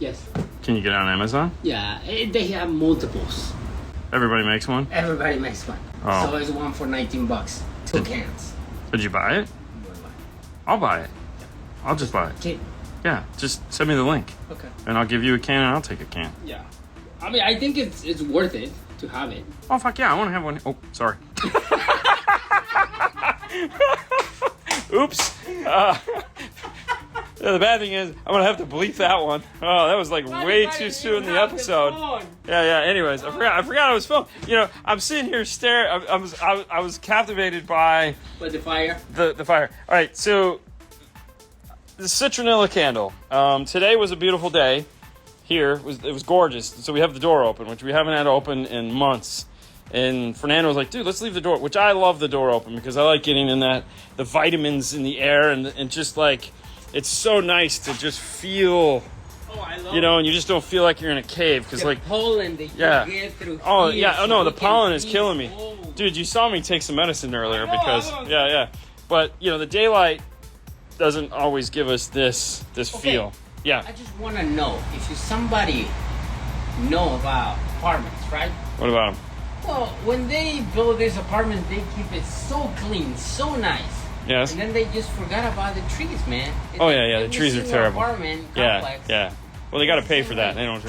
Yes. Can you get it on Amazon? Yeah, they have multiples. Everybody makes one? Everybody makes one. Oh. So it's one for $19. 2 cans. Did you buy it? I'll buy it. I'll just buy it. Okay. Yeah, just send me the link. Okay. And I'll give you a can and I'll take a can. Yeah. I mean, I think it's worth it to have it. Oh, fuck yeah, I want to have one. Oh, sorry. Oops. The bad thing is, I'm going to have to bleep that one. Oh, that was like way too soon in the episode. Yeah, anyways, I forgot I was filming. You know, I'm sitting here staring. I was captivated by... With the fire? The fire. All right, so... The citronella candle. Today was a beautiful day. Here it was gorgeous. So we have the door open, which we haven't had open in months. And Fernando was like, "Dude, let's leave the door." Which I love the door open because I like getting in the vitamins in the air and just like it's so nice to just feel. Oh, I love. You know, and you just don't feel like you're in a cave because like pollen that you get through. Oh here, yeah. Oh no, the pollen is killing me, oh. dude. You saw me take some medicine earlier I know. because yeah. But you know the daylight doesn't always give us this feel. Yeah. I just want to know if somebody know about apartments, right? What about them? Well, when they build this apartment, they keep it so clean, so nice. Yes. And then they just forgot about the trees, man. Oh yeah, the trees are terrible. Apartment complex. Yeah. Well, they got to pay for that. They don't.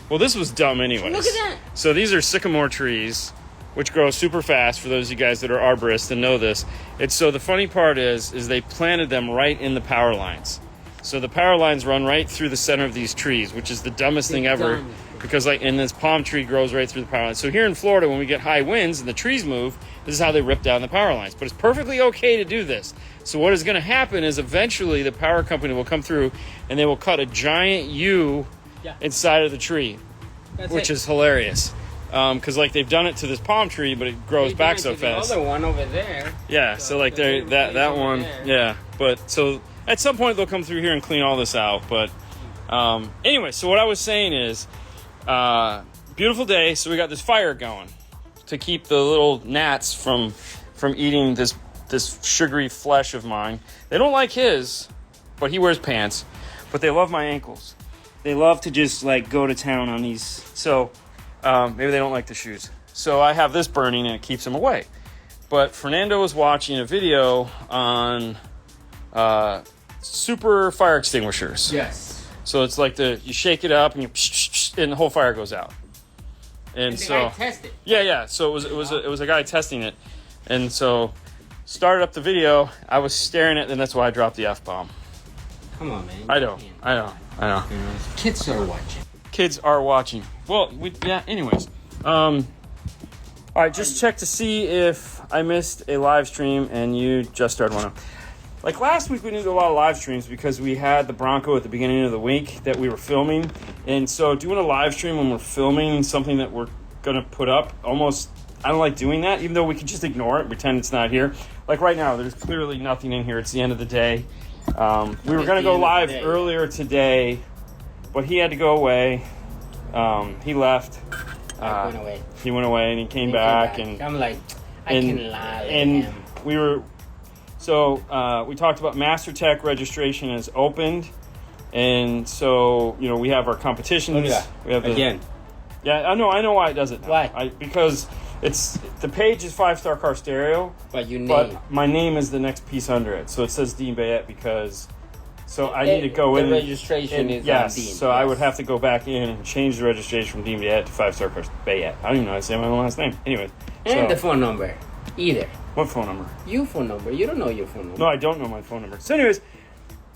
Well, this was dumb anyways. Look at that. So these are sycamore trees, which grow super fast. For those of you guys that are arborists and know this, so the funny part is they planted them right in the power lines. So the power lines run right through the center of these trees, which is the dumbest thing ever. Because and this palm tree grows right through the power lines. So here in Florida, when we get high winds and the trees move, this is how they rip down the power lines. But it's perfectly okay to do this. So what is going to happen is eventually the power company will come through and they will cut a giant U inside of the tree, which is hilarious. Because like they've done it to this palm tree, but it grows back so fast. The other one over there. Yeah, so like that one. There. Yeah, but so at some point they'll come through here and clean all this out. But anyway, so what I was saying is, beautiful day. So we got this fire going to keep the little gnats from eating this sugary flesh of mine. They don't like his, but he wears pants. But they love my ankles. They love to just like go to town on these. So. Maybe they don't like the shoes. So I have this burning and it keeps them away. But Fernando was watching a video on super fire extinguishers. Yes. So it's like you shake it up and and the whole fire goes out. And the so guy tested. Yeah. So it was a guy testing it. And so started up the video. I was staring at it, and that's why I dropped the F-bomb. Come on, man. I know. Kids are watching. Kids are watching. Well, anyways. All right, just check to see if I missed a live stream and you just started one up. Like last week, we didn't do a lot of live streams because we had the Bronco at the beginning of the week that we were filming. And so doing a live stream when we're filming something that we're going to put up, I don't like doing that, even though we could just ignore it, pretend it's not here. Like right now, there's clearly nothing in here. It's the end of the day. We were going to go live earlier today, but he had to go away. He left. Went away. He went away and he came back. And I'm like, I can lie. And we were. So we talked about MasterTech registration is opened, and so we have our competitions. Look at that. We have again. Yeah, I know why it does it now. Why? Because it's the page is 5-Star Car Stereo. But my name is the next piece under it, so it says Dean Bayette because. So I need to go in. The registration is yes. on Dean. So I would have to go back in and change the registration from Dean Bayette to 5-Star Car Bayette. I don't even know how to say my last name. Anyway. And the phone number. Either. What phone number? Your phone number. You don't know your phone number. No, I don't know my phone number. So anyways,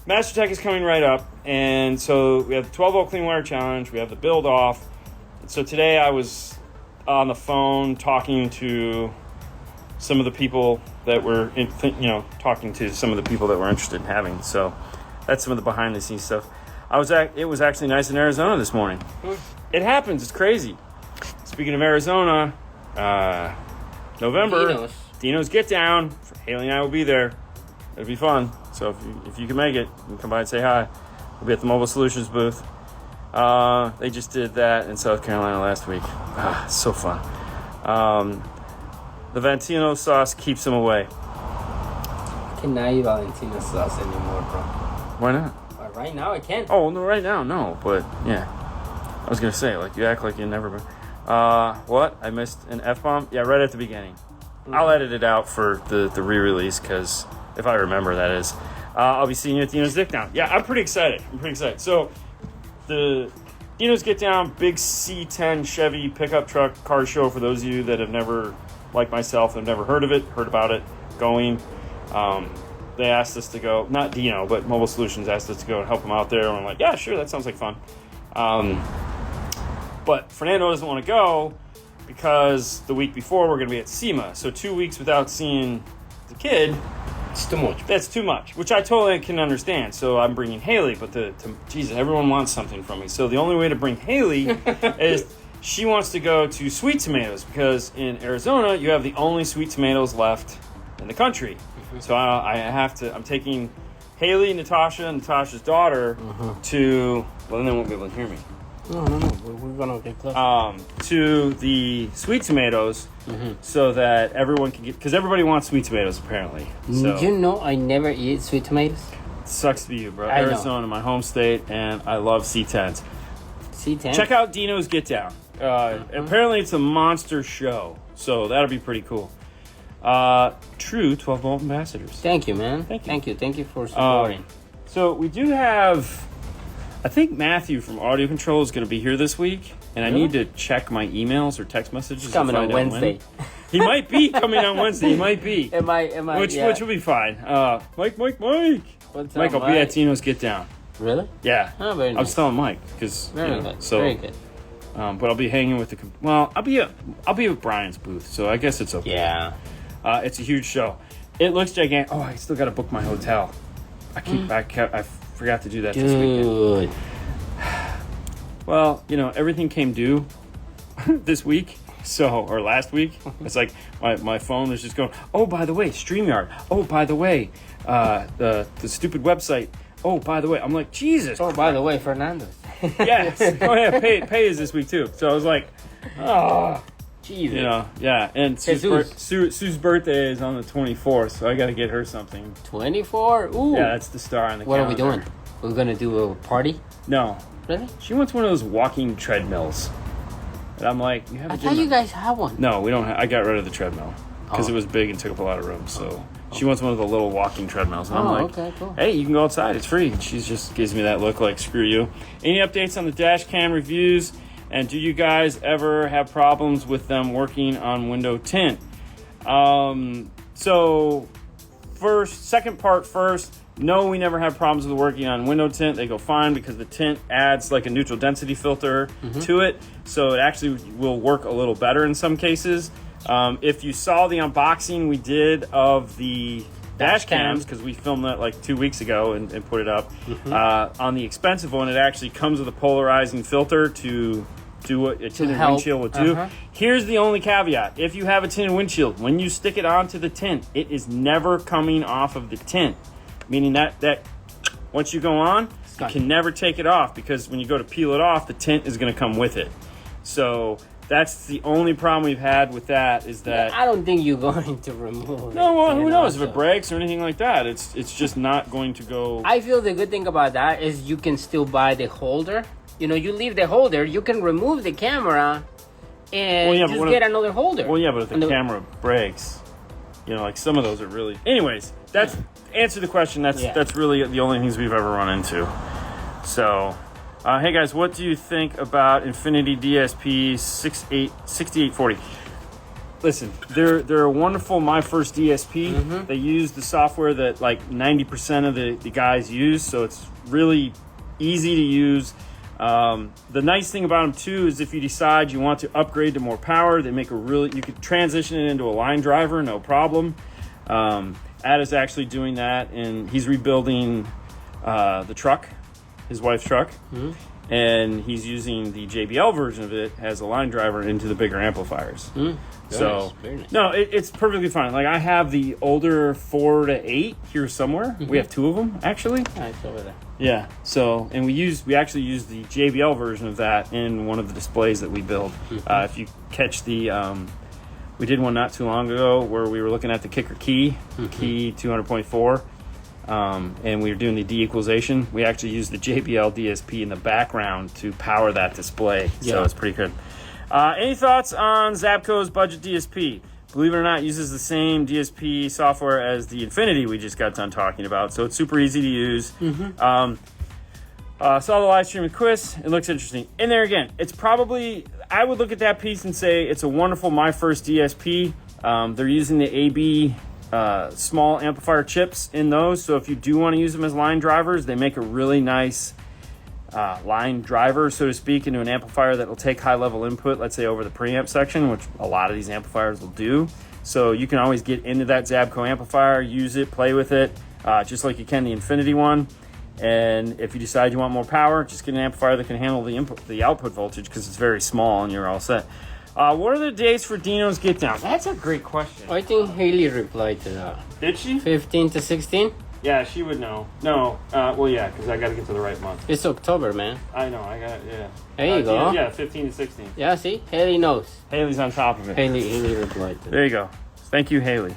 MasterTech is coming right up. And so we have the 12-volt clean wire challenge. We have the build off. So today I was on the phone talking to some of the people that were, talking to some of the people that were interested in having. So that's some of the behind the scenes stuff. It was actually nice in Arizona this morning. It happens. It's crazy. Speaking of Arizona, November, Dino's Get Down. Haley and I will be there. It'll be fun. So if you can make it, you can come by and say hi. We'll be at the Mobile Solutions booth. They just did that in South Carolina last week. It's so fun. The Valentino sauce keeps them away. I cannot eat Valentino sauce anymore, bro. Why not? right now I can't. Oh, no, right now, no. But, yeah. I was going to say, like, you act like you've never been... what? I missed an F-bomb? Yeah, right at the beginning. I'll edit it out for the re-release, because if I remember, that is. I'll be seeing you at Dino's Dick Down. Yeah, I'm pretty excited. So, the Dino's Get Down, big C10 Chevy pickup truck car show, for those of you that have never, like myself, have never heard about it, going. They asked us to go, not Dino, but Mobile Solutions asked us to go and help them out there. And I'm like, yeah, sure, that sounds like fun. But Fernando doesn't want to go because the week before we're going to be at SEMA. So 2 weeks without seeing the kid, It's too much. that's too much, which I totally can understand. So I'm bringing Haley, but Jesus, everyone wants something from me. So the only way to bring Haley is she wants to go to Sweet Tomatoes, because in Arizona you have the only sweet tomatoes left in the country. So I'm taking Haley, Natasha, and Natasha's daughter to, well, then they won't be able to hear me. No. We're gonna get close. To the Sweet Tomatoes, so that everyone can get, because everybody wants sweet tomatoes apparently. So You know, I never eat sweet tomatoes. it sucks to be you, bro. I know. Arizona, my home state, and I love C10s. C10. Check out Dino's Get Down. Apparently it's a monster show, so that'll be pretty cool. True 12 Volt ambassadors. Thank you, man. Thank you. Thank you for supporting. So we do have, I think Matthew from Audio Control is going to be here this week, and I need to check my emails or text messages. It's coming to on find out Wednesday. when. He might be coming on Wednesday. He might be. Am I? Which will be fine. Mike. What's Mike, up, I'll be at Dino's Get Down. Really? Yeah. Oh, very I nice. was telling Mike because Very good. So, Very good. but I'll be hanging with I'll be at Brian's booth, so I guess it's okay. Yeah. It's a huge show. It looks gigantic. Oh, I still got to book my hotel. I forgot to do that this weekend. Dude. Well, everything came due this week, or last week. It's like my phone is just going, oh, by the way, StreamYard. Oh, by the way, the stupid website. Oh, by the way, I'm like, Jesus. Oh, by the way, Fernando. Yes. Oh, yeah, pay is this week too. So I was like, oh, Jesus. yeah. And Jesus. Sue's birthday is on the 24th, so I got to get her something. 24? Ooh. Yeah, that's the star on the What calendar. are we doing? We're going to do a party? No. Really? She wants one of those walking treadmills. And I'm like, you have a I gym thought you member- guys had one. No, we don't. I got rid of the treadmill because it was big and took up a lot of room. So she wants one of the little walking treadmills. And I'm like, okay, cool. hey, you can go outside. It's free. She just gives me that look like, screw you. Any updates on the dash cam reviews? And do you guys ever have problems with them working on window tint? So second part first. No, we never have problems with working on window tint. They go fine because the tint adds like a neutral density filter to it. So it actually will work a little better in some cases. If you saw the unboxing we did of the dash cams, because we filmed that like 2 weeks ago and put it up, on the expensive one, it actually comes with a polarizing filter to do what a tinted windshield would do. Here's the only caveat. If you have a tinted windshield, when you stick it onto the tint, it is never coming off of the tint. Meaning that once you go on, you can never take it off, because when you go to peel it off, the tint is going to come with it. So that's the only problem we've had with that, is that... I don't think you're going to remove it. No, well, who knows if also. it breaks or anything like that. It's just not going to go... I feel the good thing about that is you can still buy the holder. You leave the holder, you can remove the camera and just get another holder. Well, yeah, but if the camera breaks, like some of those are really... Anyways, that's... Answer the question. That's really the only things we've ever run into. So, hey guys, what do you think about Infinity DSP 6840? Listen, they're a wonderful My First DSP. They use the software that like 90% of the guys use, so it's really easy to use. The nice thing about them too is if you decide you want to upgrade to more power, they make you could transition it into a line driver, no problem. Ad is actually doing that, and he's rebuilding the truck, his wife's truck, and he's using the JBL version of it as a line driver into the bigger amplifiers. So, Very nice. no, it's perfectly fine. Like, I have the older 4 to 8 here somewhere. We have 2 of them, actually. It's over there. Yeah, so, and we actually use the JBL version of that in one of the displays that we build. If you catch the... we did one not too long ago where we were looking at the Kicker Key 200.4. and we were doing the de-equalization, we actually used the JBL DSP in the background to power that display. Yeah. So it's pretty good. Any thoughts on Zabco's budget DSP? Believe it or not, it uses the same DSP software as the Infinity we just got done talking about, so it's super easy to use. Saw the live stream with Quiz. It looks interesting. And there again, it's probably, I would look at that piece and say it's a wonderful My First DSP. They're using the AB small amplifier chips in those, so if you do want to use them as line drivers, they make a really nice line driver, so to speak, into an amplifier that will take high level input, let's say over the preamp section, which a lot of these amplifiers will do. So you can always get into that Zabco amplifier, use it, play with it, just like you can the Infinity one. And if you decide you want more power, just get an amplifier that can handle the output voltage, because it's very small and you're all set. What are the dates for Dino's Get Down? That's a great question. I think Haley replied to that. Did she? 15 to 16? Yeah, she would know. No, well, yeah, because I got to get to the right month. It's October, man. I know, yeah. There you go. Yeah, 15 to 16. Yeah, see? Haley knows. Haley's on top of it. Haley replied to There you go. Thank you, Haley.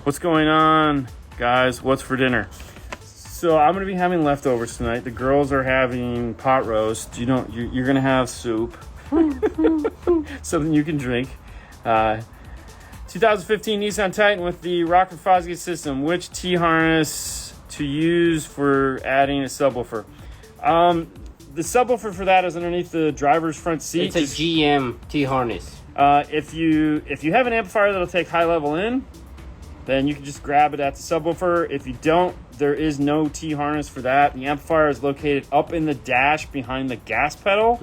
What's going on, guys? What's for dinner? So I'm going to be having leftovers tonight. The girls are having pot roast. You're going to have soup. Something you can drink. 2015 Nissan Titan with the Rocker Fosgate system. Which T-harness to use for adding a subwoofer? The subwoofer for that is underneath the driver's front seat. It's a GM T-harness. If you have an amplifier that'll take high level in, then you can just grab it at the subwoofer. If you don't, there is no T-harness for that. The amplifier is located up in the dash behind the gas pedal.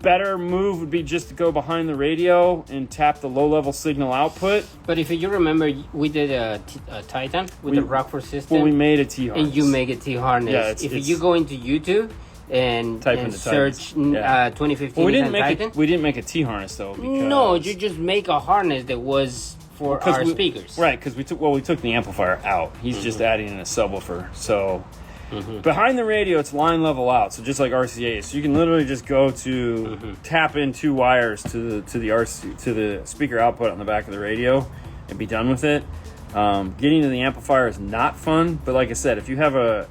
Better move would be just to go behind the radio and tap the low-level signal output. But if you remember, we did a Titan with the Rockford system. Well, we made a T-harness. And you make a T-harness. Yeah, if you go into YouTube and search 2015 Titan. We didn't make a T-harness, though. Because no, you just make a harness that was for our speakers. Right, because we took the amplifier out. He's just adding in a subwoofer. So behind the radio, it's line level out. So just like RCA, so you can literally just go to tap in 2 wires to the speaker output on the back of the radio and be done with it. Getting to the amplifier is not fun, but like I said, if you go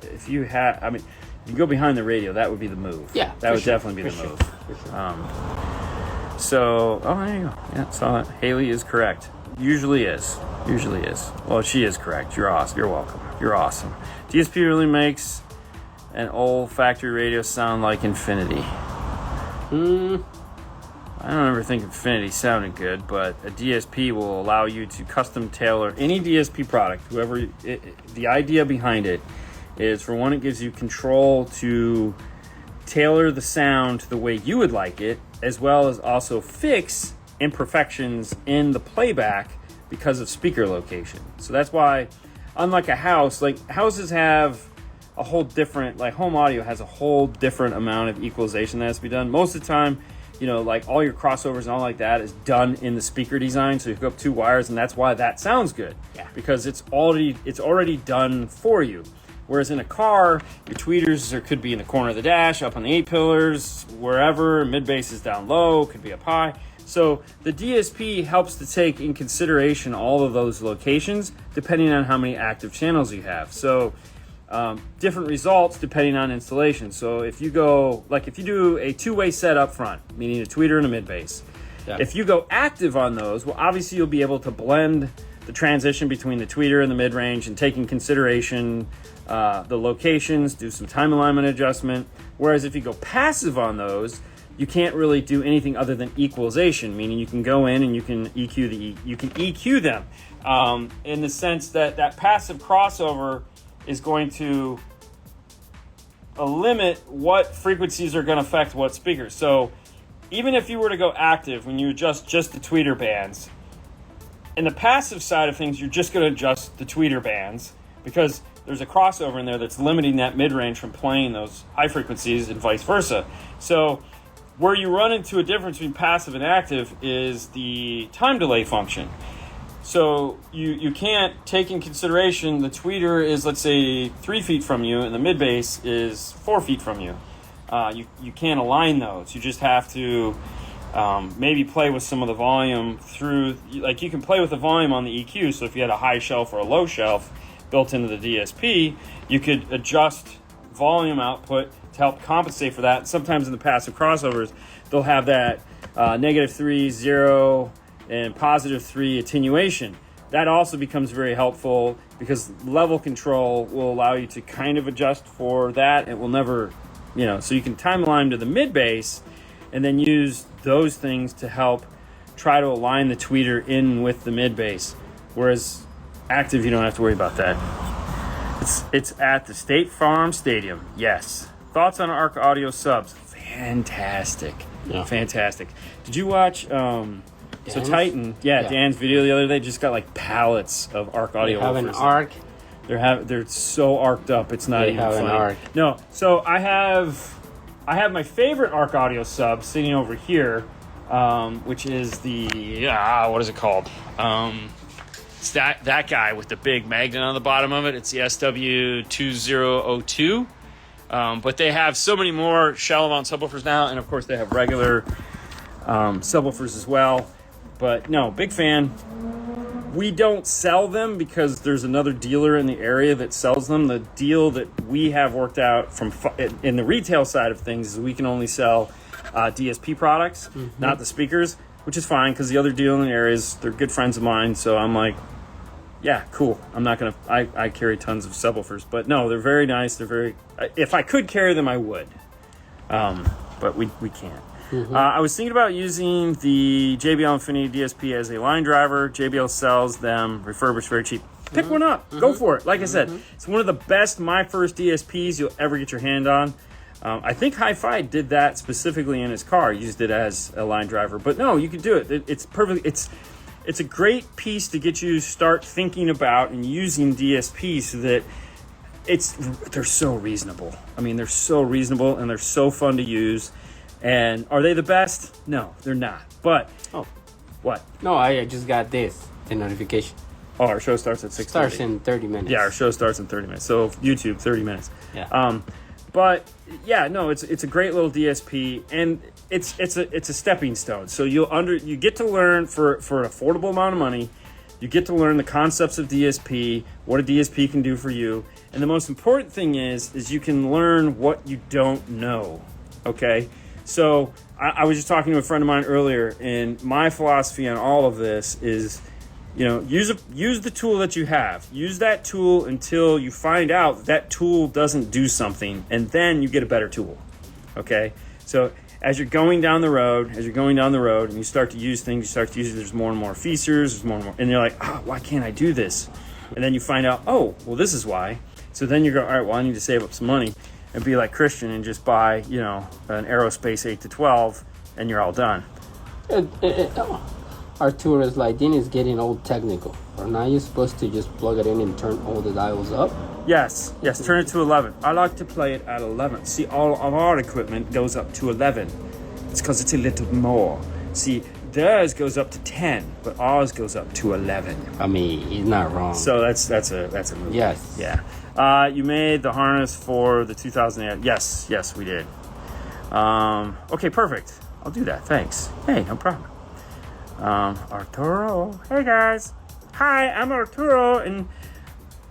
behind the radio, that would be the move. Yeah, that would definitely be the move. So, there you go. Yeah, saw that. Haley is correct. Usually is. Well, she is correct. You're awesome. You're welcome. You're awesome. DSP really makes an old factory radio sound like Infinity. I don't ever think Infinity sounded good, but a DSP will allow you to custom tailor any DSP product. The idea behind it is, for one, it gives you control to tailor the sound to the way you would like it, as well as also fix imperfections in the playback because of speaker location. So that's why, unlike a house, like houses have a whole different, like home audio has a whole different amount of equalization that has to be done. Most of the time, like all your crossovers and all like that is done in the speaker design. So you hook up 2 wires, and that's why that sounds good. Yeah. Because it's already done for you. Whereas in a car, your tweeters could be in the corner of the dash, up on the 8 pillars, wherever. Mid bass is down low, could be up high. So the DSP helps to take in consideration all of those locations depending on how many active channels you have. So different results depending on installation. So if you do a 2-way set up front, meaning a tweeter and a mid bass, if you go active on those, well, obviously you'll be able to blend the transition between the tweeter and the mid range and take in consideration the locations, do some time alignment adjustment. Whereas if you go passive on those, you can't really do anything other than equalization, meaning you can go in and you can EQ them in the sense that passive crossover is going to limit what frequencies are going to affect what speakers. So even if you were to go active, when you adjust just the tweeter bands, in the passive side of things, you're just going to adjust the tweeter bands because there's a crossover in there that's limiting that mid-range from playing those high frequencies and vice versa. So where you run into a difference between passive and active is the time delay function. So you can't take in consideration the tweeter is, let's say, 3 feet from you and the mid bass is 4 feet from you. You can't align those. You just have to maybe play with some of the volume through, like you can play with the volume on the EQ. So if you had a high shelf or a low shelf built into the DSP, you could adjust volume output to help compensate for that. Sometimes in the passive crossovers, they'll have that -3, 0, and +3 attenuation. That also becomes very helpful because level control will allow you to kind of adjust for that. It will never, so you can timeline to the mid bass and then use those things to help try to align the tweeter in with the mid bass. Whereas active, you don't have to worry about that. It's at the State Farm Stadium. Yes. Thoughts on ARC Audio subs? Fantastic. Yeah. Fantastic. Did you watch so Titan, Dan's video the other day just got like pallets of ARC Audio. They have an ARC. They're so arced up. It's not even funny. An ARC. No. So I have my favorite ARC Audio sub sitting over here, which is the what is it called? It's that guy with the big magnet on the bottom of it. It's the SW2002. But they have so many more shallow mount subwoofers now, and of course they have regular subwoofers as well. But no, big fan. We don't sell them because there's another dealer in the area that sells them. The deal that we have worked out in the retail side of things is we can only sell DSP products, not the speakers, which is fine because the other deal in the area is they're good friends of mine. So I'm like, yeah, cool. I'm not going to, I carry tons of subwoofers, but no, they're very nice. They're very, if I could carry them, I would. But we can't. I was thinking about using the JBL Infinity DSP as a line driver. JBL sells them refurbished very cheap. Pick one up. Go for it. Like I said, it's one of the best My First DSPs you'll ever get your hand on. I think Hi-Fi did that specifically in his car. Used it as a line driver. But no, you can do it. It's perfect. It's a great piece to get you start thinking about and using DSP so that they're so reasonable. I mean, they're so reasonable and they're so fun to use. And are they the best? No, they're not. But what? No, I just got a notification. Oh, our show starts at 6:30. Starts in 30 minutes. Yeah, our show starts in 30 minutes. So YouTube, 30 minutes. Yeah. But yeah, no, it's a great little DSP, and it's a stepping stone. So you get to learn for an affordable amount of money. You get to learn the concepts of DSP, what a DSP can do for you, and the most important thing is you can learn what you don't know. Okay. So I was just talking to a friend of mine earlier, and my philosophy on all of this is, use the tool that you have. Use that tool until you find out that tool doesn't do something, and then you get a better tool. Okay? So as you're going down the road, and you start to use things, there's more and more features, there's more and more, and you're like, why can't I do this? And then you find out, this is why. So then you go, all right, well, I need to save up some money and be like Christian and just buy, an Aerospace 8 to 12, and you're all done. Arturo's lighting is getting old technical. Or now you're supposed to just plug it in and turn all the dials up? Yes, turn it to 11. I like to play it at 11. See, all of our equipment goes up to 11. It's because it's a little more. See, theirs goes up to 10, but ours goes up to 11. I mean, he's not wrong. So that's a move. Yes. Yeah. You made the harness for the 2008. Yes, we did. Okay, perfect. I'll do that. Thanks. Hey, no problem. Arturo. Hey, guys. Hi, I'm Arturo, and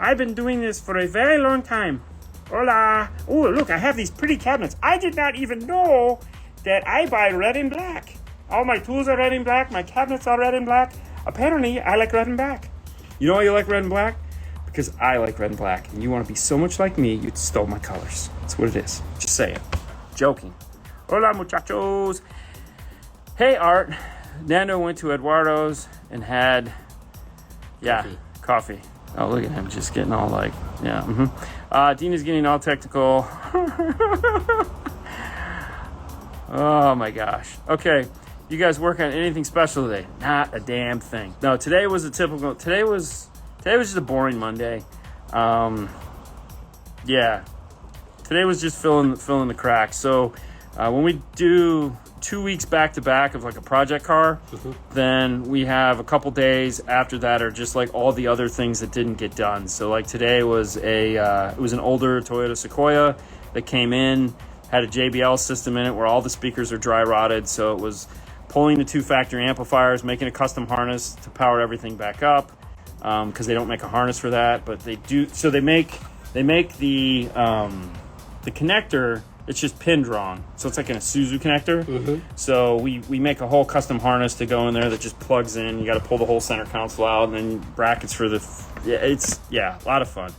I've been doing this for a very long time. Hola. Oh, look, I have these pretty cabinets. I did not even know that I buy red and black. All my tools are red and black. My cabinets are red and black. Apparently, I like red and black. You know why you like red and black? Because I like red and black, and you want to be so much like me, you stole my colors. That's what it is. Just saying. Joking. Hola, muchachos. Hey, Art. Nando went to Eduardo's and had, coffee. Oh, look at him just getting all like, Dina's getting all technical. Oh, my gosh. Okay. You guys work on anything special today? Not a damn thing. No, today was today was just a boring Monday. Today was just filling the cracks. So when we do 2 weeks back to back of like a project car, then we have a couple days after that are just like all the other things that didn't get done. So like today was it was an older Toyota Sequoia that came in, had a JBL system in it where all the speakers are dry rotted. So it was pulling the 2 factory amplifiers, making a custom harness to power everything back up, because they don't make a harness for that, but they do. So they make the connector. It's just pin drawn, so it's like an Isuzu connector. So we make a whole custom harness to go in there that just plugs in. You got to pull the whole center console out, and then brackets for the. It's a lot of fun.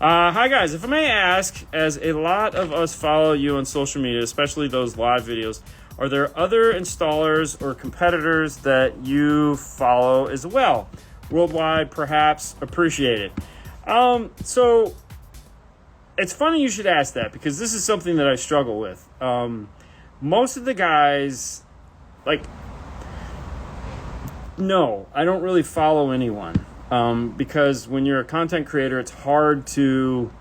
Hi guys, if I may ask, as a lot of us follow you on social media, especially those live videos, are there other installers or competitors that you follow as well? Worldwide, perhaps. Appreciate it. So it's funny you should ask that, because this is something that I struggle with. Most of the guys, no, I don't really follow anyone. Because when you're a content creator, it's hard to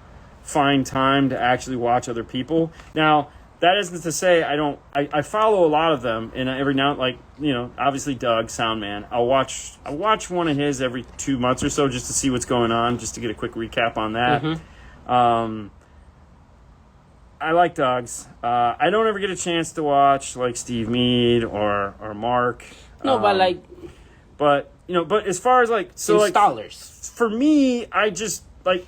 find time to actually watch other people. Now, that isn't to say I follow a lot of them, and every now, obviously Doug, Soundman, I'll watch one of his every 2 months or so just to see what's going on, just to get a quick recap on that. I like Doug's. I don't ever get a chance to watch Steve Mead or Mark. No, but as far as installers, for me, I just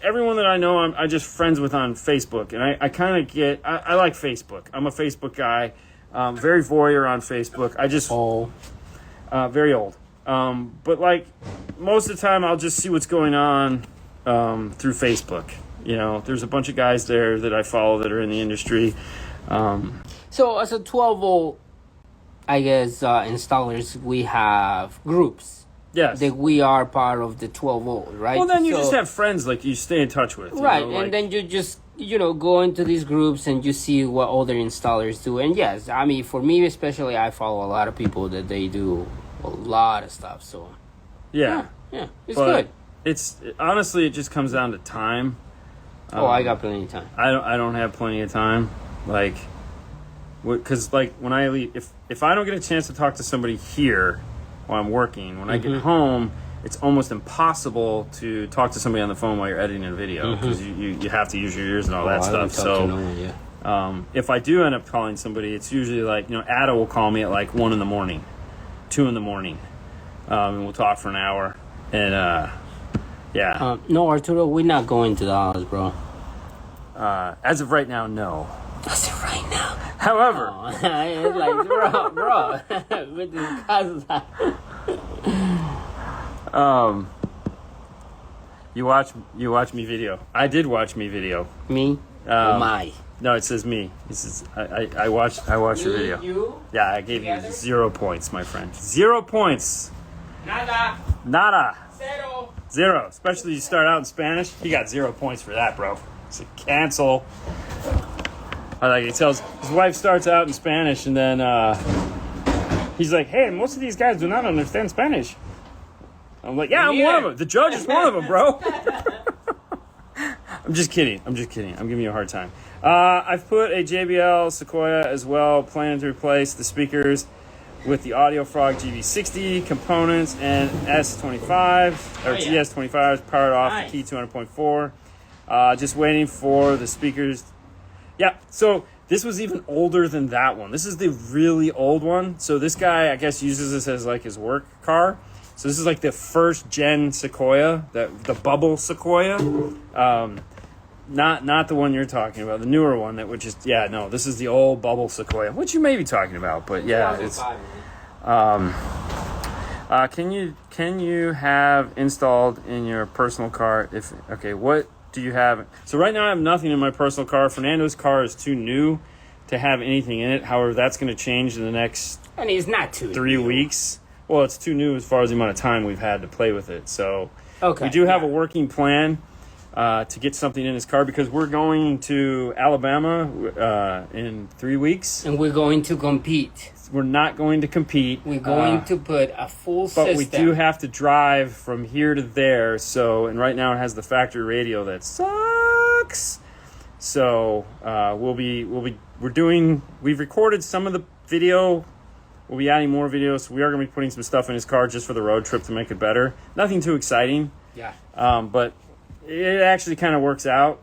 everyone that I know, I just friends with on Facebook, and I kind of I like Facebook. I'm a Facebook guy, very voyeur on Facebook. I just very old. But most of the time, I'll just see what's going on through Facebook. There's a bunch of guys there that I follow that are in the industry. So as a 12-volt, I guess, installers, we have groups. Yes. That we are part of the 12-volt, right? Well, then you just have friends you stay in touch with. Right, and then you just, go into these groups and you see what other installers do. And yes, I mean, for me especially, I follow a lot of people that they do a lot of stuff, so. Yeah, it's good. Honestly, it just comes down to time. I got plenty of time. I don't have plenty of time, because when I leave, if I don't get a chance to talk to somebody here while I'm working, when I get home, it's almost impossible to talk to somebody on the phone while you're editing a video, because you have to use your ears and all that stuff. So if I do end up calling somebody, it's usually Ada will call me at 1 in the morning, 2 in the morning, and we'll talk for an hour, and no, Arturo, we're not going to the house, bro. As of right now, no. As of right now. However, it's bro, with this casa. You watch me video. I did watch me video. Me? My. No, it says me. It says I watched your video. You? Yeah, I gave you 0 points, my friend. 0 points. Nada. Zero. Especially you start out in Spanish. You got 0 points for that, bro. So cancel. He tells his wife starts out in Spanish, and then he's like, "Hey, most of these guys do not understand Spanish." I'm like, "Yeah, I'm one of them. The judge is one of them, bro." I'm just kidding. I'm giving you a hard time. I've put a JBL Sequoia as well, planning to replace the speakers with the Audio Frog GV60 components and S25 or GS25s powered off the Key 200.4. Just waiting for the speakers. Yeah, so this was even older than that one. This is the really old one. So this guy, I guess, uses this as his work car. So this is the first gen Sequoia, the bubble Sequoia. Not the one you're talking about, the newer one that would just this is the old bubble Sequoia, which you may be talking about, but it's can you have installed in your personal car what do you have? So right now I have nothing in my personal car. Fernando's car is too new to have anything in it. However, that's going to change in the next and it's not too 3 weeks. Well, it's too new as far as the amount of time we've had to play with it. So we do have a working plan to get something in his car, because we're going to Alabama in 3 weeks. And we're going to compete. We're not going to compete. We're going to put a full system. But we do have to drive from here to there. And right now it has the factory radio that sucks. So we've recorded some of the video. We'll be adding more videos. So we are going to be putting some stuff in his car just for the road trip to make it better. Nothing too exciting. Yeah. But it actually kind of works out.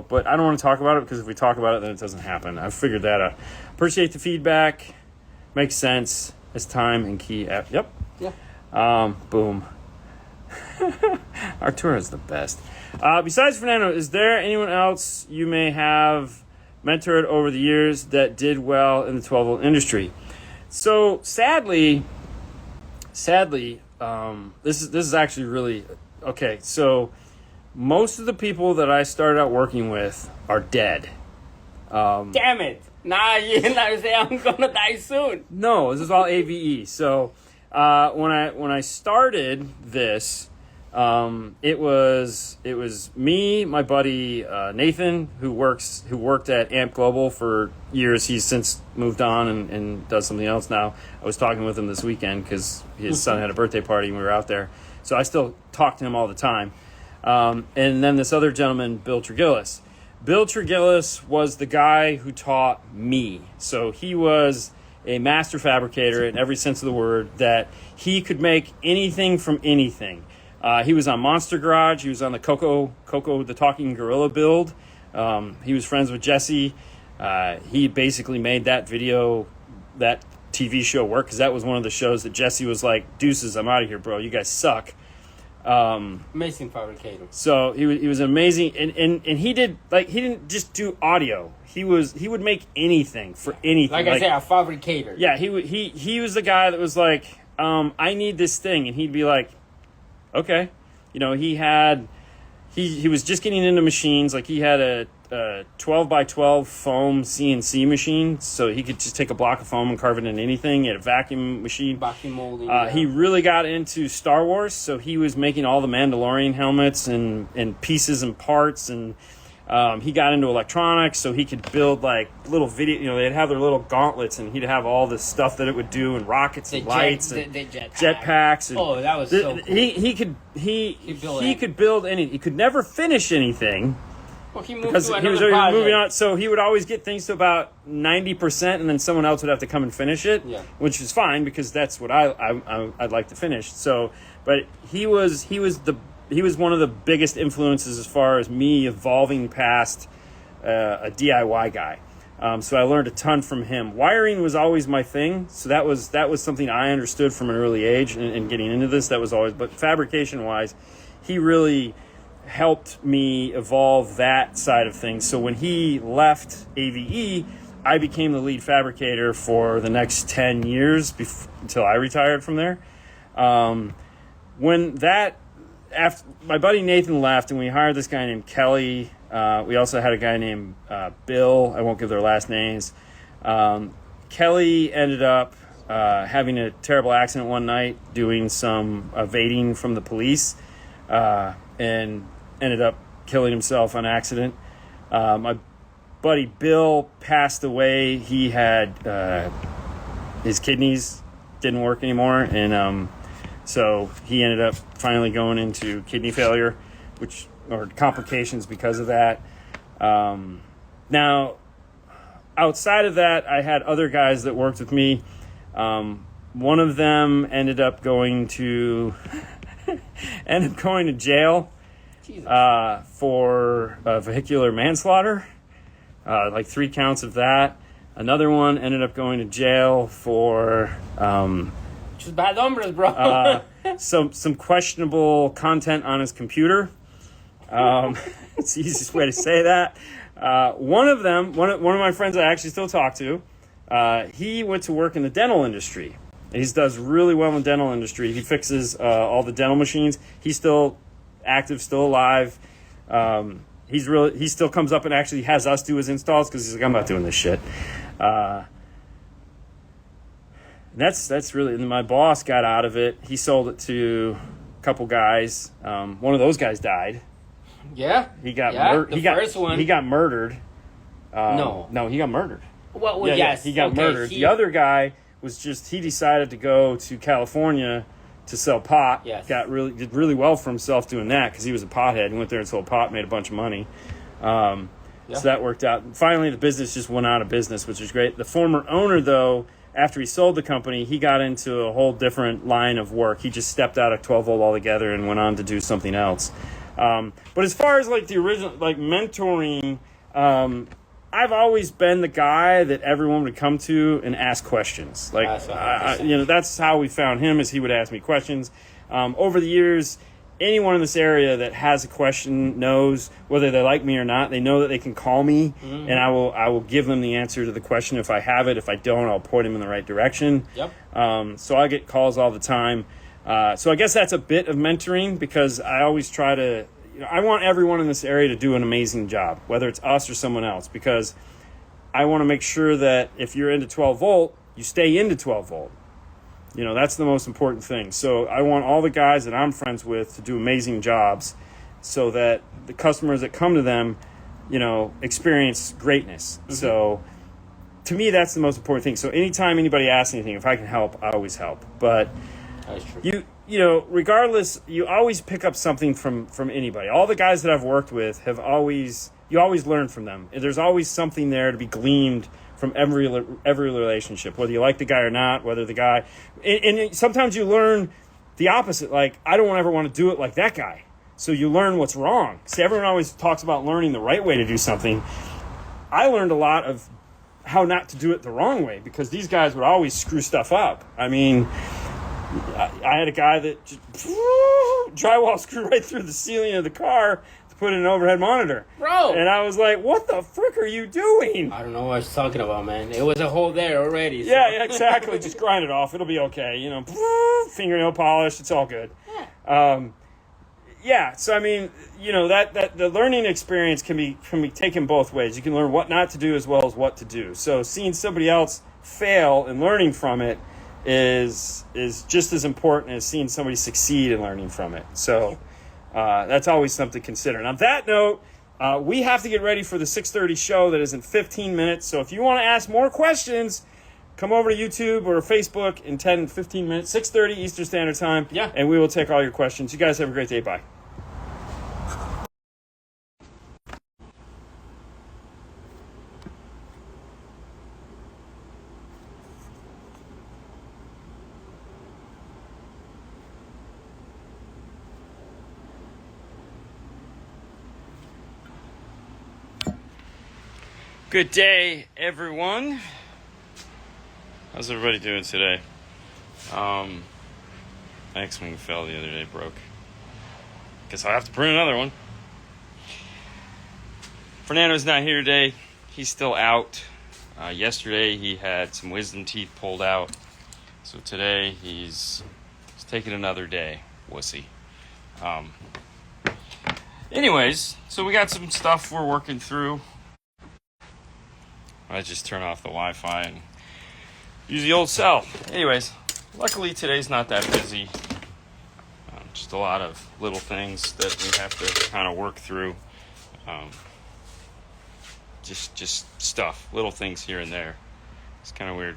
But I don't want to talk about it, because if we talk about it, then it doesn't happen. I've figured that out. Appreciate the feedback. Makes sense. as time and key app. Yep. Yeah. Boom. Arturo is the best. Besides Fernando, is there anyone else you may have mentored over the years that did well in the 12-volt industry? So sadly, this is actually really okay. So most of the people that I started out working with are dead. Damn it! Nah, you're not say I'm gonna die soon. No, this is all AVE. So when I started this, it was me, my buddy Nathan, who worked at Amp Global for years. He's since moved on and does something else now. I was talking with him this weekend because his son had a birthday party and we were out there. So I still talk to him all the time. And then this other gentleman, Bill Tregillis. Bill Tregillis was the guy who taught me. So he was a master fabricator in every sense of the word, that he could make anything from anything. He was on Monster Garage. He was on the Coco the Talking Gorilla build. He was friends with Jesse. He basically made that TV show work, because that was one of the shows that Jesse was like, deuces, I'm out of here, bro. You guys suck. Amazing fabricator. So he was amazing, and he didn't just do audio. He would make anything for anything. Like I said, a fabricator. Yeah, he was the guy that was like, I need this thing, and he'd be like, okay. He was just getting into machines. Like, he had a 12 by 12 foam CNC machine, so he could just take a block of foam and carve it into anything. He had a vacuum machine. Vacuum molding. He really got into Star Wars, so he was making all the Mandalorian helmets and pieces and parts, and he got into electronics, so he could build like little video. They'd have their little gauntlets, and he'd have all this stuff that it would do, and rockets and lights and jetpacks. Oh, that was so cool. He could build anything. He could never finish anything. Well, he moved because to he was another project. moving on, so he would always get things to about 90%, and then someone else would have to come and finish it, which is fine because that's what I'd like to finish. So, but he was one of the biggest influences as far as me evolving past a DIY guy. So I learned a ton from him. Wiring was always my thing, so that was something I understood from an early age, and getting into this, that was always. But fabrication wise, he really helped me evolve that side of things. So when he left AVE, I became the lead fabricator for the next 10 years until I retired from there. After my buddy Nathan left and we hired this guy named Kelly, we also had a guy named Bill. I won't give their last names. Kelly ended up having a terrible accident one night doing some evading from the police, and ended up killing himself on accident. My buddy Bill passed away. He had his kidneys didn't work anymore, and so he ended up finally going into kidney failure, or complications because of that. Now, outside of that, I had other guys that worked with me. One of them ended up going to jail for vehicular manslaughter, like 3 counts of that. Another one ended up going to jail for just bad hombres, bro. some questionable content on his computer. It's the easiest way to say that. One of my friends I actually still talk to, he went to work in the dental industry. He does really well in the dental industry. He fixes all the dental machines. He's still active, still alive. He still comes up and actually has us do his installs because he's like, I'm not doing this shit. That's really, and my boss got out of it. He sold it to a couple guys. One of those guys died. Yeah, he got first one. He got murdered. No, he got murdered. Well, yeah, yes, he got murdered. The other guy he decided to go to California to sell pot. Yes. Did really well for himself doing that because he was a pothead and went there and sold pot, made a bunch of money. So that worked out. And finally, the business just went out of business, which is great. The former owner, though, after he sold the company, he got into a whole different line of work. He just stepped out of 12 volt altogether and went on to do something else. But as far as like the original, like mentoring, I've always been the guy that everyone would come to and ask questions. Like, that's how we found him, is he would ask me questions. Over the years, anyone in this area that has a question knows whether they like me or not. They know that they can call me, and I will give them the answer to the question if I have it. If I don't, I'll point them in the right direction. Yep. So I get calls all the time. So I guess that's a bit of mentoring, because I always try to, I want everyone in this area to do an amazing job, whether it's us or someone else, because I want to make sure that if you're into 12 volt, you stay into 12 volt. That's the most important thing. So I want all the guys that I'm friends with to do amazing jobs, so that the customers that come to them, experience greatness. Mm-hmm. So to me, that's the most important thing. So anytime anybody asks anything, if I can help, I always help. But regardless, you always pick up something from anybody. All the guys that I've worked with you always learn from them. There's always something there to be gleaned from every relationship, whether you like the guy or not, whether the guy, and sometimes you learn the opposite. Like, I don't ever want to do it like that guy. So you learn what's wrong. See, everyone always talks about learning the right way to do something. I learned a lot of how not to do it the wrong way, because these guys would always screw stuff up. I mean, I had a guy that just drywall screwed right through the ceiling of the car to put in an overhead monitor. Bro! And I was like, what the frick are you doing? I don't know what I was talking about, man. It was a hole there already. So. Yeah, exactly. Just grind it off. It'll be okay. Fingernail polish. It's all good. Yeah. So I mean, that the learning experience can be taken both ways. You can learn what not to do as well as what to do. So seeing somebody else fail and learning from it is just as important as seeing somebody succeed and learning from it. So that's always something to consider. And on that note, we have to get ready for the 6:30 show that is in 15 minutes. So if you want to ask more questions, come over to YouTube or Facebook in 10 and 15 minutes, 6:30 Eastern Standard Time. Yeah. And we will take all your questions. You guys have a great day. Bye. Good day, everyone. How's everybody doing today? My X-Wing fell the other day, broke. Guess I'll have to print another one. Fernando's not here today. He's still out. Yesterday he had some wisdom teeth pulled out. So today he's taking another day. Wussy. Anyways, so we got some stuff we're working through. I just turn off the Wi-Fi and use the old cell. Anyways, luckily today's not that busy. Just a lot of little things that we have to kind of work through. Just stuff, little things here and there. It's kind of weird.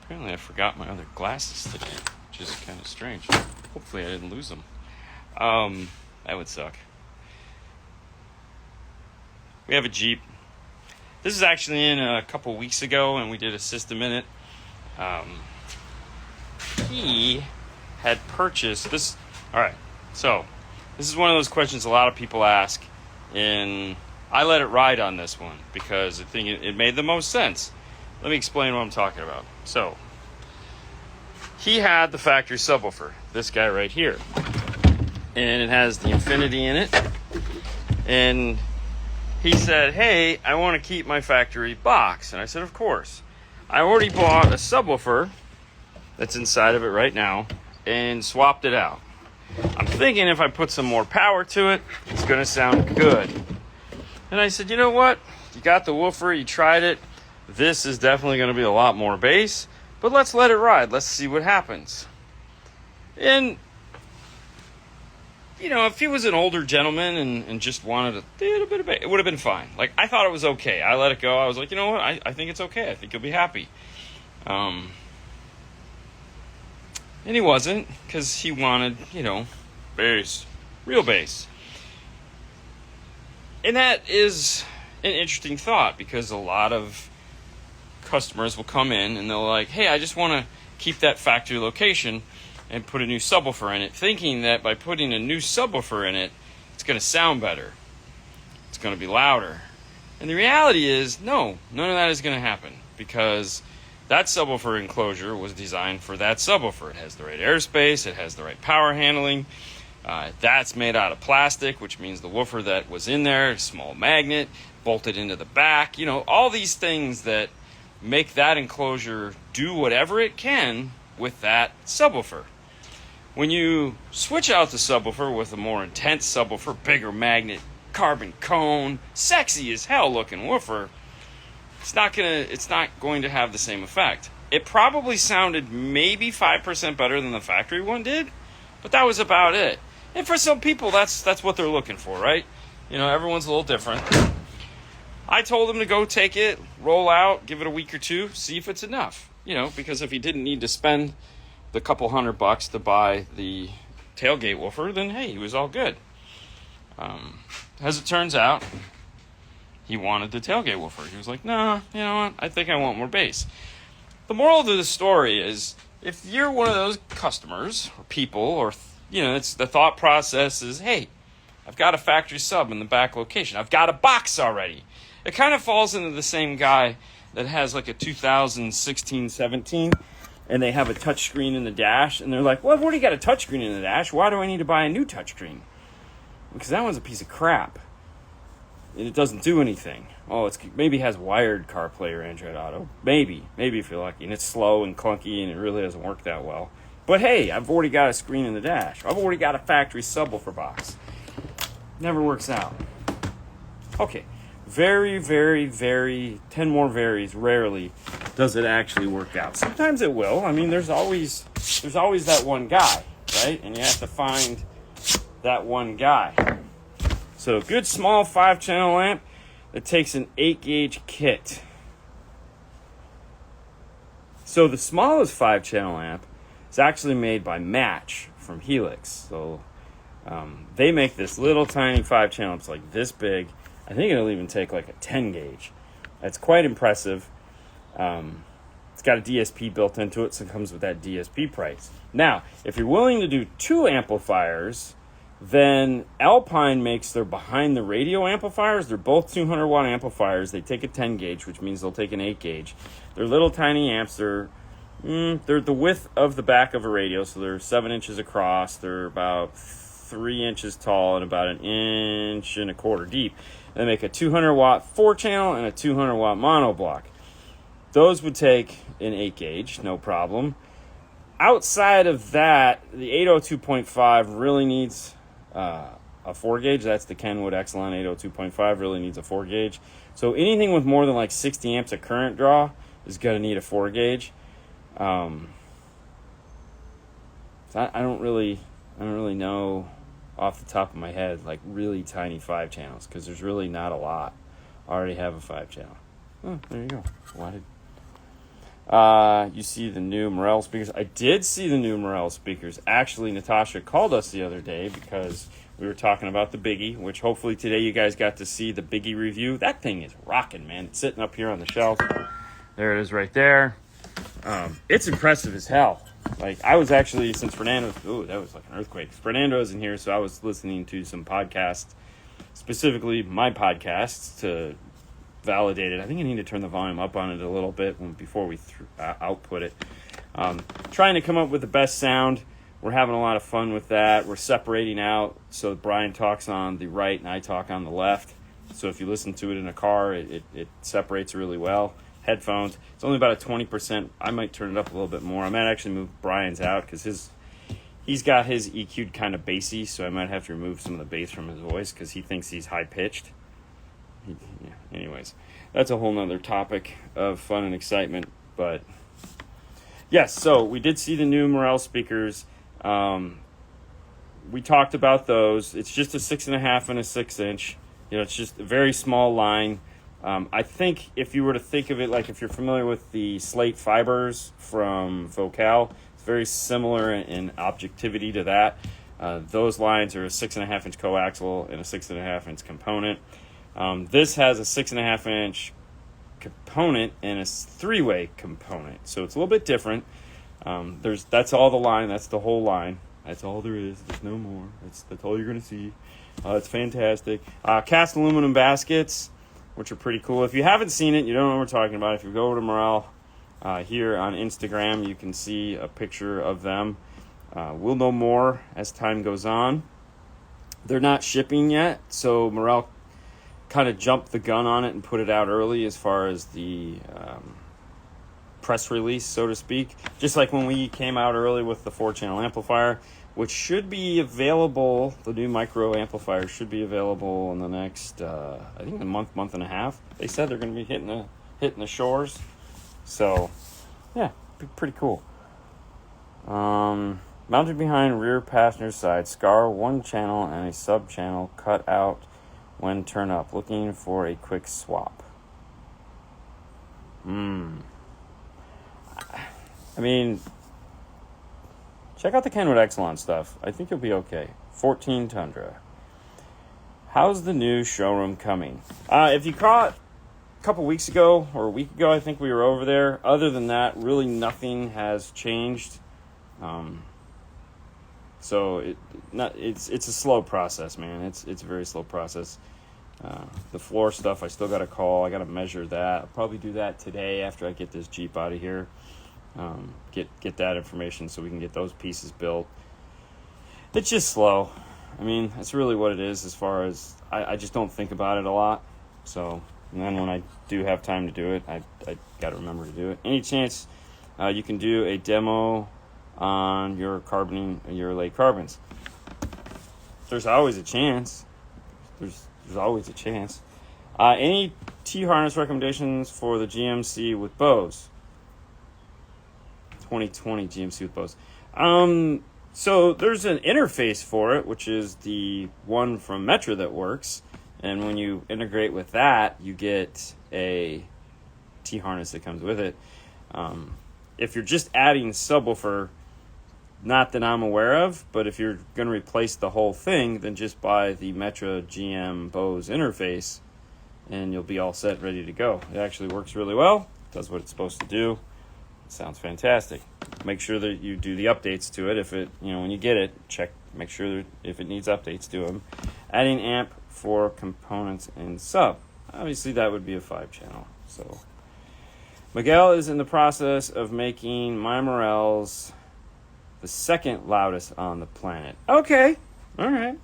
Apparently I forgot my other glasses today, which is kind of strange. Hopefully I didn't lose them. That would suck. We have a Jeep. This is actually in a couple weeks ago, and we did a system in it. He had purchased this. All right, so this is one of those questions a lot of people ask, and I let it ride on this one because I think it made the most sense. Let me explain what I'm talking about. So he had the factory subwoofer, this guy right here, and it has the Infinity in it, and he said, hey, I want to keep my factory box. And I said, of course. I already bought a subwoofer that's inside of it right now and swapped it out. I'm thinking if I put some more power to it, it's going to sound good. And I said, you know what? You got the woofer, you tried it. This is definitely going to be a lot more bass, but let's let it ride. Let's see what happens. And if he was an older gentleman and just wanted a little bit of bass, it would have been fine. Like, I thought it was okay. I let it go. I was like, you know what? I think it's okay. I think you'll be happy. And he wasn't, because he wanted, bass. Real bass. And that is an interesting thought, because a lot of customers will come in and they'll like, hey, I just want to keep that factory location and put a new subwoofer in it, thinking that by putting a new subwoofer in it, it's going to sound better. it's going to be louder. And the reality is, no, none of that is going to happen, because that subwoofer enclosure was designed for that subwoofer. It has the right airspace, it has the right power handling. That's made out of plastic, which means the woofer that was in there, a small magnet, bolted into the back. You know, all these things that make that enclosure do whatever it can with that subwoofer. When you switch out the subwoofer with a more intense subwoofer, bigger magnet, carbon cone, sexy as hell looking woofer, it's not going to have the same effect. It probably sounded maybe 5% better than the factory one did, but that was about it. And for some people, that's what they're looking for, right? You know, everyone's a little different. I told him to go take it, roll out, give it a week or two, see if it's enough. You know, because if he didn't need to spend the couple $100 to buy the tailgate woofer, then hey, he was all good. As it turns out, he wanted the tailgate woofer. He was like, no, you know what? I think I want more bass. The moral of the story is, if you're one of those customers or people, or, you know, it's the thought process is, hey, I've got a factory sub in the back location. I've got a box already. It kind of falls into the same guy that has like a 2016-17 and they have a touchscreen in the dash, and they're like, well, I've already got a touchscreen in the dash. Why do I need to buy a new touchscreen? Because that one's a piece of crap. And it doesn't do anything. Oh, it's maybe has wired CarPlay or Android Auto. Maybe if you're lucky. And it's slow and clunky, and it really doesn't work that well. But hey, I've already got a screen in the dash. I've already got a factory subwoofer box. Never works out. Okay. Very, very, very, 10 more varies, rarely does it actually work out. Sometimes it will. I mean, there's always that one guy, right? And you have to find that one guy. So a good small 5-channel amp that takes an 8-gauge kit. So the smallest 5-channel amp is actually made by Match from Helix. So they make this little tiny 5-channel. It's like this big. I think it'll even take like a 10-gauge. That's quite impressive. It's got a DSP built into it, so it comes with that DSP price. Now, if you're willing to do 2 amplifiers, then Alpine makes their behind-the-radio amplifiers. They're both 200-watt amplifiers. They take a 10-gauge, which means they'll take an 8-gauge. They're little tiny amps. They're the width of the back of a radio, so they're 7 inches across. They're about 3 inches tall and about 1.25 inches deep. They make a 200-watt 4-channel and a 200-watt mono block. Those would take an 8-gauge, no problem. Outside of that, the 802.5 really needs a 4-gauge. That's the Kenwood Excellent 802.5, really needs a 4-gauge. So anything with more than like 60 amps of current draw is going to need a 4-gauge. So I don't really know off the top of my head, like really tiny 5 channels, because there's really not a lot. I already have a 5-channel. Oh, there you go. You see the new Morel speakers. I did see the new Morel speakers. Actually, Natasha called us the other day because we were talking about the Biggie, which hopefully today you guys got to see the Biggie review. That thing is rocking, man. It's sitting up here on the shelf. There it is right there. It's impressive as hell. Like, I was actually, since Fernando, that was like an earthquake. Fernando's in here, so I was listening to some podcasts, specifically my podcasts, to validate it. I think I need to turn the volume up on it a little bit before we output it. Trying to come up with the best sound. We're having a lot of fun with that. We're separating out, so Brian talks on the right and I talk on the left. So if you listen to it in a car, it separates really well. Headphones, it's only about a 20%. I might turn it up a little bit more. I might actually move Brian's out because he's got his EQ'd kind of bassy, so I might have to remove some of the bass from his voice because he thinks he's high-pitched. Anyways, that's a whole nother topic of fun and excitement. But yes, so we did see the new Morel speakers. We talked about those. It's just a 6.5 and a 6-inch. You know, it's just a very small line. I think if you were to think of it like if you're familiar with the slate fibers from Vocal, it's very similar in objectivity to that. Those lines are a 6.5-inch coaxial and a 6.5-inch component. This has a 6.5-inch component and a 3-way component, so it's a little bit different. That's all the line. That's the whole line. That's all there is. There's no more. That's all you're going to see. It's fantastic. Cast aluminum baskets, which are pretty cool. If you haven't seen it, you don't know what we're talking about. If you go over to Morel here on Instagram, you can see a picture of them. We'll know more as time goes on. They're not shipping yet, so Morel kind of jumped the gun on it and put it out early as far as the press release, so to speak. Just like when we came out early with the 4-channel amplifier, which should be available, the new micro amplifier should be available in the next, I think, a month and a half. They said they're going to be hitting the shores. So, yeah, pretty cool. Mounted behind rear passenger side, scar 1 channel and a sub channel cut out when turn up. Looking for a quick swap. I mean, check out the Kenwood Exelon stuff. I think you'll be okay. 14 Tundra. How's the new showroom coming? If you caught a couple weeks ago or a week ago, I think we were over there. Other than that, really nothing has changed. So it's a slow process, man. It's a very slow process. The floor stuff, I still got to call. I got to measure that. I'll probably do that today after I get this Jeep out of here. Get that information so we can get those pieces built. It's just slow. I mean, that's really what it is. As far as I just don't think about it a lot. So, and then when I do have time to do it, I got to remember to do it. Any chance you can do a demo on your late carbons? There's always a chance. There's always a chance. Any T-harness recommendations for the GMC with Bose? 2020 GMC with Bose. So there's an interface for it, which is the one from Metra that works. And when you integrate with that, you get a T-harness that comes with it. If you're just adding subwoofer, not that I'm aware of, but if you're going to replace the whole thing, then just buy the Metra GM Bose interface, and you'll be all set, ready to go. It actually works really well. Does what it's supposed to do. It sounds fantastic. Make sure that you do the updates to it. If it, when you get it, make sure that if it needs updates, do them. Adding amp for components and sub. Obviously, that would be a 5-channel. So, Miguel is in the process of making my Morels the second loudest on the planet. Okay. All right.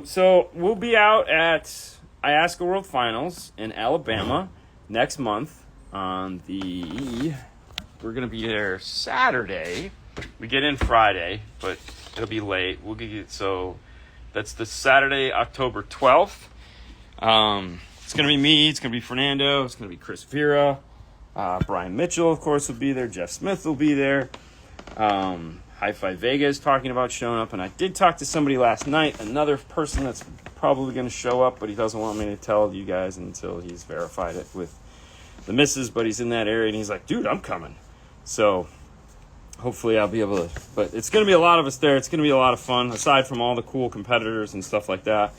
So we'll be out at Iasca World Finals in Alabama next month on we're going to be there Saturday. We get in Friday, but it'll be late. So that's the Saturday, October 12th. It's going to be me. It's going to be Fernando. It's going to be Chris Vera. Brian Mitchell, of course, will be there. Jeff Smith will be there. Hi-Fi Vega is talking about showing up, and I did talk to somebody last night, another person that's probably going to show up, but he doesn't want me to tell you guys until he's verified it with the missus, but he's in that area, and he's like, dude, I'm coming. So hopefully I'll be able to, but it's going to be a lot of us there. It's going to be a lot of fun, aside from all the cool competitors and stuff like that.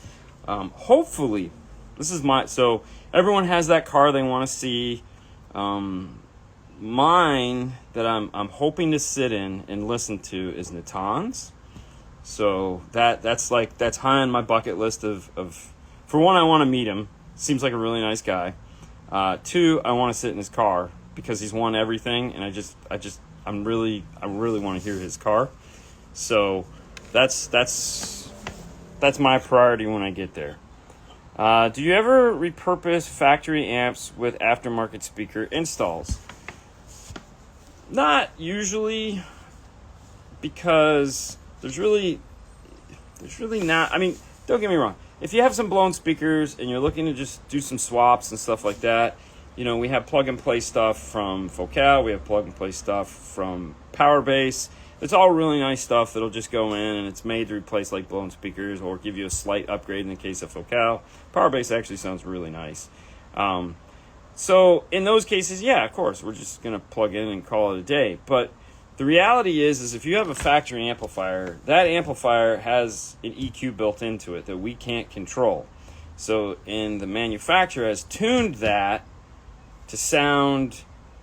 Hopefully, so everyone has that car they want to see. Mine that I'm hoping to sit in and listen to is Natan's. So that's high on my bucket list of for one, I want to meet him. Seems like a really nice guy. 2, I want to sit in his car because he's won everything, and I really want to hear his car. So that's my priority when I get there. Do you ever repurpose factory amps with aftermarket speaker installs? Not usually, because there's really not. I mean, don't get me wrong. If you have some blown speakers and you're looking to just do some swaps and stuff like that, we have plug and play stuff from Focal. We have plug and play stuff from Powerbase. It's all really nice stuff that'll just go in, and it's made to replace like blown speakers or give you a slight upgrade in the case of Focal. Powerbase actually sounds really nice. So in those cases, yeah, of course, we're just going to plug in and call it a day. But the reality is if you have a factory amplifier, that amplifier has an EQ built into it that we can't control. So the manufacturer has tuned that to sound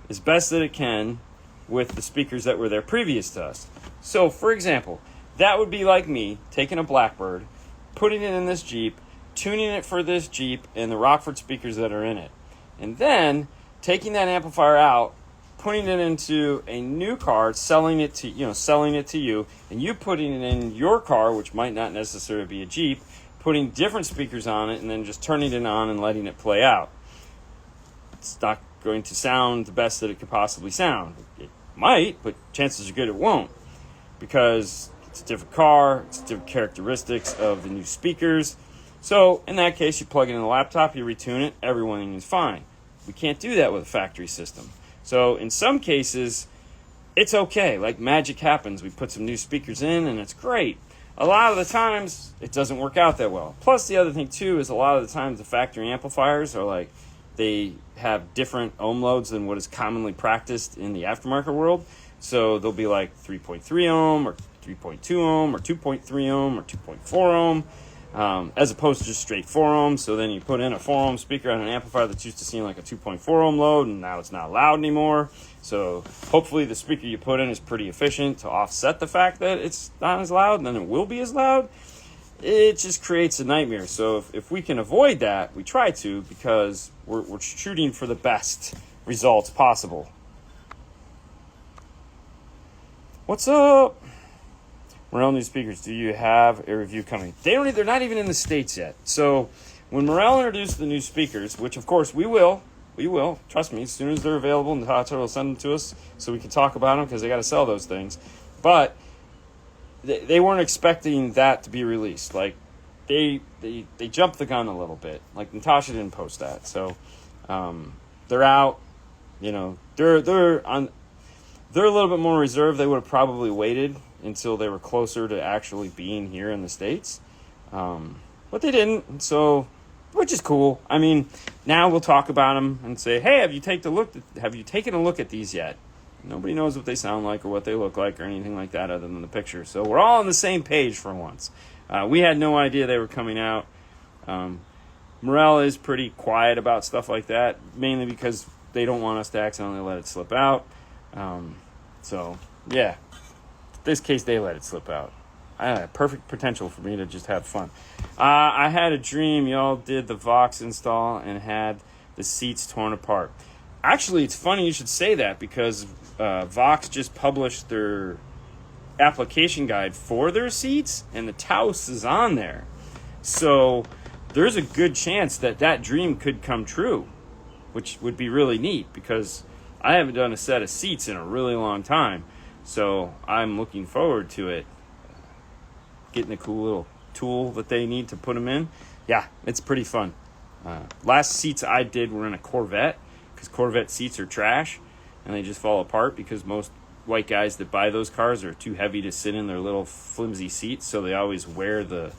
as best that it can with the speakers that were there previous to us. So, for example, that would be like me taking a Blackbird putting it in this Jeep, tuning it for this Jeep and the Rockford speakers that are in it. And then taking that amplifier out, putting it into a new car, selling it to you, and you putting it in your car, which might not necessarily be a Jeep, putting different speakers on it, and then just turning it on and letting it play out. It's not going to sound the best that it could possibly sound. It might, but chances are good it won't, because it's a different car, it's different characteristics of the new speakers. So in that case, you plug it in the laptop, you retune it, everything is fine. We can't do that with a factory system. So in some cases, it's okay. Like magic happens. We put some new speakers in and it's great. A lot of the times, it doesn't work out that well. Plus, the other thing too is a lot of the times the factory amplifiers are like, they have different ohm loads than what is commonly practiced in the aftermarket world. So they'll be like 3.3 ohm or 3.2 ohm or 2.3 ohm or 2.4 ohm, as opposed to just straight 4 ohm. So then you put in a 4 ohm speaker on an amplifier that's used to seeing like a 2.4 ohm load, and now it's not loud anymore. So hopefully the speaker you put in is pretty efficient to offset the fact that it's not as loud, and then it will be as loud. It just creates a nightmare. So if we can avoid that, we try to, because we're shooting for the best results possible. What's up? Morel new speakers, do you have a review coming? They're not even in the States yet. So when Morel introduced the new speakers, which of course we will, trust me, as soon as they're available, and Tata will send them to us so we can talk about them, because they got to sell those things. But they weren't expecting that to be released. Like they jumped the gun a little bit. Like Natasha didn't post that, so they're out. You know, they're a little bit more reserved. They would have probably waited until they were closer to actually being here in the States, but they didn't. So, which is cool. I mean, now we'll talk about them and say, hey, have you taken a look at these yet? Nobody knows what they sound like or what they look like or anything like that other than the picture. So we're all on the same page for once. We had no idea they were coming out. Morel is pretty quiet about stuff like that, mainly because they don't want us to accidentally let it slip out. So, yeah. In this case, they let it slip out. I had perfect potential for me to just have fun. I had a dream y'all did the Vox install and had the seats torn apart. Actually, it's funny you should say that, because Vox just published their application guide for their seats, and the Taos is on there. So there's a good chance that dream could come true, which would be really neat, because I haven't done a set of seats in a really long time. So I'm looking forward to it. Getting a cool little tool that they need to put them in. Yeah, it's pretty fun. Last seats I did were in a Corvette, because Corvette seats are trash and they just fall apart, because most white guys that buy those cars are too heavy to sit in their little flimsy seats, so they always wear the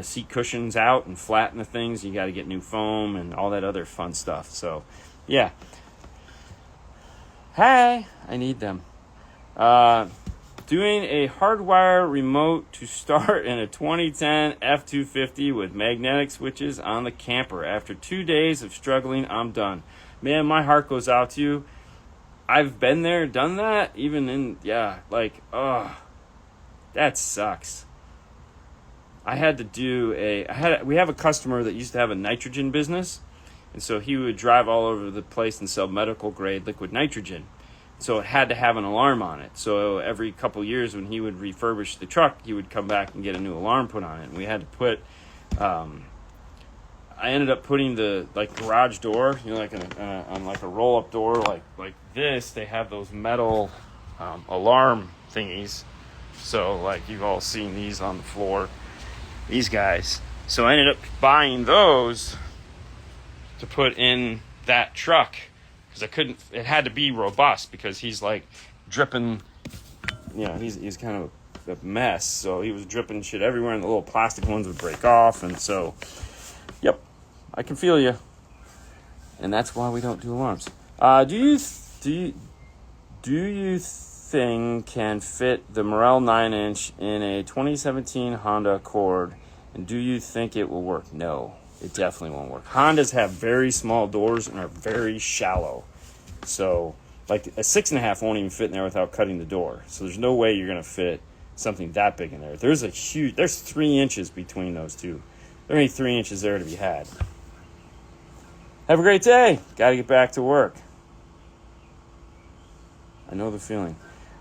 seat cushions out and flatten the things. You got to get new foam and all that other fun stuff. So yeah, hey, I need them. Doing a hardwire remote to start in a 2010 F-250 with magnetic switches on the camper. After 2 days of struggling, I'm done. Man, my heart goes out to you. I've been there, done that, even in, that sucks. We have a customer that used to have a nitrogen business, and so he would drive all over the place and sell medical grade liquid nitrogen. So it had to have an alarm on it. So every couple years when he would refurbish the truck, he would come back and get a new alarm put on it. And we had to put, I ended up putting the garage door, on a roll-up door like this. They have those metal alarm thingies. So you've all seen these on the floor, these guys. So I ended up buying those to put in that truck, because it had to be robust, because he's dripping, he's kind of a mess. So he was dripping shit everywhere, and the little plastic ones would break off. And so, yep, I can feel you. And that's why we don't do alarms. Do you think can fit the Morel 9-inch in a 2017 Honda Accord? And do you think it will work? No. It definitely won't work. Hondas have very small doors and are very shallow. So, a 6.5 won't even fit in there without cutting the door. So there's no way you're going to fit something that big in there. There's 3 inches between those two. There ain't 3 inches there to be had. Have a great day. Got to get back to work. I know the feeling.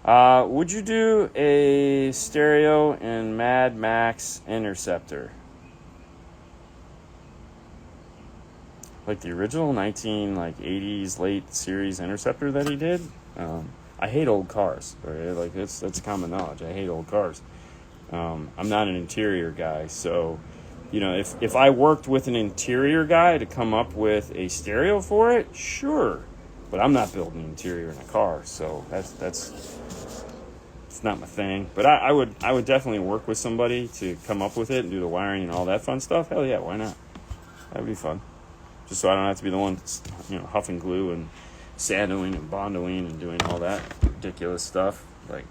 Would you do a stereo in Mad Max Interceptor? Like the original 80s late series Interceptor that he did? I hate old cars. Right? Like that's common knowledge. I hate old cars. I'm not an interior guy, so if I worked with an interior guy to come up with a stereo for it, sure. But I'm not building an interior in a car, so that's it's not my thing. But I would definitely work with somebody to come up with it and do the wiring and all that fun stuff. Hell yeah, why not? That would be fun. Just so I don't have to be the one, huffing glue and sanding and bondoing and doing all that ridiculous stuff. Like,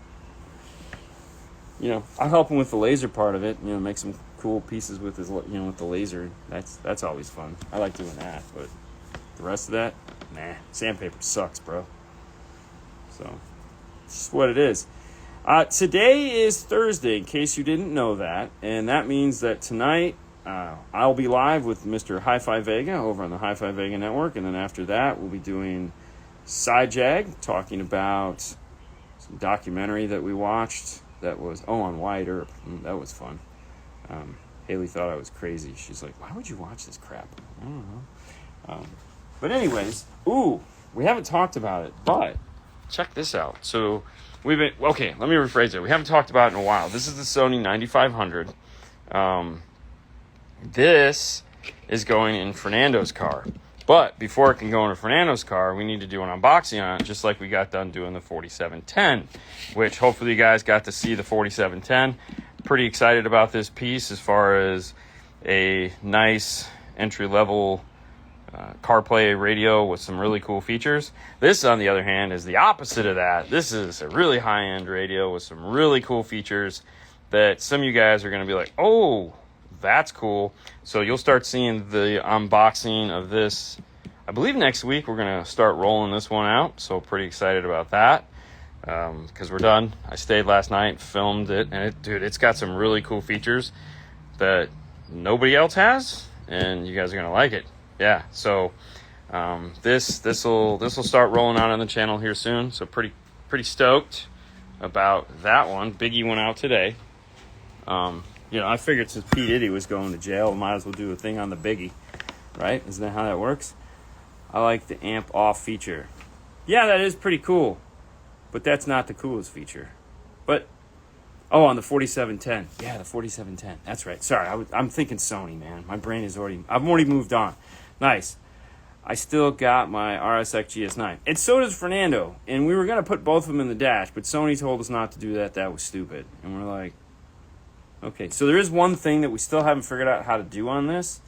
I'll help him with the laser part of it. Make some cool pieces with his, with the laser. That's always fun. I like doing that, but the rest of that, nah. Sandpaper sucks, bro. So, it's just what it is. Today is Thursday, in case you didn't know that, and that means that tonight I'll be live with Mr. Hi-Fi Vega over on the Hi-Fi Vega network, and then after that we'll be doing Side Jag, talking about some documentary that we watched that was on Wyatt Earp. That was fun. Haley thought I was crazy. She's like, why would you watch this crap? I don't know. But anyways, we haven't talked about it, but check this out. So let me rephrase it. We haven't talked about it in a while. This is the Sony 9500. This is going in Fernando's car. But before it can go into Fernando's car, we need to do an unboxing on it, just like we got done doing the 4710, which hopefully you guys got to see the 4710. Pretty excited about this piece as far as a nice entry-level CarPlay radio with some really cool features. This, on the other hand, is the opposite of that. This is a really high-end radio with some really cool features that some of you guys are going to be like, oh, that's cool. So you'll start seeing the unboxing of this. I believe next week we're going to start rolling this one out. So pretty excited about that because we're done. I stayed last night, filmed it, and it's got some really cool features that nobody else has, and you guys are going to like it. Yeah, so this will start rolling out on the channel here soon. So pretty stoked about that one. Biggie went out today. I figured since P. Diddy was going to jail, might as well do a thing on the Biggie, right? Isn't that how that works? I like the amp off feature. Yeah, that is pretty cool, but that's not the coolest feature. But, on the 4710. Yeah, the 4710. That's right. Sorry, I'm thinking Sony, man. My brain is I've already moved on. Nice. I still got my RSX GS9. And so does Fernando. And we were going to put both of them in the dash, but Sony told us not to do that. That was stupid. And we're like, okay, so there is one thing that we still haven't figured out how to do on this.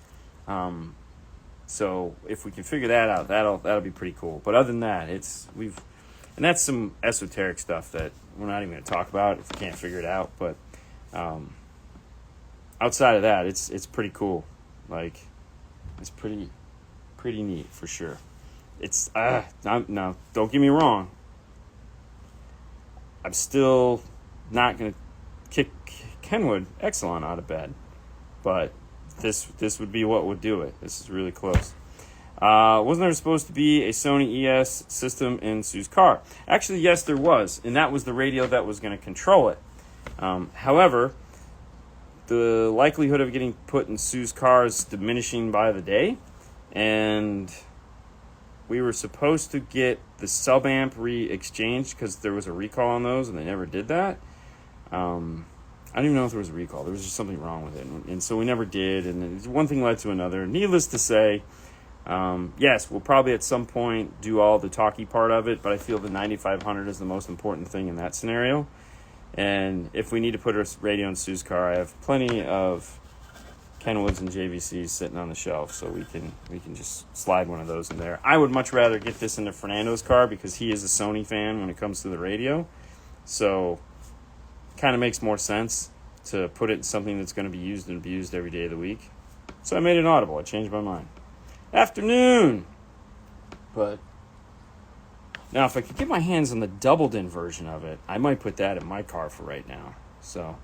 So if we can figure that out, that'll be pretty cool. But other than that, and that's some esoteric stuff that we're not even going to talk about if we can't figure it out. But outside of that, it's pretty cool. Like, it's pretty neat for sure. It's now don't get me wrong. I'm still not going to kick Kenwood Exelon out of bed, but this would be what would do it. This is really close. Wasn't there supposed to be a Sony ES system in Sue's car? Actually, yes, there was, and that was the radio that was going to control it. However, the likelihood of getting put in Sue's car is diminishing by the day, and we were supposed to get the sub-amp re-exchanged because there was a recall on those, and they never did that. I don't even know if there was a recall. There was just something wrong with it, and so we never did, and one thing led to another. Needless to say, yes, we'll probably at some point do all the talkie part of it, but I feel the 9500 is the most important thing in that scenario. And if we need to put a radio in Sue's car, I have plenty of Kenwoods and JVCs sitting on the shelf, so we can just slide one of those in there. I would much rather get this into Fernando's car because he is a Sony fan when it comes to the radio, so kind of makes more sense to put it in something that's going to be used and abused every day of the week. So I made it audible. I changed my mind. Afternoon! But now if I could get my hands on the doubled-in version of it, I might put that in my car for right now. So,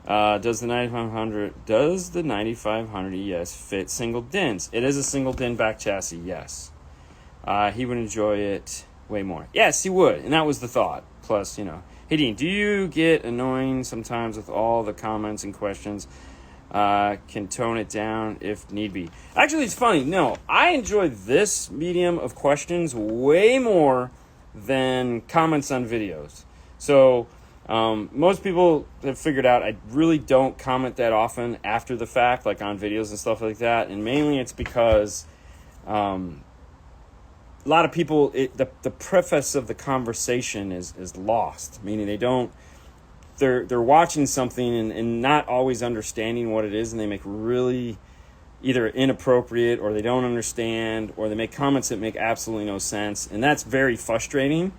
does the 9500 ES fit single DINs? It is a single DIN back chassis, yes. He would enjoy it way more. Yes, he would, and that was the thought. Plus, you know, hey Dean, do you get annoying sometimes with all the comments and questions? Can tone it down if need be. Actually, it's funny. No, I enjoy this medium of questions way more than comments on videos. So, most people have figured out I really don't comment that often after the fact, like on videos and stuff like that. And mainly it's because a lot of people, the preface of the conversation is lost, meaning they're watching something and not always understanding what it is, and they make really either inappropriate, or they don't understand, or they make comments that make absolutely no sense, and that's very frustrating.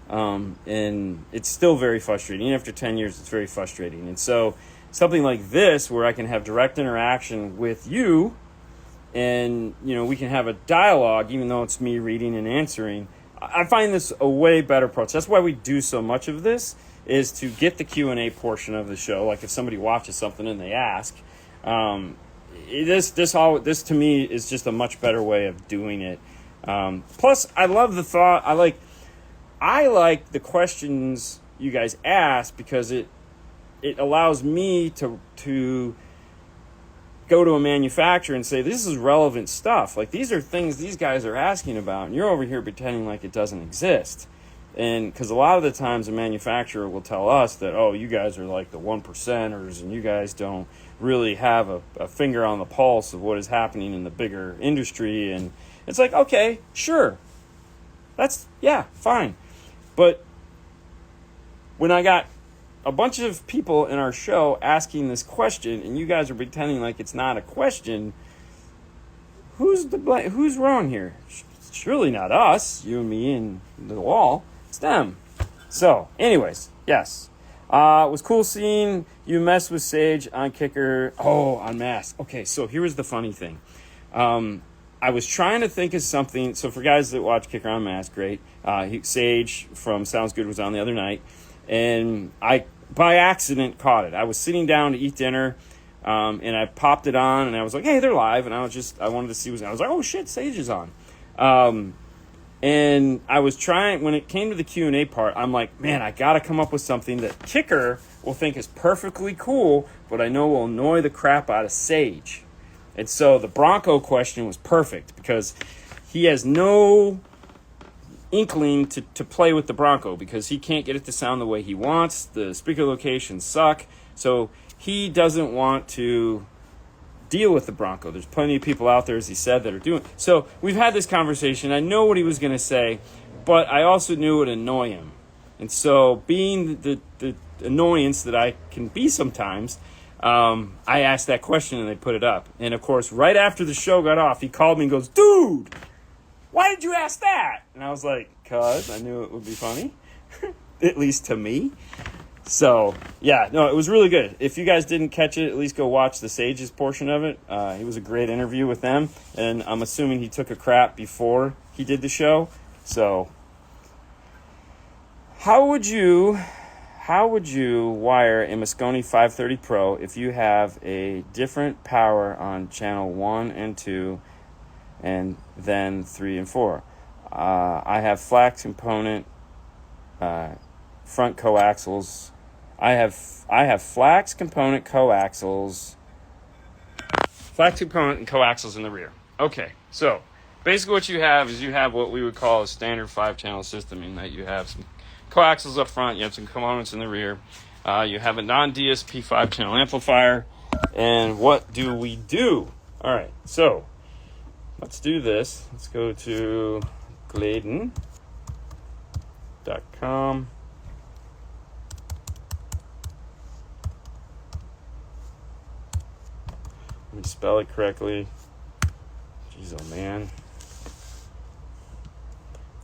And it's still very frustrating. Even after 10 years, it's very frustrating. And so something like this, where I can have direct interaction with you, and you know, we can have a dialogue, even though it's me reading and answering, I find this a way better approach. That's why we do so much of this, is to get the Q&A portion of the show. Like if somebody watches something and they ask, this to me is just a much better way of doing it. Plus, I love the thought. I like the questions you guys ask, because it allows me to go to a manufacturer and say, this is relevant stuff. Like, these are things these guys are asking about, and you're over here pretending like it doesn't exist. And because a lot of the times a manufacturer will tell us that, oh, you guys are like the 1%ers, and you guys don't really have a finger on the pulse of what is happening in the bigger industry. And it's like, okay, sure. Yeah, fine. But when I got a bunch of people in our show asking this question, and you guys are pretending like it's not a question, who's wrong here? It's surely not us, you and me and the wall. It's them. So, anyways, yes. It was cool seeing you mess with Sage on Kicker. Oh, on Mask. Okay, so here was the funny thing. I was trying to think of something. So for guys that watch Kicker on Mask, great. Sage from Sounds Good was on the other night, and I, by accident, caught it. I was sitting down to eat dinner, and I popped it on, and I was like, hey, they're live. And I wanted to see I was like, oh shit, Sage is on. And I was trying, when it came to the Q&A part, I'm like, man, I got to come up with something that Kicker will think is perfectly cool, but I know will annoy the crap out of Sage. And so the Bronco question was perfect, because he has no inkling to play with the Bronco, because he can't get it to sound the way he wants. The speaker locations suck. So he doesn't want to deal with the Bronco. There's plenty of people out there, as he said, that are doing. So we've had this conversation. I know what he was going to say, but I also knew it would annoy him. And so, being the annoyance that I can be sometimes, I asked that question and they put it up. And of course, right after the show got off, he called me and goes, dude, why did you ask that? And I was like, 'cause I knew it would be funny, at least to me. So, yeah, no, it was really good. If you guys didn't catch it, at least go watch the Sages portion of it. It was a great interview with them, and I'm assuming he took a crap before he did the show. So, how would you wire a Moscone 530 Pro if you have a different power on channel 1 and 2 and then 3 and 4? I have flax component front coaxials. I have flax component coaxials. Flax component and coaxials in the rear. Okay, so basically what you have is you have what we would call a standard 5-channel system, in that you have some coaxials up front, you have some components in the rear, you have a non-DSP 5-channel amplifier, and what do we do? All right, so let's do this. Let's go to Gladen.com. Let me spell it correctly. Jeez, oh man.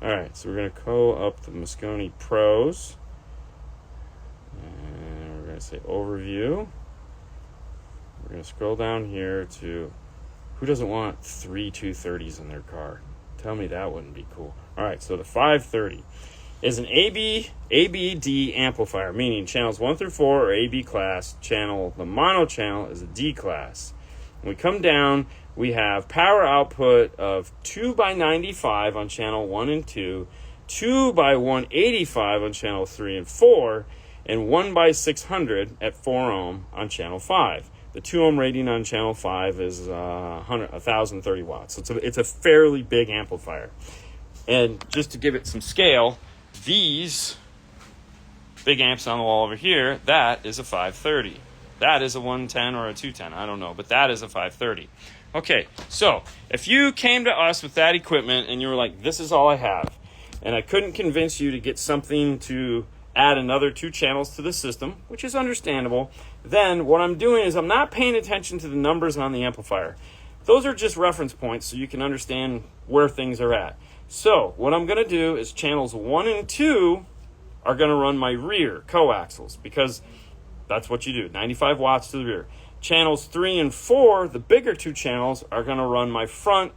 Alright, so we're going to call up the Moscone Pros. And we're going to say Overview. We're going to scroll down here to, who doesn't want 3 230s in their car? Tell me that wouldn't be cool. Alright, so the 530. is an ABD amplifier, meaning channels 1 through 4 are AB class. The mono channel is a D class. When we come down, we have power output of 2 by 95 on channel 1 and 2, 2 by 185 on channel 3 and 4, and 1 by 600 at 4 ohm on channel 5. The 2 ohm rating on channel 5 is 1,030 watts. So it's a fairly big amplifier. And just to give it some scale, these big amps on the wall over here, that is a 530. That is a 110 or a 210, I don't know, but that is a 530. Okay, so if you came to us with that equipment and you were like, this is all I have, and I couldn't convince you to get something to add another 2 channels to the system, which is understandable, then what I'm doing is I'm not paying attention to the numbers on the amplifier. Those are just reference points so you can understand where things are at. So what I'm going to do is channels 1 and 2 are going to run my rear coaxials, because that's what you do, 95 watts to the rear. Channels 3 and 4, the bigger 2 channels, are going to run my front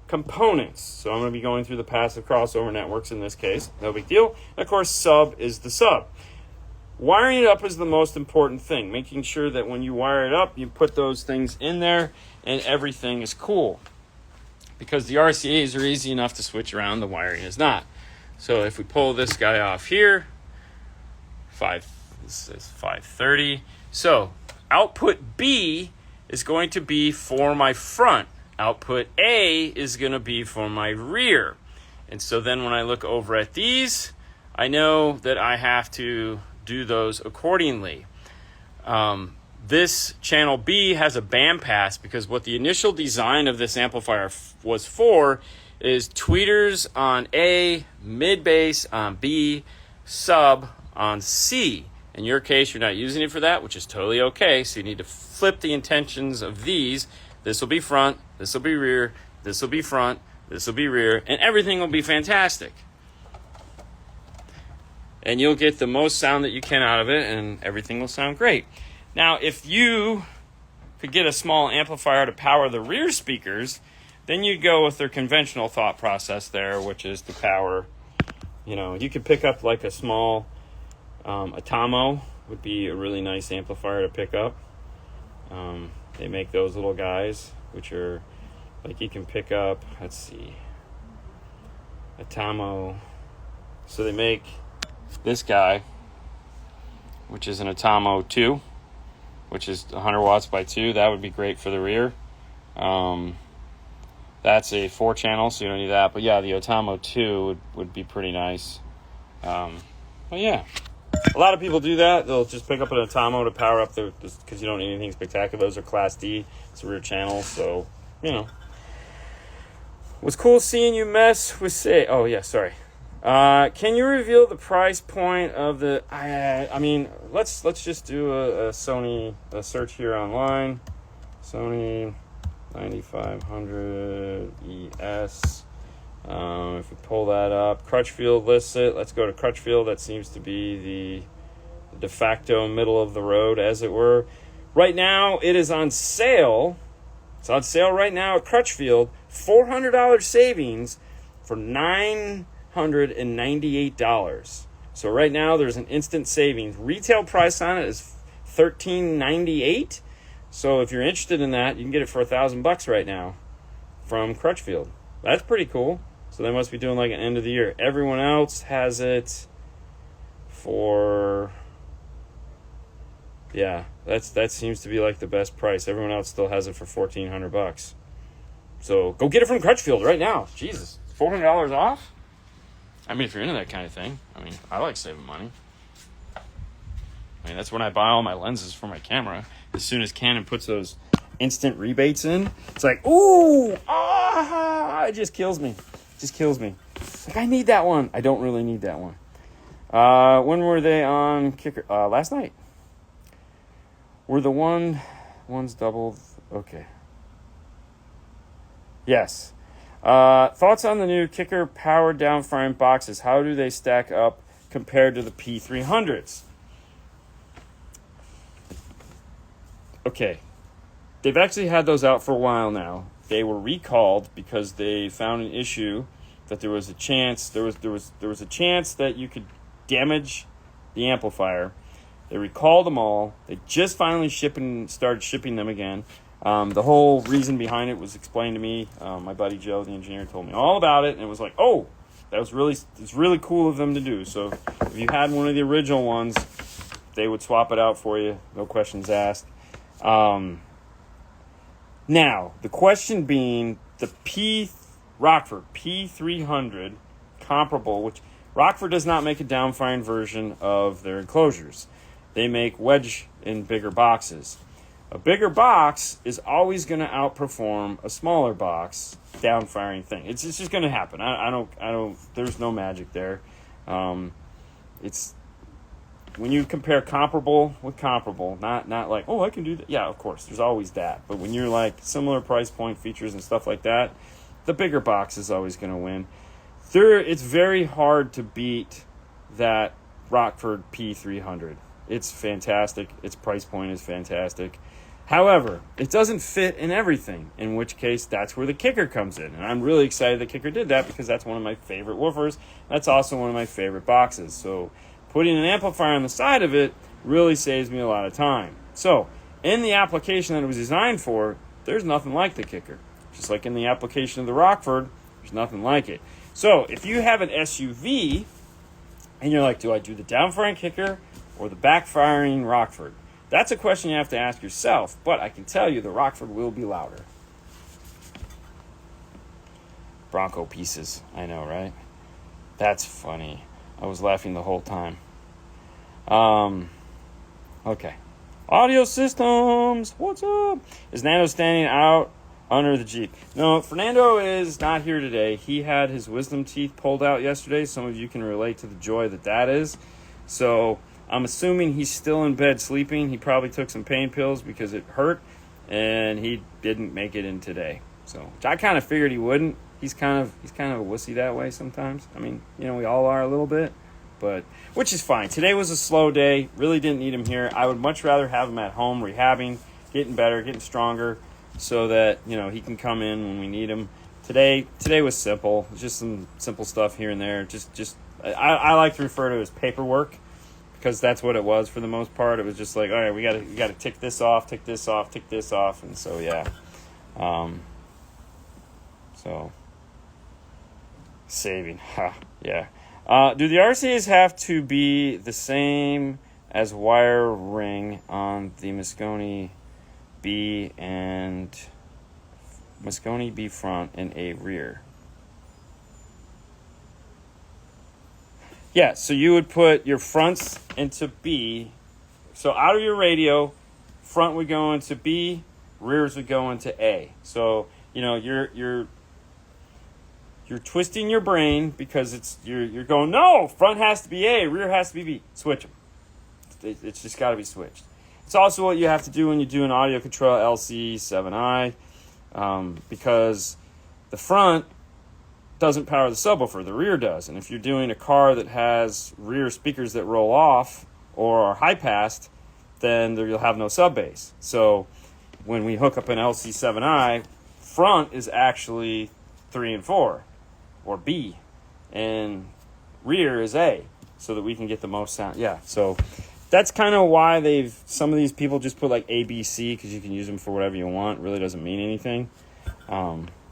components. So I'm going to be going through the passive crossover networks in this case, no big deal. And of course, sub is the sub. Wiring it up is the most important thing, making sure that when you wire it up, you put those things in there and everything is cool. Because the RCAs are easy enough to switch around, the wiring is not. So if we pull this guy off here, this is 530. So output B is going to be for my front. Output A is going to be for my rear. And so then when I look over at these, I know that I have to do those accordingly. This channel B has a bandpass because what the initial design of this amplifier was for is tweeters on A, mid bass on B, sub on C. In your case, you're not using it for that, which is totally okay. So you need to flip the intentions of these. This will be front, this will be rear, this will be front, this will be rear, and everything will be fantastic. And you'll get the most sound that you can out of it, and everything will sound great. Now, if you could get a small amplifier to power the rear speakers, then you'd go with their conventional thought process there, which is to power, you could pick up like a small Atomo would be a really nice amplifier to pick up. They make those little guys, which are like you can pick up, let's see, Atomo. So they make this guy, which is an Atomo 2, which is 100 watts by 2. That would be great for the rear. That's a 4 channel, so you don't need that. But yeah, the Atomo 2 would be pretty nice. But yeah, a lot of people do that. They'll just pick up an Atomo to power up because you don't need anything spectacular. Those are Class D. It's a rear channel, so, Was cool seeing you mess with say. Oh, yeah, sorry. Can you reveal the price point of the... let's just do a Sony search here online. Sony 9500 ES. If we pull that up, Crutchfield lists it. Let's go to Crutchfield. That seems to be the de facto middle of the road, as it were. Right now, it is on sale. It's on sale right now at Crutchfield. $400 savings for $998. So right now, there's an instant savings. Retail price on it is $1,398. So if you're interested in that, you can get it for $1,000 right now from Crutchfield. That's pretty cool. So they must be doing like an end of the year. Everyone else has it for, yeah, that seems to be like the best price. Everyone else still has it for $1,400. So go get it from Crutchfield right now. Jesus, $400 off? I mean, if you're into that kind of thing, I like saving money. That's when I buy all my lenses for my camera. As soon as Canon puts those instant rebates in, it's like, ooh, it just kills me. Like, I need that one. I don't really need that one. When were they on Kicker? Last night. Were the ones doubled? Okay. Yes. Thoughts on the new Kicker powered down frame boxes? How do they stack up compared to the P300s? Okay. They've actually had those out for a while now. They were recalled because they found an issue that there was a chance a chance that you could damage the amplifier. They recalled them all. They just finally started shipping them again. The whole reason behind it was explained to me. My buddy Joe, the engineer, told me all about it, and it was like, oh, it's really cool of them to do. So if you had one of the original ones, they would swap it out for you, no questions asked. Now the question being the Rockford P300 comparable, which Rockford does not make a downfiring version of their enclosures. They make wedge in bigger boxes. A bigger box is always going to outperform a smaller box downfiring thing. It's just going to happen. I don't. There's no magic there. It's when you compare comparable with comparable, not like, oh, I can do that. Yeah, of course, there's always that. But when you're like similar price point features and stuff like that, the bigger box is always going to win. It's very hard to beat that Rockford P300. It's fantastic. Its price point is fantastic. However, it doesn't fit in everything, in which case that's where the kicker comes in. And I'm really excited the kicker did that because that's one of my favorite woofers. That's also one of my favorite boxes. So putting an amplifier on the side of it really saves me a lot of time. So in the application that it was designed for, there's nothing like the kicker. Just like in the application of the Rockford, there's nothing like it. So if you have an SUV and you're like, do I do the downfiring kicker or the backfiring Rockford? That's a question you have to ask yourself, but I can tell you the Rockford will be louder. Bronco pieces, I know, right? That's funny. I was laughing the whole time. Okay. Audio systems, what's up? Is Nando standing out under the Jeep? No, Fernando is not here today. He had his wisdom teeth pulled out yesterday. Some of you can relate to the joy that is. So I'm assuming he's still in bed sleeping. He probably took some pain pills because it hurt, and he didn't make it in today. So I kind of figured he wouldn't. He's kind of a wussy that way sometimes. I mean, we all are a little bit, but which is fine. Today was a slow day. Really didn't need him here. I would much rather have him at home rehabbing, getting better, getting stronger, so that he can come in when we need him. Today was simple. Just some simple stuff here and there. I like to refer to it as paperwork, because that's what it was for the most part. It was just like, all right, we got to tick this off, tick this off, tick this off, and so yeah. So saving, yeah. Do the RCAs have to be the same as wire ring on the Moscone B and Moscone B front and A rear? Yeah, so you would put your fronts into B. So out of your radio, front would go into B, rears would go into A. So, you're twisting your brain because you're going, no, front has to be A, rear has to be B. Switch them. It's just got to be switched. It's also what you have to do when you do an audio control LC7i, because the front doesn't power the subwoofer, the rear does. And if you're doing a car that has rear speakers that roll off or are high passed, then you'll have no sub bass. So when we hook up an LC7i, front is actually 3 and 4 or B, and rear is A, so that we can get the most sound. Yeah, so that's kind of why some of these people just put like A, B, C, because you can use them for whatever you want. It really doesn't mean anything.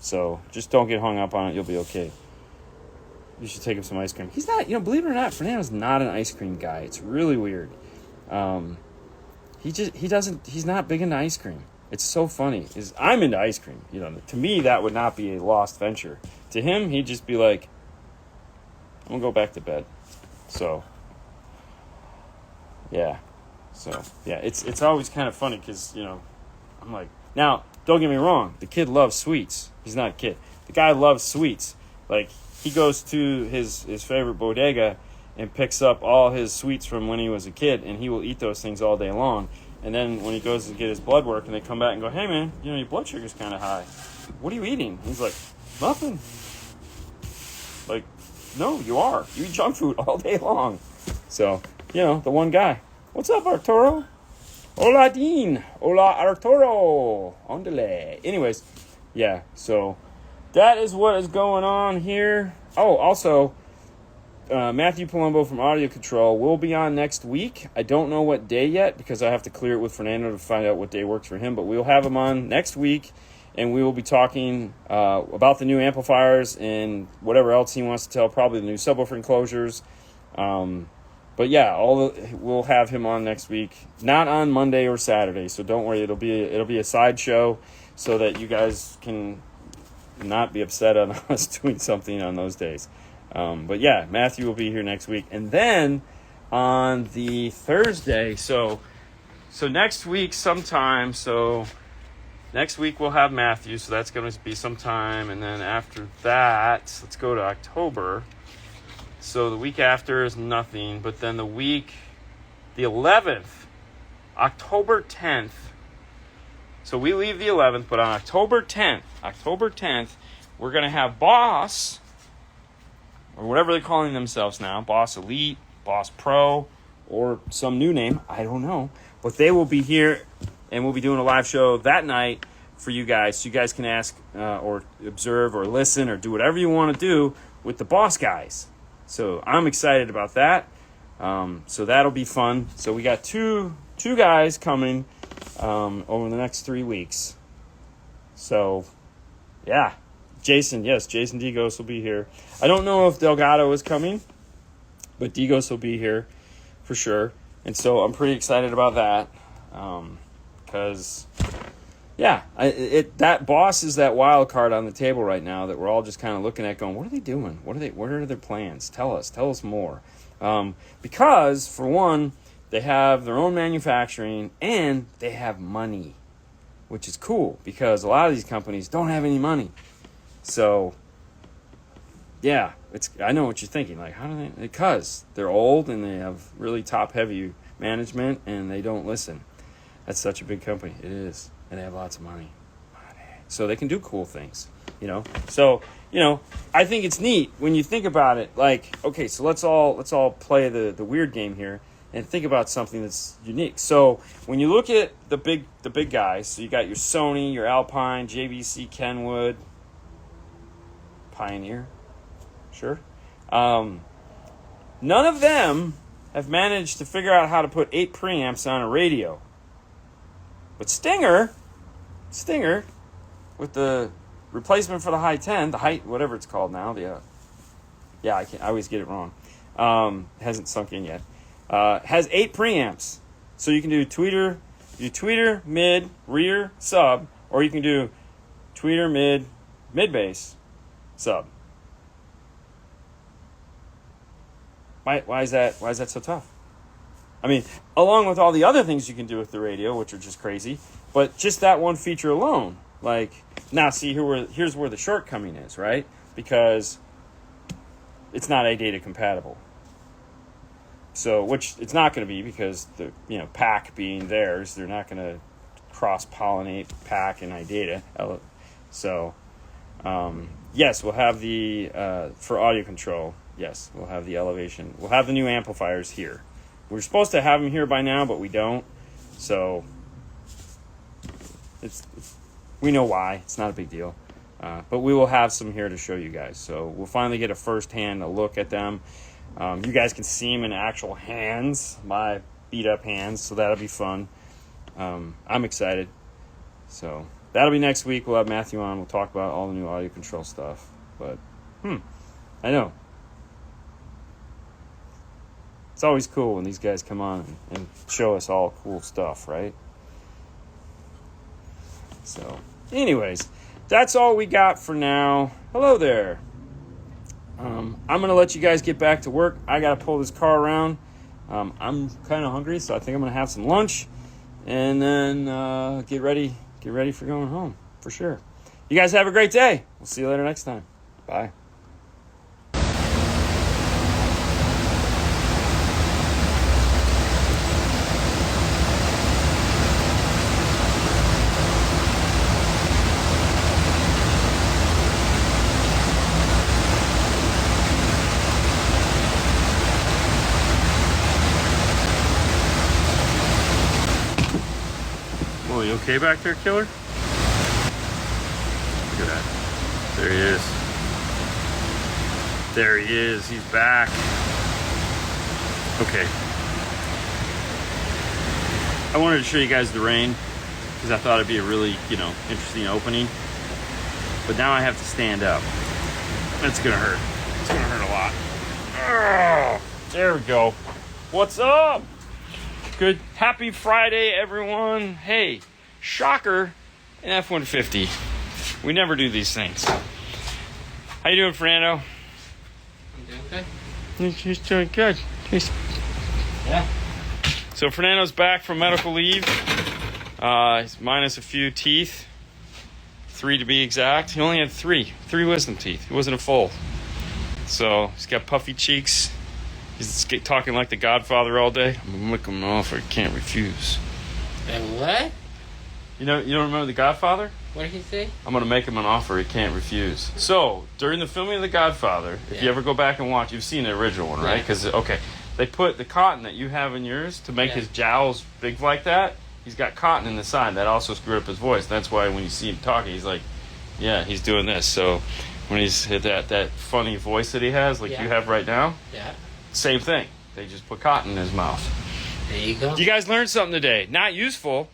So just don't get hung up on it. You'll be okay. You should take him some ice cream. He's not, believe it or not, Fernando's not an ice cream guy. It's really weird. He's not big into ice cream. It's so funny. I'm into ice cream. To me, that would not be a lost venture. To him, he'd just be like, I'm gonna go back to bed. So, yeah. So, yeah, it's always kind of funny because, I'm like, now, don't get me wrong, the kid loves sweets. He's not a kid. The guy loves sweets. Like, he goes to his favorite bodega and picks up all his sweets from when he was a kid, and he will eat those things all day long. And then when he goes to get his blood work and they come back and go, hey, man, your blood sugar's kind of high. What are you eating? He's like, nothing. Like, no, you are. You eat junk food all day long. So, the one guy. What's up, Arturo? Hola, Dean. Hola, Arturo. Ondele. Anyways, yeah, so that is what is going on here. Oh, also, Matthew Palumbo from Audio Control will be on next week. I don't know what day yet because I have to clear it with Fernando to find out what day works for him. But we'll have him on next week, and we will be talking about the new amplifiers and whatever else he wants to tell, probably the new subwoofer enclosures. But yeah, we'll have him on next week. Not on Monday or Saturday, so don't worry. It'll be a side show so that you guys can not be upset on us doing something on those days. But yeah, Matthew will be here next week, and then on the Thursday. So next week sometime. So next week we'll have Matthew. So that's going to be sometime, and then after that, let's go to October. So the week after is nothing, but then the 11th, October 10th. So we leave the 11th, but on October 10th, we're going to have Boss, or whatever they're calling themselves now, Boss Elite, Boss Pro, or some new name, I don't know. But they will be here, and we'll be doing a live show that night for you guys, so you guys can ask or observe or listen or do whatever you want to do with the Boss guys. So I'm excited about that. So that'll be fun. So we got two guys coming over the next 3 weeks. So yeah, Jason Digos will be here. I don't know if Delgado is coming, but Digos will be here for sure. And so I'm pretty excited about that because yeah, that Boss is that wild card on the table right now that we're all just kind of looking at going, what are they doing? What are their plans? Tell us more. Because for one, they have their own manufacturing and they have money, which is cool because a lot of these companies don't have any money. So yeah, I know what you're thinking. Like, how do they? Because they're old and they have really top heavy management and they don't listen. That's such a big company. It is. And they have lots of money. So they can do cool things, So, I think it's neat when you think about it. Like, okay, so let's all play the weird game here and think about something that's unique. So when you look at the big guys, so you got your Sony, your Alpine, JVC, Kenwood, Pioneer, sure. None of them have managed to figure out how to put 8 preamps on a radio. But Stinger, with the replacement for the high 10, the height, whatever it's called now, I always get it wrong. Hasn't sunk in yet. Has 8 preamps, so you can do tweeter, mid, rear, sub, or you can do tweeter, mid bass, sub. Why is that so tough? I mean, along with all the other things you can do with the radio, which are just crazy, but just that one feature alone, like, now see, here's where the shortcoming is, right? Because it's not ADATA compatible. So, which it's not going to be because the, PAC being theirs, they're not going to cross-pollinate PAC and iData. So, yes, we'll have for audio control, yes, we'll have the elevation. We'll have the new amplifiers here. We're supposed to have them here by now, but we don't. So we know why. It's not a big deal. But we will have some here to show you guys. So we'll finally get a first-hand look at them. You guys can see them in actual hands, my beat-up hands, so that'll be fun. I'm excited. So that'll be next week. We'll have Matthew on. We'll talk about all the new audio control stuff. But, I know. It's always cool when these guys come on and show us all cool stuff, right? So, anyways, that's all we got for now. Hello there. I'm going to let you guys get back to work. I got to pull this car around. I'm kind of hungry, so I think I'm going to have some lunch and then get ready for going home, for sure. You guys have a great day. We'll see you later next time. Bye. You okay back there, killer? Look at that. There There he is. There he is. He's back. Okay. I wanted to show you guys the rain because I thought it'd be a really, interesting opening. But now I have to stand up. It's gonna hurt. It's gonna hurt a lot. Oh, there we go. What's up? Good. Happy Friday, everyone. Hey, shocker, an F-150. We never do these things. How you doing, Fernando? I'm doing good. He's doing good. Yeah. So Fernando's back from medical leave. He's minus a few teeth. 3 to be exact. He only had 3 wisdom teeth. He wasn't a full. So he's got puffy cheeks. He's talking like the Godfather all day. I'm gonna lick him an offer I can't refuse. And what? You don't remember the Godfather? What did he say? I'm gonna make him an offer he can't refuse. So during the filming of the Godfather, if you ever go back and watch, you've seen the original one, right? Because they put the cotton that you have in yours to make his jowls big like that. He's got cotton in the side that also screwed up his voice. That's why when you see him talking, he's like, yeah, he's doing this. So when he's hit that funny voice that he has, like you have right now, same thing. They just put cotton in his mouth. There you go. You guys learned something today. Not useful.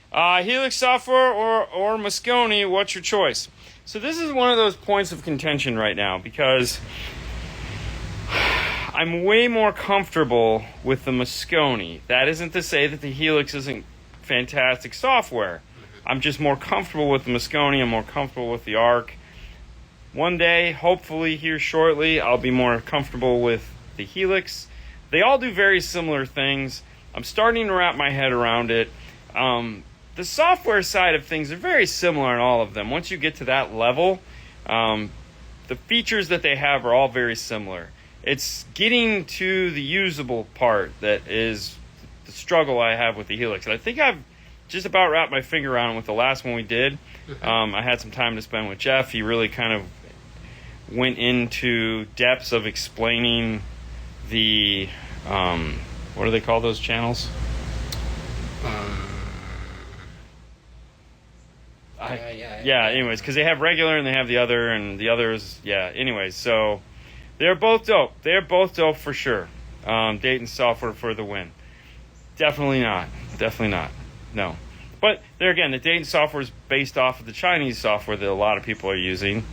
Helix software or Moscone, what's your choice? So this is one of those points of contention right now because I'm way more comfortable with the Moscone. That isn't to say that the Helix isn't fantastic software. I'm just more comfortable with the Moscone. I'm more comfortable with the Arc. One day, hopefully here shortly, I'll be more comfortable with the Helix. They all do very similar things. I'm starting to wrap my head around it. The software side of things are very similar in all of them. Once you get to that level, the features that they have are all very similar. It's getting to the usable part that is the struggle I have with the Helix. And I think I've just about wrapped my finger around it with the last one we did. I had some time to spend with Jeff. He really kind of went into depths of explaining the, what do they call those channels? Anyways, because they have regular and they have the other, and the others, anyways, so they're both dope. They're both dope for sure. Dayton software for the win. Definitely not. No. But there again, the Dayton software is based off of the Chinese software that a lot of people are using.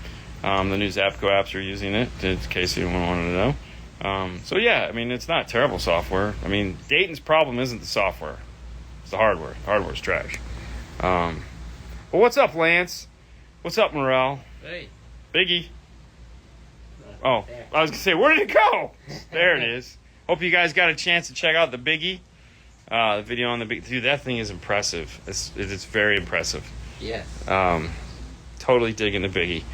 The new Zapco apps are using it, in case anyone wanted to know. So yeah, I mean, it's not terrible software. I mean, Dayton's problem isn't the software. It's the hardware. The hardware's trash. Well, what's up, Lance? What's up, Morel? Hey. Biggie. Oh, I was going to say, where did it go? There it is. Hope you guys got a chance to check out the Biggie. The video on the Biggie. Dude, that thing is impressive. It's very impressive. Yes. Totally digging the Biggie.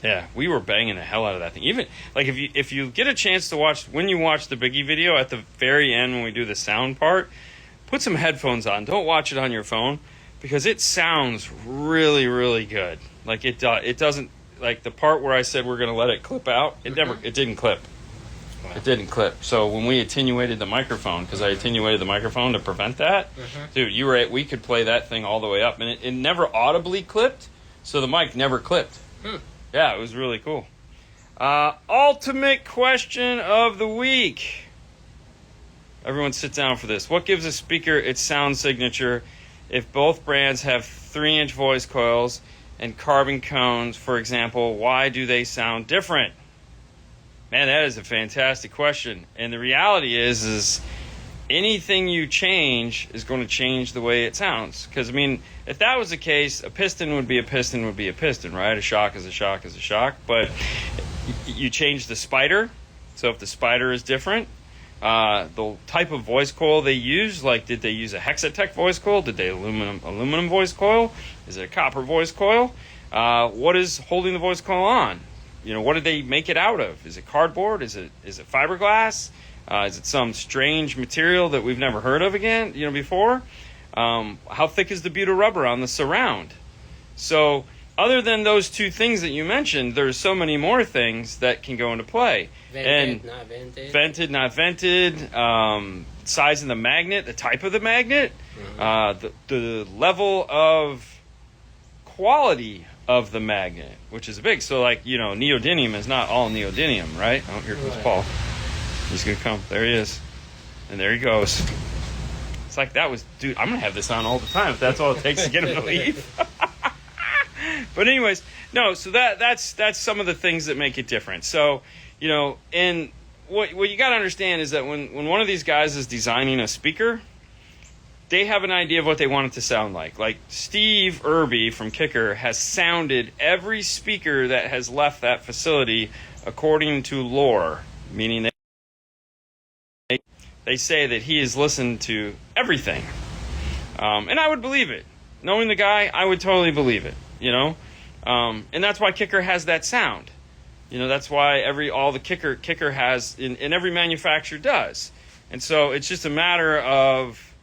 Yeah, we were banging the hell out of that thing. Even, like, if you get a chance to watch, when you watch the Biggie video, at the very end when we do the sound part, put some headphones on. Don't watch it on your phone because it sounds really, really good. Like it doesn't, like the part where I said we're going to let it clip out, it didn't clip. Wow. It didn't clip. So when we attenuated the microphone, because I attenuated the microphone to prevent that, dude, we could play that thing all the way up, and it never audibly clipped, so the mic never clipped. Yeah, it was really cool. Ultimate question of the week. Everyone sit down for this. What gives a speaker its sound signature if both brands have 3-inch voice coils and carbon cones, for example? Why do they sound different? Man, that is a fantastic question. And the reality is anything you change is going to change the way it sounds. Because, I mean, if that was the case, a piston would be a piston would be a piston, right? A shock is a shock is a shock. But you change the spider. So if the spider is different, the type of voice coil they use, like did they use a Hexatech voice coil? Did they aluminum voice coil? Is it a copper voice coil? What is holding the voice coil on? What did they make it out of? Is it cardboard? Is it fiberglass? Is it some strange material that we've never heard of before? How thick is the butyl rubber on the surround? So other than those two things that you mentioned, there's so many more things that can go into play. Vented, not vented. Vented, not vented. Size of the magnet, the type of the magnet, the level of quality of the magnet, which is big. So like, you know, neodymium is not all neodymium, right? Oh, here comes Paul. He's gonna come. There he is. And there he goes. It's like that was, dude, I'm gonna have this on all the time if that's all it takes to get him to leave. But anyways, no, so that's some of the things that make it different. So, you know, and what you gotta understand is that when one of these guys is designing a speaker, they have an idea of what they want it to sound like. Like Steve Irby from Kicker has sounded every speaker that has left that facility according to lore, meaning they say that he has listened to everything. And I would believe it. Knowing the guy, I would totally believe it, you know? And that's why Kicker has that sound. You know, that's why all the Kicker has, and every manufacturer does. And so it's just a matter of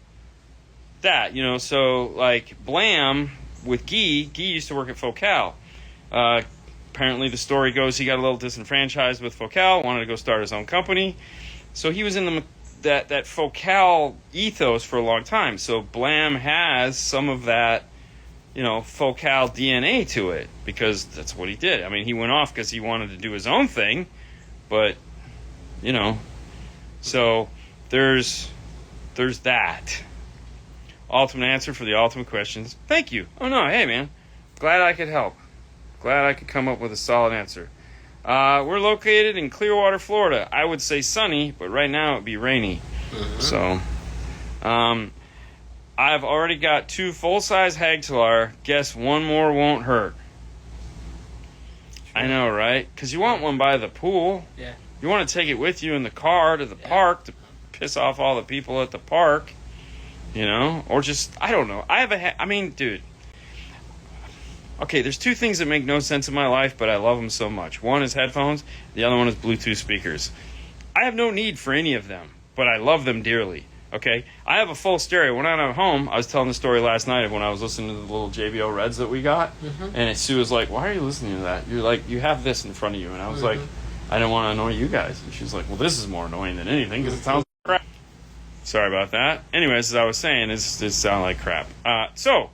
that, you know. So like Blam with Guy used to work at Focal. Apparently the story goes he got a little disenfranchised with Focal, wanted to go start his own company. So he was in that Focal ethos for a long time. So Blam has some of that, you know, Focal DNA to it, because that's what he did. I mean, he went off because he wanted to do his own thing, but, you know, so there's that. Ultimate answer for the ultimate questions. Thank you. Oh, no, hey, man. Glad I could help. Glad I could come up with a solid answer. We're located in Clearwater, Florida. I would say sunny, but right now it'd be rainy. Mm-hmm. So, I've already got 2 full-size Hagtalar. Guess one more won't hurt. I know, right? Because you want one by the pool. Yeah. You want to take it with you in the car to the park to piss off all the people at the park. You know? Or just, I don't know. I mean, dude. Okay, there's 2 things that make no sense in my life, but I love them so much. One is headphones. The other one is Bluetooth speakers. I have no need for any of them, but I love them dearly. Okay? I have a full stereo. When I'm at home, I was telling the story last night of when I was listening to the little JBL Reds that we got. Mm-hmm. And Sue was like, why are you listening to that? You're like, you have this in front of you. And I was like, I don't want to annoy you guys. And she was like, well, this is more annoying than anything because it sounds like crap. Sorry about that. Anyways, as I was saying, it sounds like crap. So,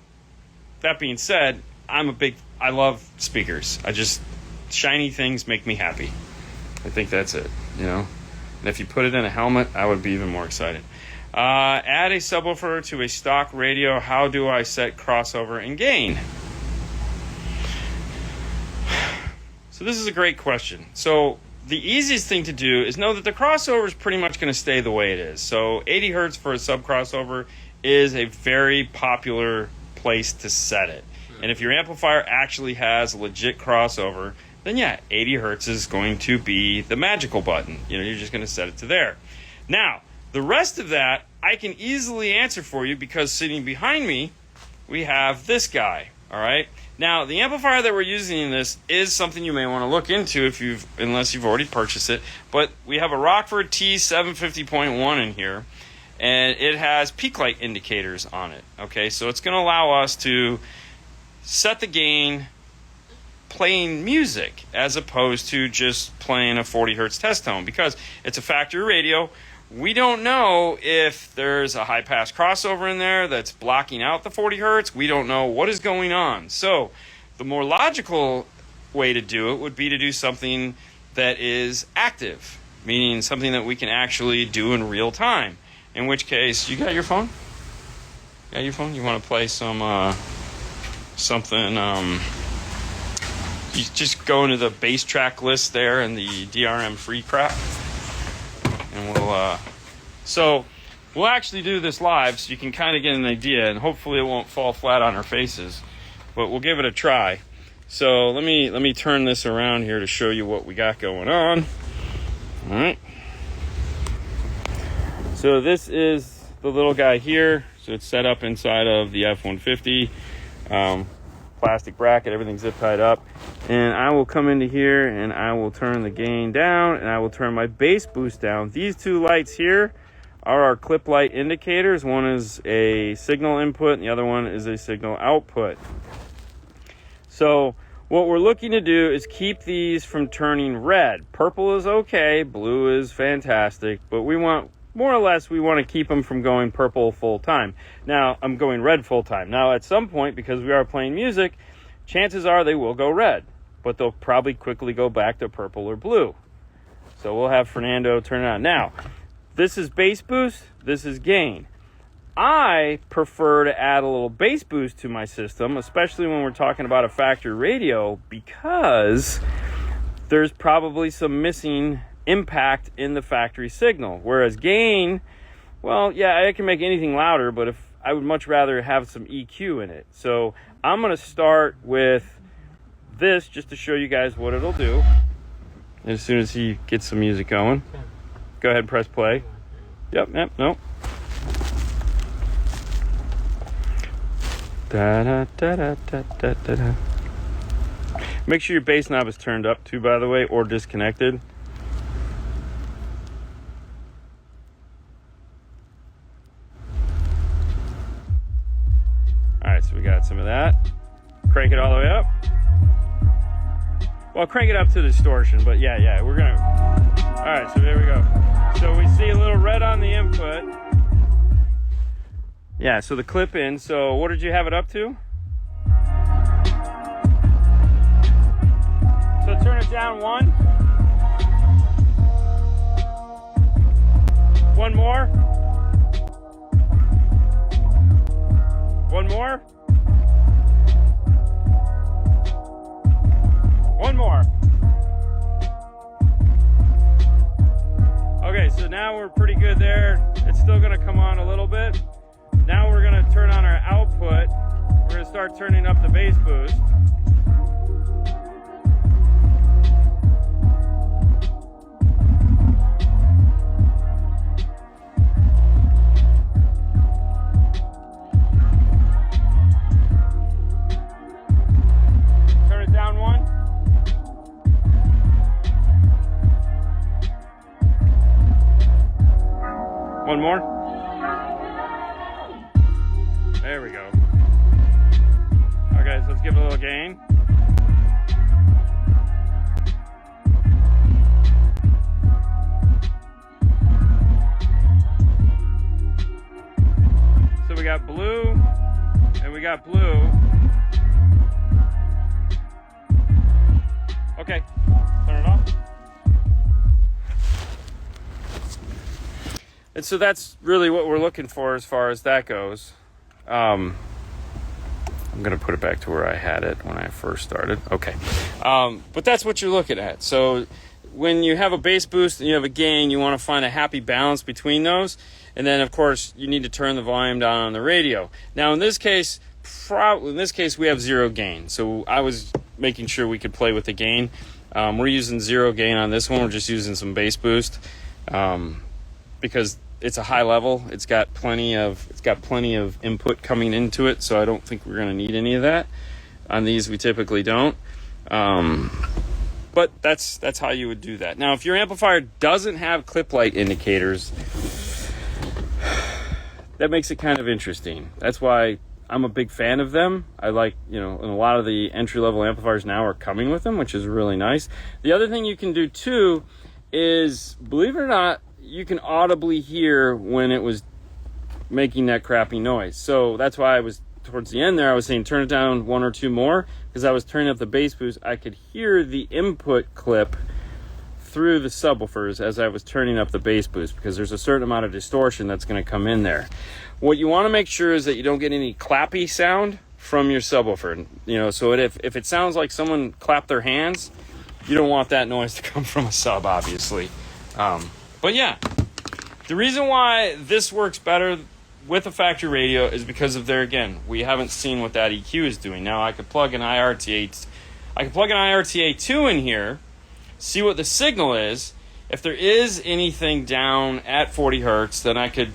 that being said, I love speakers. Shiny things make me happy. I think that's it, you know? And if you put it in a helmet, I would be even more excited. Add a subwoofer to a stock radio. How do I set crossover and gain? So this is a great question. So the easiest thing to do is know that the crossover is pretty much going to stay the way it is. So 80 hertz for a sub crossover is a very popular place to set it. And if your amplifier actually has a legit crossover, then yeah, 80 hertz is going to be the magical button. You know, you're just going to set it to there. Now, the rest of that, I can easily answer for you because sitting behind me, we have this guy, all right? Now, the amplifier that we're using in this is something you may want to look into unless you've already purchased it. But we have a Rockford T750.1 in here, and it has peak light indicators on it, okay? So it's going to allow us to set the gain playing music as opposed to just playing a 40 hertz test tone because it's a factory radio. We don't know if there's a high pass crossover in there that's blocking out the 40 hertz. We don't know what is going on. So the more logical way to do it would be to do something that is active, meaning something that we can actually do in real time. In which case, you got your phone? Got your phone? You want to play some something? You just go into the bass track list there and the DRM free crap. And we'll actually do this live so you can kind of get an idea, and hopefully it won't fall flat on our faces, but we'll give it a try. So let me turn this around here to show you what we got going on. All right. So this is the little guy here. So it's set up inside of the F-150. Plastic bracket, everything zip tied up, and I will come into here and I will turn the gain down and I will turn my bass boost down. These 2 lights here are our clip light indicators. One is a signal input and the other one is a signal output. So what we're looking to do is keep these from turning red. Purple is okay, blue is fantastic, but we want to keep them from going purple full time. Now, I'm going red full time. Now, at some point, because we are playing music, chances are they will go red, but they'll probably quickly go back to purple or blue. So we'll have Fernando turn it on. Now, this is bass boost, this is gain. I prefer to add a little bass boost to my system, especially when we're talking about a factory radio, because there's probably some missing impact in the factory signal. Whereas gain, well, yeah, I can make anything louder, but if I would much rather have some EQ in it. So I'm going to start with this just to show you guys what it'll do. As soon as he gets some music going, go ahead and press play. Yep, no. Da, da, da, da, da, da, da. Make sure your bass knob is turned up too, by the way, or disconnected. All right, so we got some of that. Crank it all the way up. Well, crank it up to distortion, but yeah, we're gonna. All right, so there we go. So we see a little red on the input. Yeah, so the clip in. So what did you have it up to? So turn it down one. One more. One more. One more. Okay, so now we're pretty good there. It's still gonna come on a little bit. Now we're gonna turn on our output. We're gonna start turning up the bass boost. Turn it down one. One more. There we go. Okay, so let's give it a little gain. So we got blue, and we got blue. Okay, turn it off. And so that's really what we're looking for as far as that goes. I'm going to put it back to where I had it when I first started. Okay. But that's what you're looking at. So when you have a bass boost and you have a gain, you want to find a happy balance between those. And then, of course, you need to turn the volume down on the radio. Now, in this case, we have zero gain. So I was making sure we could play with the gain. We're using zero gain on this one. We're just using some bass boost because it's a high level. It's got plenty of input coming into it, so I don't think we're going to need any of that. On these, we typically don't. But that's how you would do that. Now, if your amplifier doesn't have clip light indicators, that makes it kind of interesting. That's why I'm a big fan of them. I like, and a lot of the entry-level amplifiers now are coming with them, which is really nice. The other thing you can do too is, believe it or not, you can audibly hear when it was making that crappy noise. So that's why I was towards the end there, I was saying turn it down one or two more, because I was turning up the bass boost. I could hear the input clip through the subwoofers as I was turning up the bass boost, because there's a certain amount of distortion that's going to come in there. What you want to make sure is that you don't get any clappy sound from your subwoofer. So if it sounds like someone clapped their hands, you don't want that noise to come from a sub, obviously. But yeah, the reason why this works better with a factory radio is because of we haven't seen what that EQ is doing. Now I could plug an IRTA2 in here, see what the signal is. If there is anything down at 40 hertz, then I could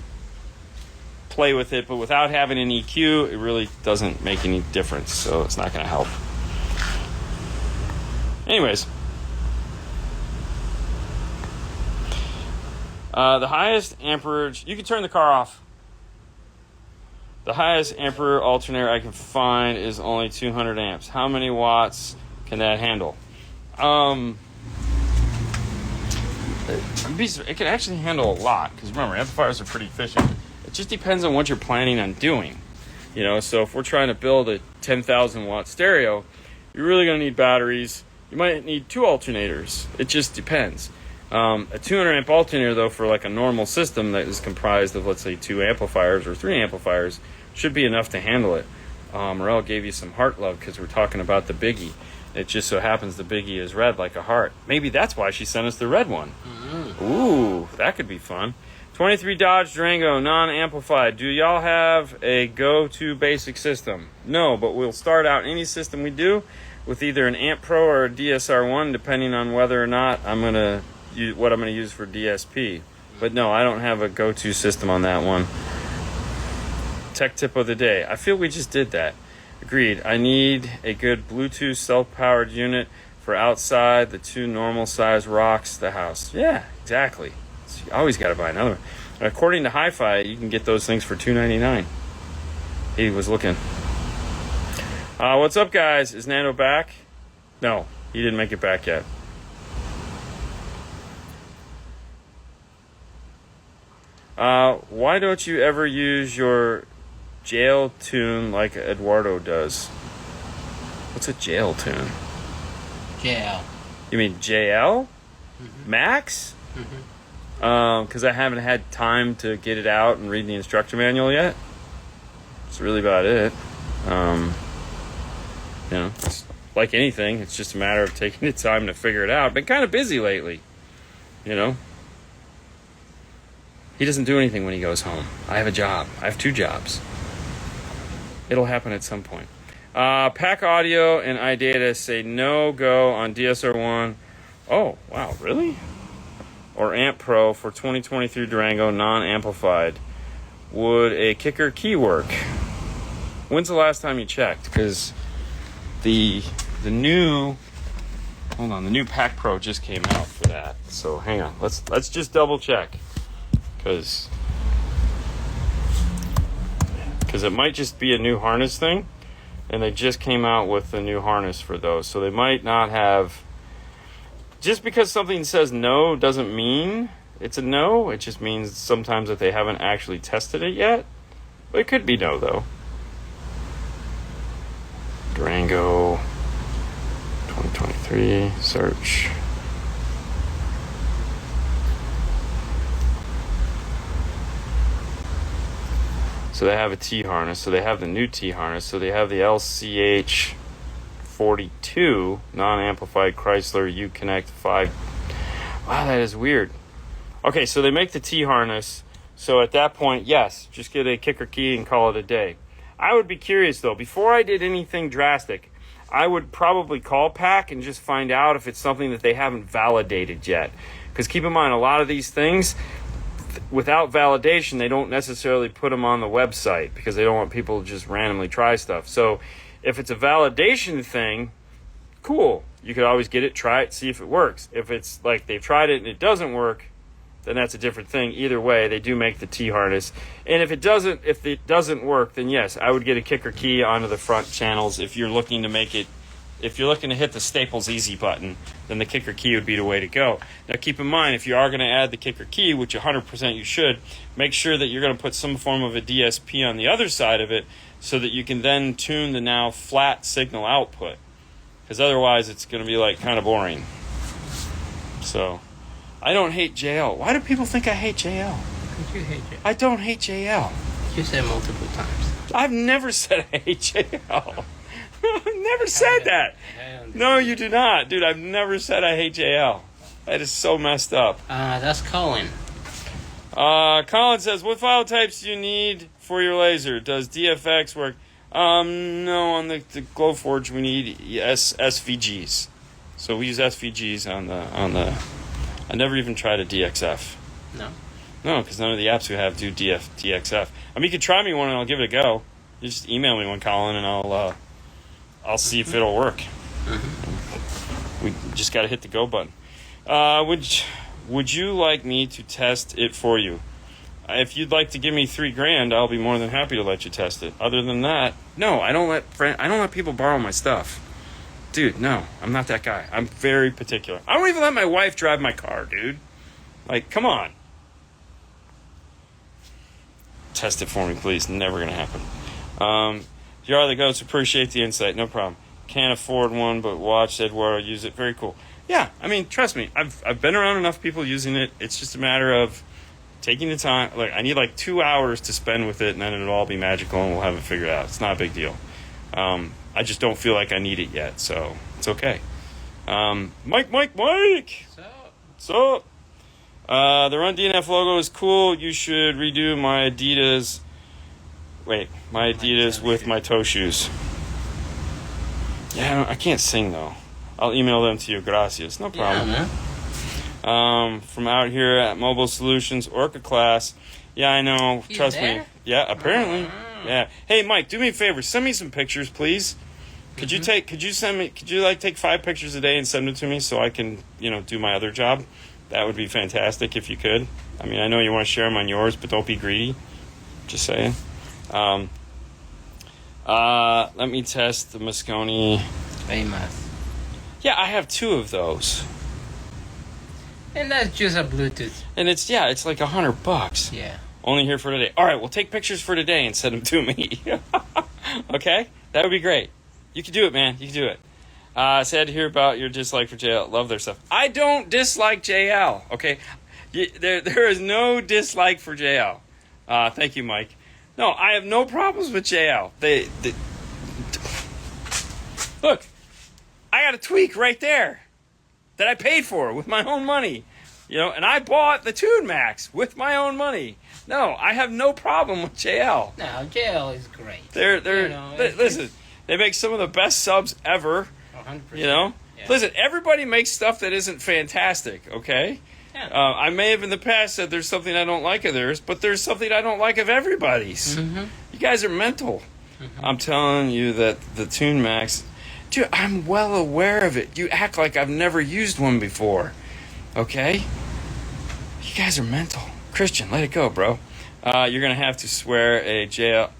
play with it, but without having an EQ, it really doesn't make any difference, so it's not going to help. Anyways. The highest amperage, you can turn the car off. The highest ampere alternator I can find is only 200 amps. How many watts can that handle? It can actually handle a lot, because remember, amplifiers are pretty efficient. It just depends on what you're planning on doing. So if we're trying to build a 10,000 watt stereo, you're really going to need batteries. You might need 2 alternators. It just depends. A 200 amp alternator, though, for like a normal system that is comprised of, let's say, 2 amplifiers or 3 amplifiers, should be enough to handle it. Morel gave you some heart love because we're talking about the Biggie. It just so happens the Biggie is red like a heart. Maybe that's why she sent us the red one. Mm-hmm. Ooh, that could be fun. 23 Dodge Durango, non-amplified. Do y'all have a go-to basic system? No, but we'll start out any system we do with either an Amp Pro or a DSR1, depending on whether or not what I'm going to use for DSP. But no, I don't have a go-to system on that one. Tech tip of the day. I feel we just did that. Agreed. I need a good Bluetooth self-powered unit for outside. The 2 normal size rocks the house. Yeah, exactly. So you always got to buy another one. According to Hi-Fi, you can get those things for $299. He was looking. What's up, guys? Is Nando back? No, he didn't make it back yet. Why don't you ever use your jail tune like Eduardo does? What's a jail tune? JL. You mean JL? Mm-hmm. Max? Mm-hmm. Because I haven't had time to get it out and read the instruction manual yet. That's really about it. It's like anything, it's just a matter of taking the time to figure it out. Been kind of busy lately, He doesn't do anything when he goes home. I have a job. I have 2 jobs. It'll happen at some point. Pack Audio and iData say no go on DSR1. Oh, wow, really? Or Amp Pro for 2023 Durango non-amplified. Would a kicker key work? When's the last time you checked? Because the new the Pack Pro just came out for that. So hang on, let's just double check. Because it might just be a new harness thing, and they just came out with the new harness for those, so they might not have. Just because something says no doesn't mean it's a no. It just means sometimes that they haven't actually tested it yet. But it could be no, though. Durango 2023 search. So they have a T harness. So they have the new T harness. So they have the LCH 42 non-amplified Chrysler Uconnect 5. Wow, that is weird. Okay, so they make the T harness. So at that point, yes, just get a kicker key and call it a day. I would be curious, though. Before I did anything drastic, I would probably call Pack and just find out if it's something that they haven't validated yet. Because keep in mind, a lot of these things, without validation, they don't necessarily put them on the website because they don't want people to just randomly try stuff. So if it's a validation thing, cool. You could always get it, try it, see if it works. If it's like they've tried it and it doesn't work, then that's a different thing. Either way, they do make the T harness. And if it doesn't work, then yes, I would get a kicker key onto the front channels. If you're looking to hit the Staples Easy button, then the kicker key would be the way to go. Now keep in mind, if you are going to add the kicker key, which 100% you should, make sure that you're going to put some form of a DSP on the other side of it so that you can then tune the now flat signal output. Because otherwise it's going to be like kind of boring. So I don't hate JL. Why do people think I hate JL? Because you hate JL. I don't hate JL. You said multiple times. I've never said I hate JL. I've never said that. No, you do not. Dude, I've never said I hate JL. That is so messed up. That's Colin. Colin says, what file types do you need for your laser? Does DFX work? No, on the Glowforge we need SVGs. So we use SVGs on the I never even tried a DXF. No, because none of the apps we have do DXF. I mean, you could try me one and I'll give it a go. You just email me one, Colin, and I'll see if it'll work. Mm-hmm. We just got to hit the go button. Would you like me to test it for you? If you'd like to give me $3,000, I'll be more than happy to let you test it. Other than that, no, I don't let people borrow my stuff. Dude, no, I'm not that guy. I'm very particular. I don't even let my wife drive my car, dude. Like, come on. Test it for me, please. Never gonna happen. You are the ghost. Appreciate the insight. No problem. Can't afford one, but watched Eduardo use it. Very cool. Yeah, I mean, trust me, I've been around enough people using it. It's just a matter of taking the time. Like, I need like 2 hours to spend with it, and then it'll all be magical, and we'll have it figured out. It's not a big deal. I just don't feel like I need it yet, so it's okay. Mike! What's up? The Run DNF logo is cool. You should redo my Adidas. Wait, my Adidas with my toe shoes. Yeah, I can't sing though. I'll email them to you. Gracias. No problem. Yeah, man. From out here at Mobile Solutions Orca class. Yeah, I know. He's Trust there? me. Yeah, apparently. Yeah. Hey, Mike, do me a favor. Send me some pictures, please. Could you take 5 pictures a day and send them to me so I can, do my other job? That would be fantastic if you could. I mean, I know you want to share them on yours, but don't be greedy. Just saying. Let me test the Moscone. Famous. Yeah, I have 2 of those. And that's just a Bluetooth. And it's like $100. Yeah. Only here for today. All right, well, take pictures for today and send them to me. Okay? That would be great. You can do it, man. You can do it. Sad to hear about your dislike for JL. Love their stuff. I don't dislike JL, okay? There is no dislike for JL. Thank you, Mike. No, I have no problems with JL. They look, I got a tweak right there that I paid for with my own money. And I bought the Tune Max with my own money. No, I have no problem with JL. No, JL is great. Listen, they make some of the best subs ever. 100%. Yeah. Listen, everybody makes stuff that isn't fantastic, okay? Yeah. I may have in the past said there's something I don't like of theirs, but there's something I don't like of everybody's. Mm-hmm. You guys are mental. Mm-hmm. I'm telling you that the Tune Max... Dude, I'm well aware of it. You act like I've never used one before. Okay? You guys are mental. Christian, let it go, bro. You're going to have to wear a JL...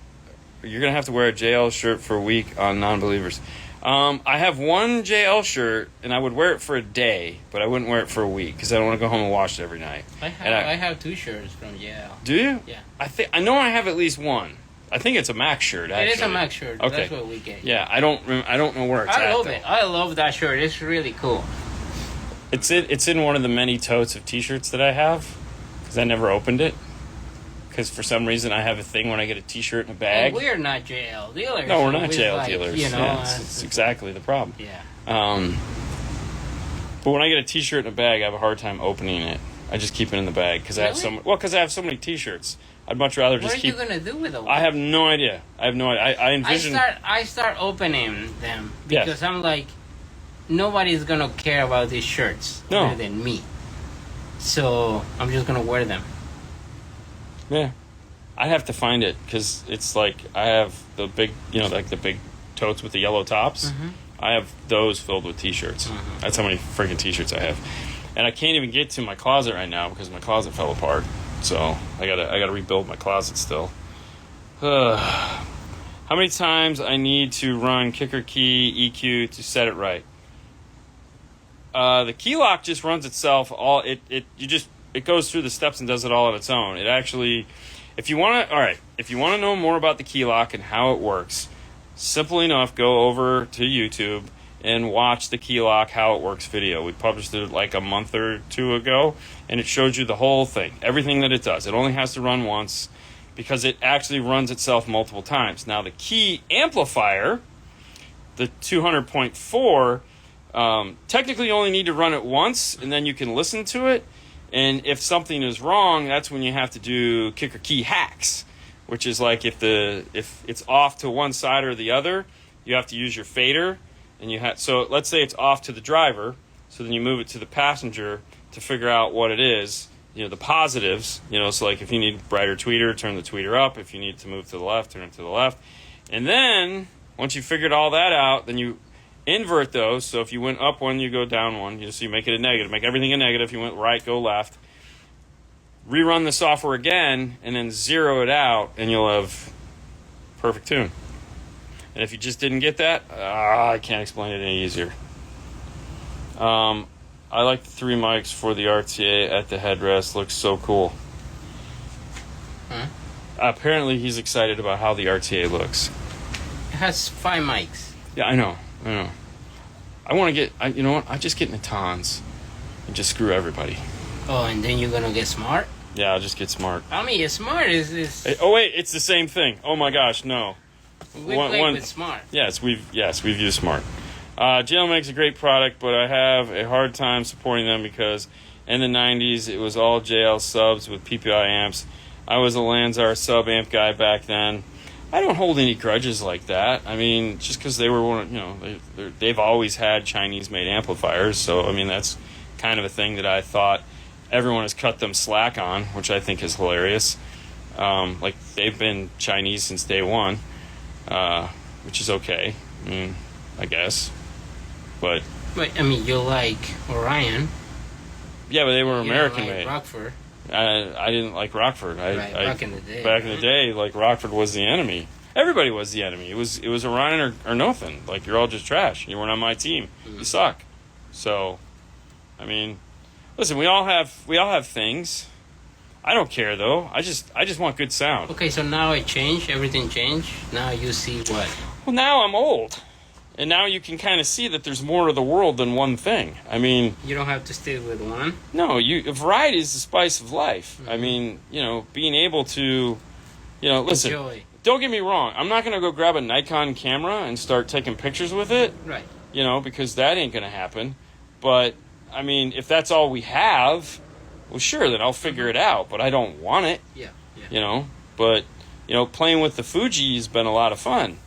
You're going to have to wear a JL shirt for a week on non-believers. I have one JL shirt, and I would wear it for a day, but I wouldn't wear it for a week because I don't want to go home and wash it every night. I have 2 shirts from JL. Do you? Yeah. I know I have at least one. I think it's a Max shirt, actually. It is a Max shirt. Okay. That's what we get. Yeah, I don't know where it's at. I love it. I love that shirt. It's really cool. It's in one of the many totes of T-shirts that I have because I never opened it. Because for some reason I have a thing when I get a T-shirt in a bag. And we're not JL dealers. No, we're not so JL dealers. It's exactly the problem. Yeah. But when I get a T-shirt in a bag, I have a hard time opening it. I just keep it in the bag because I have so many T-shirts. I'd much rather just keep. What are you gonna do with them? I have no idea. I envision. I start opening them because I'm like, nobody's gonna care about these shirts other than me. So I'm just gonna wear them. Yeah, I have to find it because it's like I have the big, like the big totes with the yellow tops. Mm-hmm. I have those filled with T-shirts. Mm-hmm. That's how many freaking T-shirts I have, and I can't even get to my closet right now because my closet fell apart. So I gotta rebuild my closet still. How many times I need to run kicker key EQ to set it right? The key lock just runs itself. It goes through the steps and does it all on its own. It actually, if you want to know more about the key lock and how it works, simple enough, go over to YouTube and watch the key lock how it works video. We published it like a month or 2 ago, and it shows you the whole thing, everything that it does. It only has to run once because it actually runs itself multiple times. Now the key amplifier, the 200.4, technically you only need to run it once, and then you can listen to it. And if something is wrong, that's when you have to do kicker key hacks, which is like if it's off to one side or the other, you have to use your fader. And so let's say it's off to the driver, so then you move it to the passenger to figure out what it is, the positives, so like if you need brighter tweeter, turn the tweeter up. If you need to move to the left, turn it to the left. And then once you figured all that out, then you invert those. So if you went up one, you go down one. So you make it a negative. Make everything a negative. You went right, go left. Rerun the software again, and then zero it out, and you'll have perfect tune. And if you just didn't get that, I can't explain it any easier. I like the 3 mics for the RTA at the headrest. Looks so cool. Huh? Apparently he's excited about how the RTA looks. It has 5 mics. Yeah, I know. I don't know. I want to get, you know what? I just get Natans and just screw everybody. Oh, and then you're gonna get smart? Yeah, I'll just get smart. I mean, smart is. Oh wait, it's the same thing. Oh my gosh, no. We play with smart. Yes, we've used smart. JL makes a great product, but I have a hard time supporting them because in the 90s it was all JL subs with PPI amps. I was a Lanzar sub amp guy back then. I don't hold any grudges like that. I mean, just because they were one, you know, they've always had Chinese-made amplifiers, so I mean that's kind of a thing that I thought everyone has cut them slack on, which I think is hilarious. Like they've been Chinese since day one, which is okay. I mean, I guess, but I mean, you like Orion? Yeah, but they were American made. Rockford. I didn't like Rockford. Back in the day. Back in the day, like Rockford was the enemy. Everybody was the enemy. It was Orion or nothing. Like you're all just trash. You weren't on my team. Mm-hmm. You suck. So, I mean, listen, we all have things. I don't care though. I just want good sound. Okay, so now it changed. Everything changed. Now you see what? Well, now I'm old. And now you can kind of see that there's more to the world than one thing. I mean... You don't have to stay with one? No, variety is the spice of life. Mm-hmm. I mean, you know, being able to... You know, listen, enjoy. Don't get me wrong. I'm not going to go grab a Nikon camera and start taking pictures with it. Right. You know, because that ain't going to happen. But, I mean, if that's all we have, well, sure, then I'll figure it out. But I don't want it. Yeah. You know? But, you know, playing with the Fuji has been a lot of fun.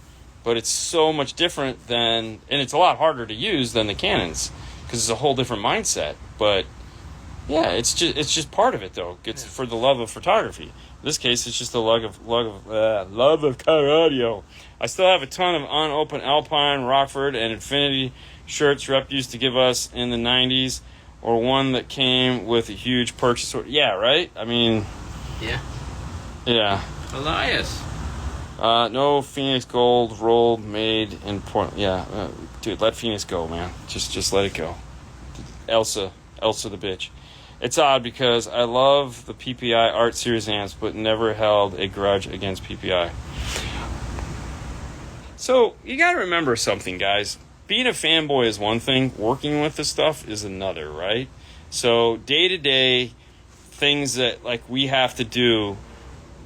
But it's so much different than, and it's a lot harder to use than the Canons because it's a whole different mindset. But yeah, it's just part of it though. It's for the love of photography. In this case, it's just the love of car audio. I still have a ton of unopened Alpine, Rockford, and Infinity shirts Rep used to give us in the 90s, or one that came with a huge purchase order. Yeah, right. I mean, yeah. Elias. No Phoenix Gold rolled made in Portland. Yeah, dude, let Phoenix go, man. Just let it go. Elsa the bitch. It's odd because I love the PPI Art Series amps, but never held a grudge against PPI. So you gotta remember something, guys. Being a fanboy is one thing. Working with this stuff is another, right? So day-to-day things that like we have to do,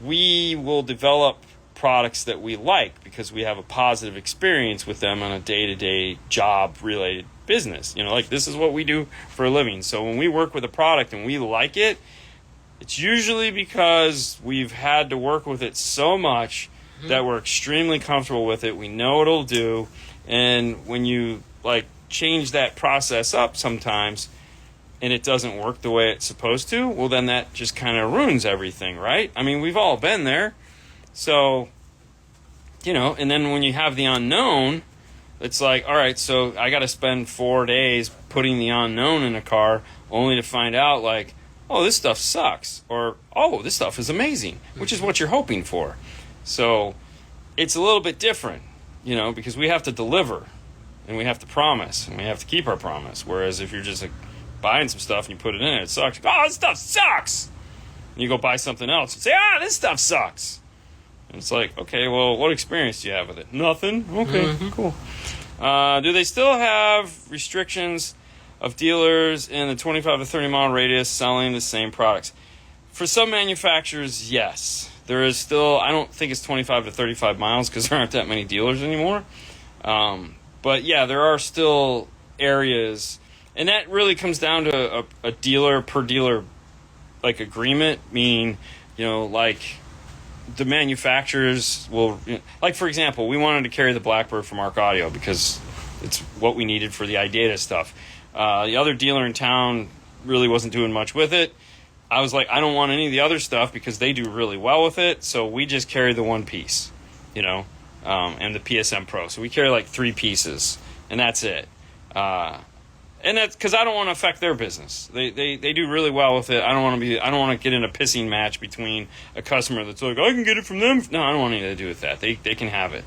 we will develop products that we like because we have a positive experience with them on a day-to-day job related business. You know, like this is what we do for a living. So when we work with a product and we like it, it's usually because we've had to work with it so much that we're extremely comfortable with it. We know what it'll do. And when you like change that process up sometimes and it doesn't work the way it's supposed to, well then that just kind of ruins everything, right? I mean, we've all been there. So, you know, and then when you have the unknown, it's like, all right, so I got to spend 4 days putting the unknown in a car only to find out like, oh, this stuff sucks, or, oh, this stuff is amazing, which is what you're hoping for. So it's a little bit different, you know, because we have to deliver and we have to promise and we have to keep our promise. Whereas if you're just like buying some stuff and you put it in and it sucks, oh, this stuff sucks. And you go buy something else and say, this stuff sucks. And it's like, okay, well, what experience do you have with it? Nothing? Okay, cool. Do they still have restrictions of dealers in the 25 to 30 mile radius selling the same products? For some manufacturers, yes. There is still, I don't think it's 25 to 35 miles because there aren't that many dealers anymore. But yeah, there are still areas, and that really comes down to a dealer per dealer like agreement, meaning, you know, like the manufacturers will, like for example, we wanted to carry the Blackbird from Arc Audio because it's what we needed for the iData stuff. The other dealer in town really wasn't doing much with it. I was like, I don't want any of the other stuff because they do really well with it. So we just carry the one piece, you know, and the PSM Pro. So we carry like 3 pieces and that's it. And that's because I don't want to affect their business. They do really well with it. I don't want to get in a pissing match between a customer that's like, I can get it from them. No, I don't want anything to do with that. They can have it.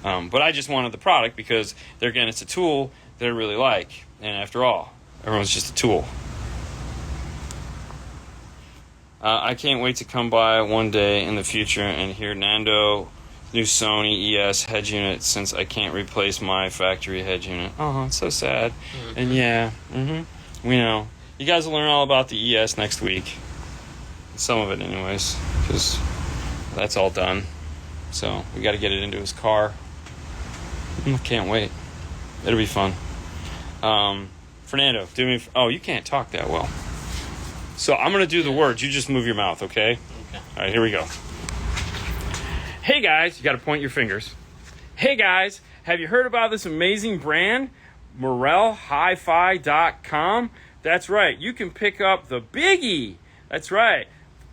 But I just wanted the product because it's a tool that I really like. And after all, everyone's just a tool. I can't wait to come by one day in the future and hear Nando New Sony ES head unit since I can't replace my factory head unit. Oh, it's so sad. And yeah, we know. You guys will learn all about the ES next week. Some of it anyways, because that's all done. So we got to get it into his car. I can't wait. It'll be fun. Fernando, do me... Oh, you can't talk that well. So I'm going to do the words. You just move your mouth, okay? Okay. All right, here we go. Hey guys, you got to point your fingers. Hey guys, have you heard about this amazing brand, MorelHiFi.com? That's right, you can pick up the Biggie. That's right,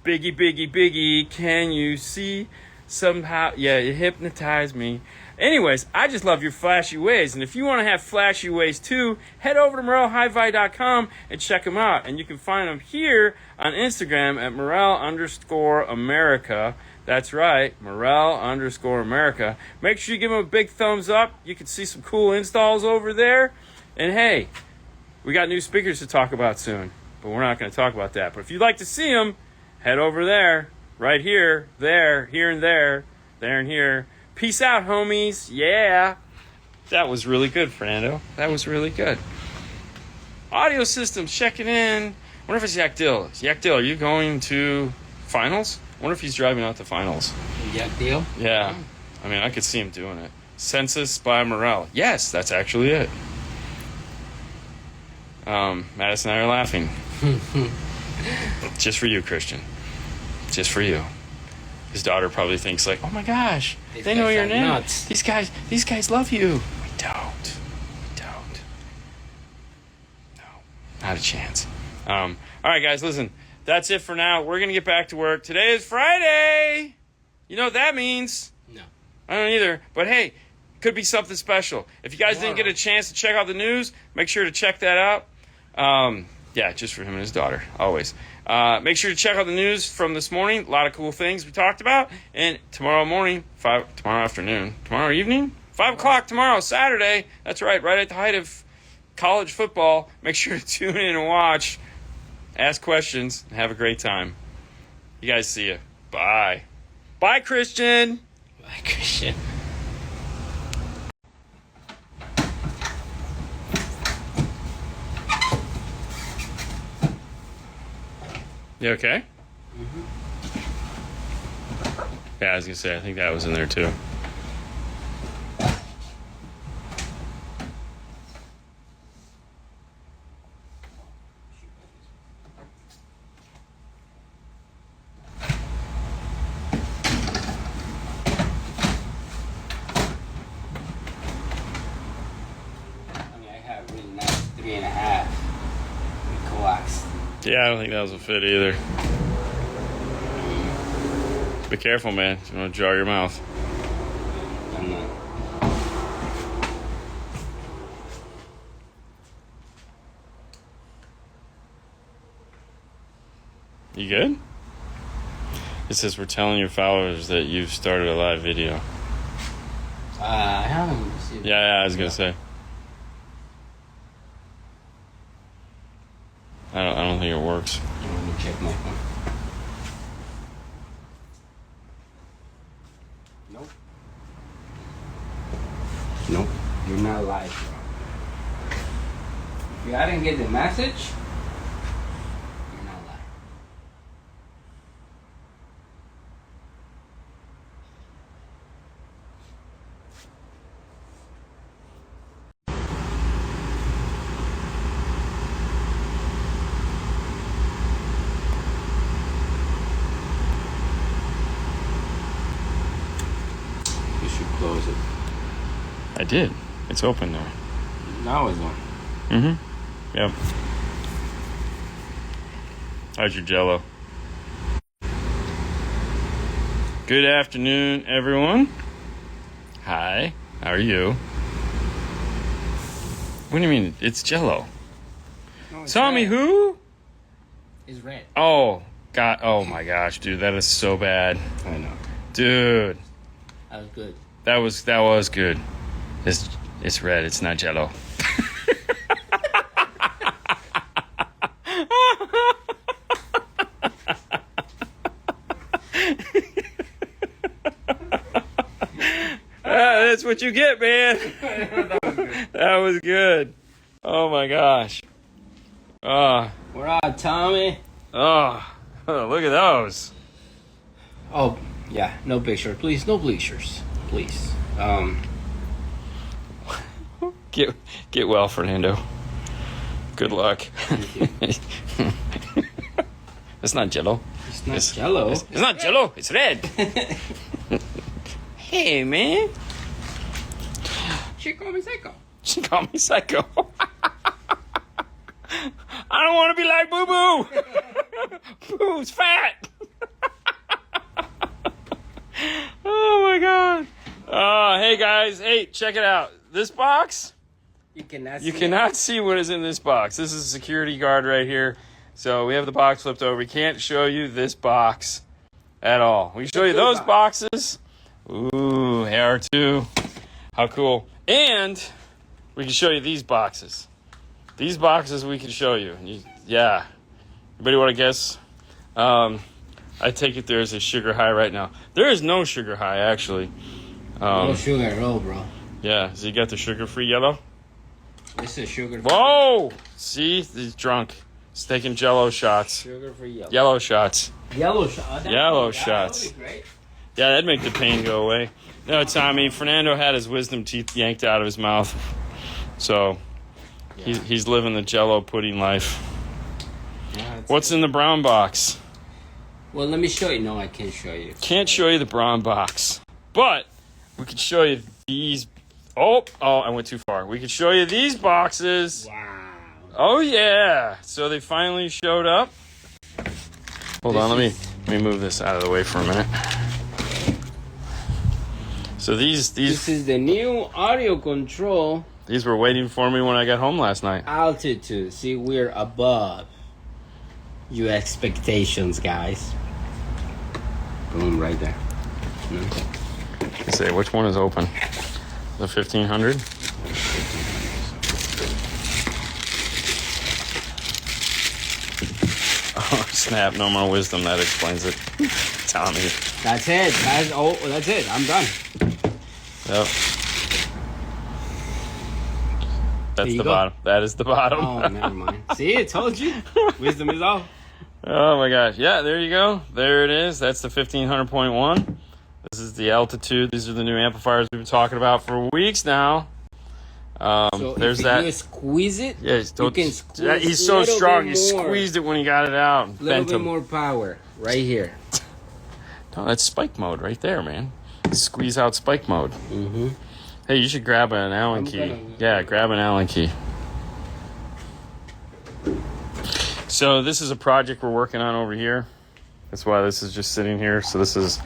Biggie, Biggie, Biggie. Can you see? Somehow, yeah, it hypnotized me. Anyways, I just love your flashy ways, and if you want to have flashy ways too, head over to MorelHiFi.com and check them out. And you can find them here on Instagram at Morel_America. That's right, Morel_America. Make sure you give them a big thumbs up. You can see some cool installs over there. And hey, we got new speakers to talk about soon, but we're not going to talk about that. But if you'd like to see them, head over there, right here, there, here and there and here. Peace out, homies. Yeah. That was really good, Fernando. That was really good. Audio systems checking in. Wonder if it's Yak Dill. Yak Dill, are you going to finals? Wonder if he's driving out to finals. Yak Dill? Yeah. I mean, I could see him doing it. Census by Morel. Yes, that's actually it. Madison and I are laughing. Just for you, Christian. Just for you. His daughter probably thinks like, oh my gosh, they know your name. Nuts. These guys love you. We don't. No, not a chance. All right, guys, listen. That's it for now. We're going to get back to work. Today is Friday. You know what that means? No. I don't either. But hey, could be something special. If you guys didn't get a chance to check out the news, make sure to check that out. Yeah, just for him and his daughter, always. Make sure to check out the news from this morning. A lot of cool things we talked about. And tomorrow morning, tomorrow afternoon, tomorrow evening, 5 o'clock tomorrow, Saturday. That's right at the height of college football. Make sure to tune in and watch. Ask questions, and have a great time. You guys see ya. Bye. Bye, Christian. Bye, Christian. You okay? Yeah, I was going to say, I think that was in there too. Yeah, I don't think that was a fit either. Be careful, man. You want to jar your mouth. I'm not. You good? It says we're telling your followers that you've started a live video. I haven't received. Yeah, I was gonna say. I don't think it works. Let me check my phone. Nope, you're not live, bro. If you didn't get the message, you're not live. You should close it. I did. It's open now. Now it's on. Mm-hmm. Yep. How's your Jello? Good afternoon, everyone. Hi. How are you? What do you mean? It's Jello. No, it's Tommy, red. who? It's red. Oh, God. Oh, my gosh, dude. That is so bad. I know. Dude. That was good. That was good. It's red. It's not Jello. that's what you get, man. That was good. Oh my gosh. We're out, Tommy. Oh, look at those. Oh, yeah, no picture, please. No pictures, please. Get well, Fernando. Good luck. Thank you. It's not Jello. It's not Jello. It's not Jello. It's red. Hey, man. She called me psycho. She called me psycho. I don't want to be like Boo Boo. Boo's fat. Oh my god. Hey guys. Hey, check it out. This box. You cannot See what is in this box. This is a security guard right here. So we have the box flipped over. We can't show you this box at all. We can show you those boxes. Ooh, AR2. How cool. And we can show you these boxes. These boxes we can show you. Yeah. Anybody want to guess? I take it there's a sugar high right now. There is no sugar high, actually. No sugar at all, bro. Yeah. So you got the sugar-free yellow? This is sugar. Whoa! See? He's drunk. He's taking Jello shots. Sugar-free yellow. Yellow shots. Yellow shot. Yellow shots. That would be great. Yeah, that'd make the pain go away. No, Tommy, Fernando had his wisdom teeth yanked out of his mouth. So, he's living the Jello pudding life. Yeah, What's in the brown box? Well, let me show you. No, I can't show you. Can't show you the brown box. But, we could show you these... Oh, I went too far. We could show you these boxes. Wow. Oh, yeah. So, they finally showed up. Hold on, let me move this out of the way for a minute. So this is the new audio control. These were waiting for me when I got home last night. Altitude. See, we're above your expectations, guys. Boom, right there. Let's say, which one is open? The 1500? Oh, snap. No more wisdom. That explains it. Tommy. That's it. That's it. I'm done. Yep. That's the bottom. That is the bottom. Oh, never mind. See, I told you. Wisdom is off. Oh my gosh. Yeah, there you go. There it is. That's the 1500.1. This is the altitude. These are the new amplifiers we've been talking about for weeks now. So there's if that. You squeeze it. Yeah, you can squeeze he's so strong. He squeezed it when he got it out. A little bit more power right here. No, that's spike mode right there, man. Squeeze out spike mode. Mm-hmm. Hey, you should grab an Allen key. Yeah, grab an Allen key. So this is a project we're working on over here. That's why this is just sitting here. So this is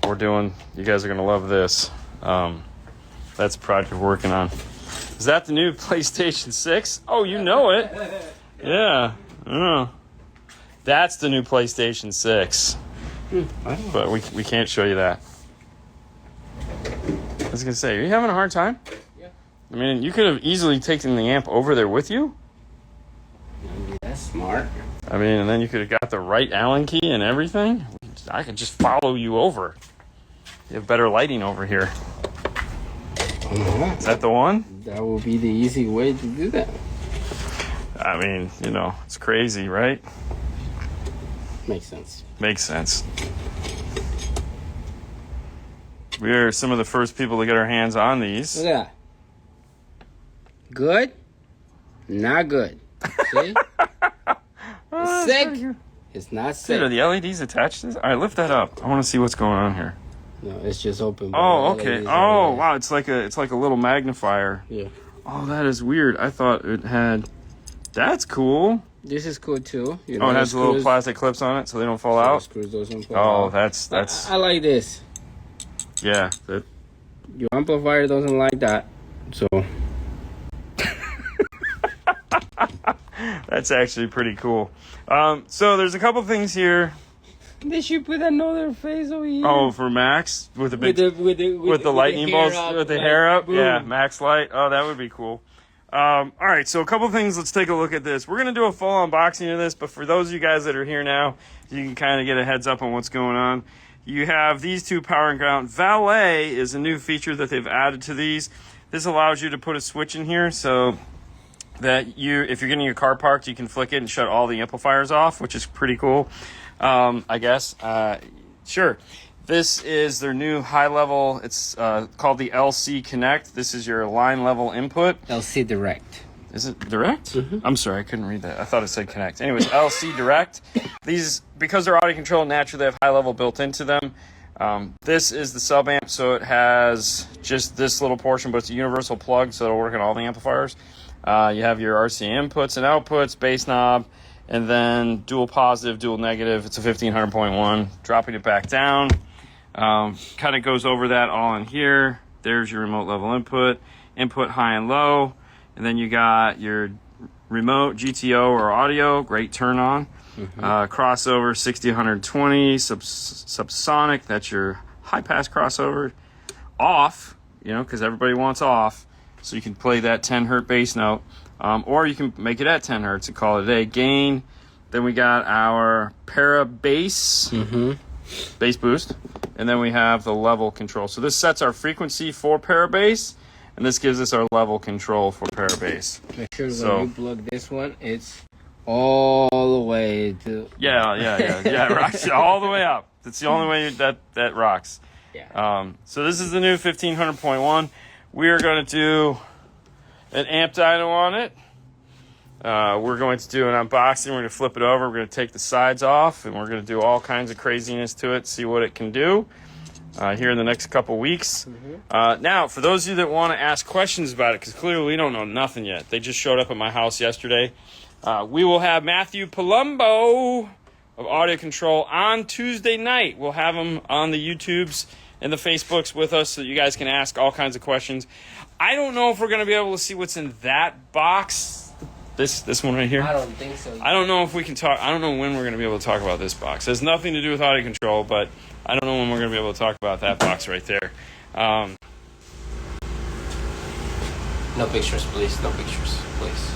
we're doing. You guys are gonna love this. That's a project we're working on. Is that the new PlayStation 6? Oh, you know it. Yeah. That's the new PlayStation 6. But we can't show you that. I was going to say, are you having a hard time? Yeah. I mean, you could have easily taken the amp over there with you. That's smart. I mean, and then you could have got the right Allen key and everything. I could just follow you over. You have better lighting over here. Is that the one? That will be the easy way to do that. I mean, it's crazy, right? Makes sense. Makes sense. We are some of the first people to get our hands on these. Look at that. Good? Not good. See? It's sick. It's not sick. Dude, are the LEDs attached to this? All right, lift that up. I want to see what's going on here. No, it's just open. Oh, okay. Oh, wow. It's like a little magnifier. Yeah. Oh, that is weird. I thought it had... That's cool. This is cool too. It has the little plastic clips on it so they don't fall out. Screws doesn't fall out. That's. I like this. Yeah. Your amplifier doesn't like that, so. That's actually pretty cool. So there's a couple things here. They should put another face over here. Oh, for Max with the big with the lightning bolts with the hair up. Boom. Yeah, Max light. Oh, that would be cool. All right, so a couple things. Let's take a look at this. We're gonna do a full unboxing of this, but for those of you guys that are here now, you can kind of get a heads up on what's going on. You have these two power and ground. Valet is a new feature that they've added to these. This allows you to put a switch in here so that if you're getting your car parked, you can flick it and shut all the amplifiers off, which is pretty cool, I guess. Sure. This is their new high level. It's called the LC Connect. This is your line level input. LC Direct. Is it Direct? Mm-hmm. I'm sorry, I couldn't read that. I thought it said Connect. Anyways, LC Direct. These, because they're audio controlled, naturally they have high level built into them. This is the sub amp, so it has just this little portion, but it's a universal plug, so it'll work on all the amplifiers. You have your RC inputs and outputs, bass knob, and then dual positive, dual negative. It's a 1500.1. Dropping it back down. Kind of goes over that all in here. There's your remote level input high and low. And then you got your remote GTO or audio, great turn on. Mm-hmm. Crossover 60, 120, subsonic, that's your high pass crossover. Off, because everybody wants off. So you can play that 10 hertz bass note. Or you can make it at 10 hertz and call it a day. Gain. Then we got our para bass, bass boost. And then we have the level control. So this sets our frequency for para bass. And this gives us our level control for para bass. Make sure when you plug this one, it's all the way to... Yeah, it rocks all the way up. That's the only way that rocks. Yeah. So this is the new 1500.1. We are going to do an amp dyno on it. We're going to do an unboxing. We're going to flip it over. We're going to take the sides off, and we're going to do all kinds of craziness to it, see what it can do. Here in the next couple weeks. Now, for those of you that want to ask questions about it, because clearly we don't know nothing yet. They just showed up at my house yesterday. We will have Matthew Palumbo of Audio Control on Tuesday night. We'll have him on the YouTubes and the Facebooks with us so you guys can ask all kinds of questions. I don't know if we're going to be able to see what's in that box. This one right here? I don't think so. I don't know if we can talk. I don't know when we're going to be able to talk about this box. It has nothing to do with audio control, but I don't know when we're going to be able to talk about that box right there. No pictures, please. No pictures, please.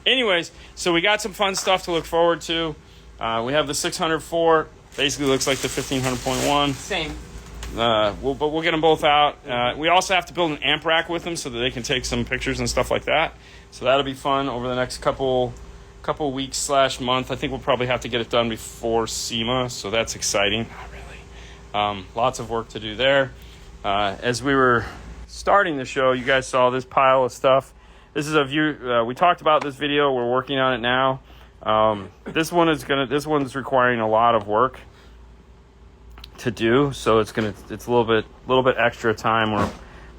Anyways, so we got some fun stuff to look forward to. We have the 604. Basically looks like the 1500.1. Same. But we'll get them both out. We also have to build an amp rack with them so that they can take some pictures and stuff like that. So that'll be fun over the next couple weeks / month. I think we'll probably have to get it done before SEMA, so that's exciting. Not really. Lots of work to do there. As we were starting the show, you guys saw this pile of stuff. This is a view. We talked about this video. We're working on it now. This one's requiring a lot of work to do, so it's a little bit extra time we're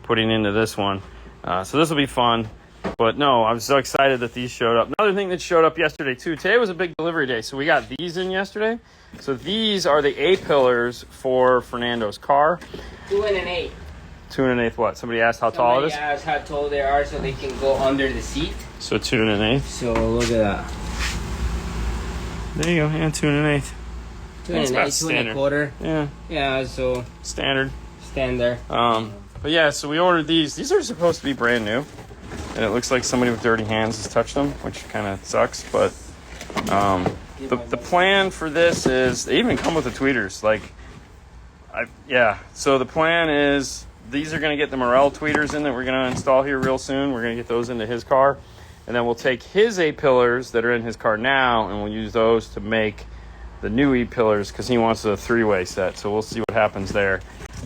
putting into this one. So this will be fun. But no, I'm so excited that these showed up. Another thing that showed up yesterday too. Today was a big delivery day, so we got these in yesterday. So these are the A-pillars for Fernando's car. 2 and an 8. 2 and an 8 what? Somebody asked how tall it is? Somebody asked how tall they are so they can go under the seat. So 2 and an 8. So look at that. There you go, yeah, 2 and an 8. 2 and an 8, 2 and a quarter. Yeah. Yeah, so Standard. But yeah, so we ordered these. These are supposed to be brand new. And it looks like somebody with dirty hands has touched them, which kind of sucks. But the plan for this is, they even come with the tweeters. So the plan is these are going to get the Morel tweeters in that we're going to install here real soon. We're going to get those into his car. And then we'll take his A-pillars that are in his car now, and we'll use those to make the new E-pillars because he wants a 3-way set. So we'll see what happens there.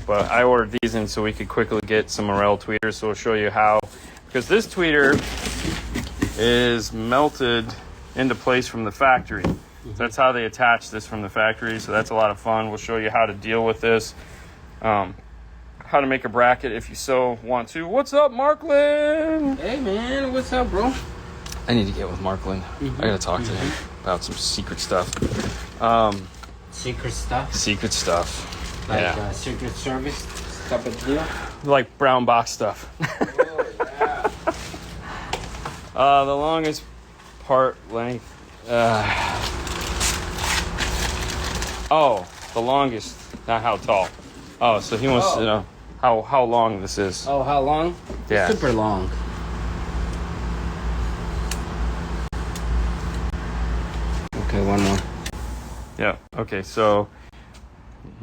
But I ordered these in so we could quickly get some Morel tweeters. So we'll show you how. Because this tweeter is melted into place from the factory. So that's how they attach this from the factory. So that's a lot of fun. We'll show you how to deal with this. How to make a bracket if you so want to. What's up, Markland? Hey, man. What's up, bro? I need to get with Markland. I got to talk to him about some secret stuff. Secret stuff? Secret stuff. Like Secret Service type of deal? Like brown box stuff. The longest part length. The longest, not how tall. Oh, so he wants to know how long this is. Oh, how long? Yeah. Super long. Okay, one more. Yeah. Okay. So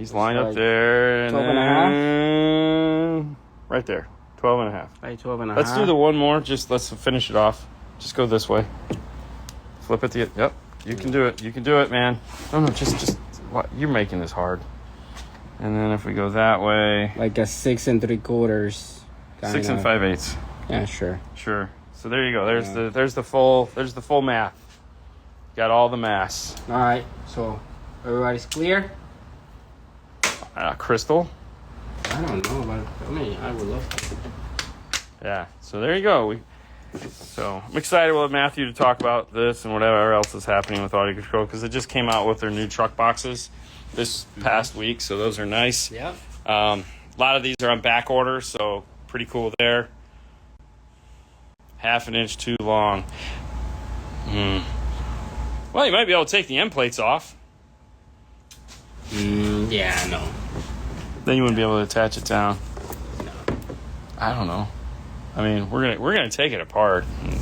He's lined up there. 12 and a half? Right there. 12 and a half. Right, 12 and a Let's half. do the one more. Let's finish it off. Just go this way. Flip it. Yep. You can do it. You can do it, man. No, just what? You're making this hard. And then if we go that way. Like a 6 3/4. 6 5/8. Yeah, sure. Sure. So there you go. There's the full math. Got all the mass. All right. So everybody's clear? Crystal. I don't know, but I mean, I would love to. Yeah. So there you go. So I'm excited with Matthew to talk about this and whatever else is happening with Audio Control, because it just came out with their new truck boxes this past week. So those are nice. Yeah. A lot of these are on back order, so pretty cool there. 1/2 inch too long. Well, you might be able to take the end plates off. Yeah, I know. Then you wouldn't be able to attach it down. No. I don't know. I mean, we're gonna take it apart and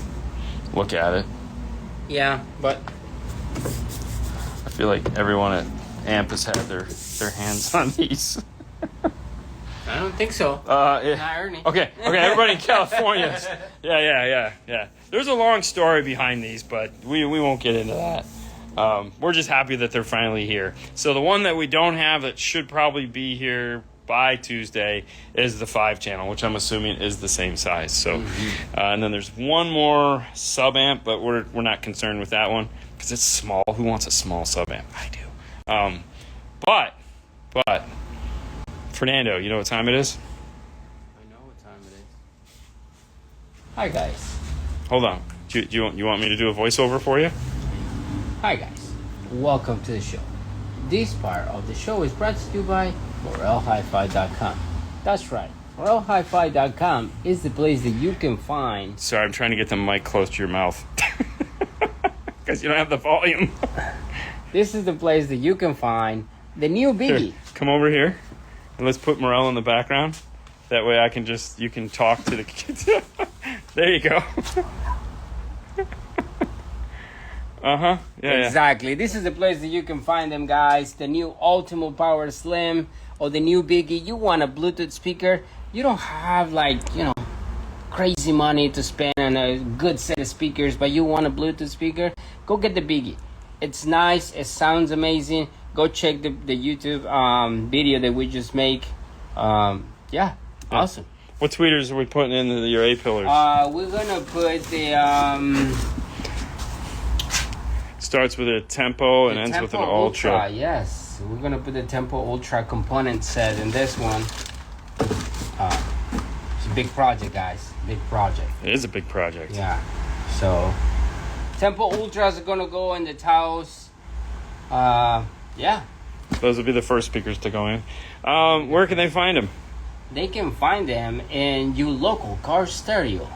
look at it. Yeah, but I feel like everyone at AMP has had their hands on these. I don't think so. Not Ernie. Okay, everybody in California. Yeah. There's a long story behind these, but we won't get into that. We're just happy that they're finally here. So the one that we don't have that should probably be here by Tuesday is the 5-channel, which I'm assuming is the same size. So, and then there's one more sub amp, but we're not concerned with that one because it's small. Who wants a small sub amp? I do. But Fernando, you know what time it is? I know what time it is. Hi guys. Hold on. Do you want me to do a voiceover for you? Hi guys. Welcome to the show. This part of the show is brought to you by MorelHiFi.com. That's right. MorelHiFi.com is the place that you can find. Sorry, I'm trying to get the mic close to your mouth because you don't have the volume. This is the place that you can find the new Biggie. Here, come over here and let's put Morel in the background. That way you can talk to the kids. There you go. Yeah. Exactly. This is the place that you can find them, guys. The new Ultimo Power Slim or the new Biggie. You want a Bluetooth speaker. You don't have crazy money to spend on a good set of speakers, but you want a Bluetooth speaker. Go get the Biggie. It's nice. It sounds amazing. Go check the YouTube video that we just make. Yeah. Awesome. What tweeters are we putting into your A-pillars? We're gonna put the starts with a Tempo and ends with an Ultra. Yes, we're gonna put the Tempo Ultra component set in this one. It's a big project, guys. Big project. It is a big project. Yeah. So Tempo Ultras are gonna go in the Taos. Yeah. Those will be the first speakers to go in. Where can they find them? They can find them in your local car stereo.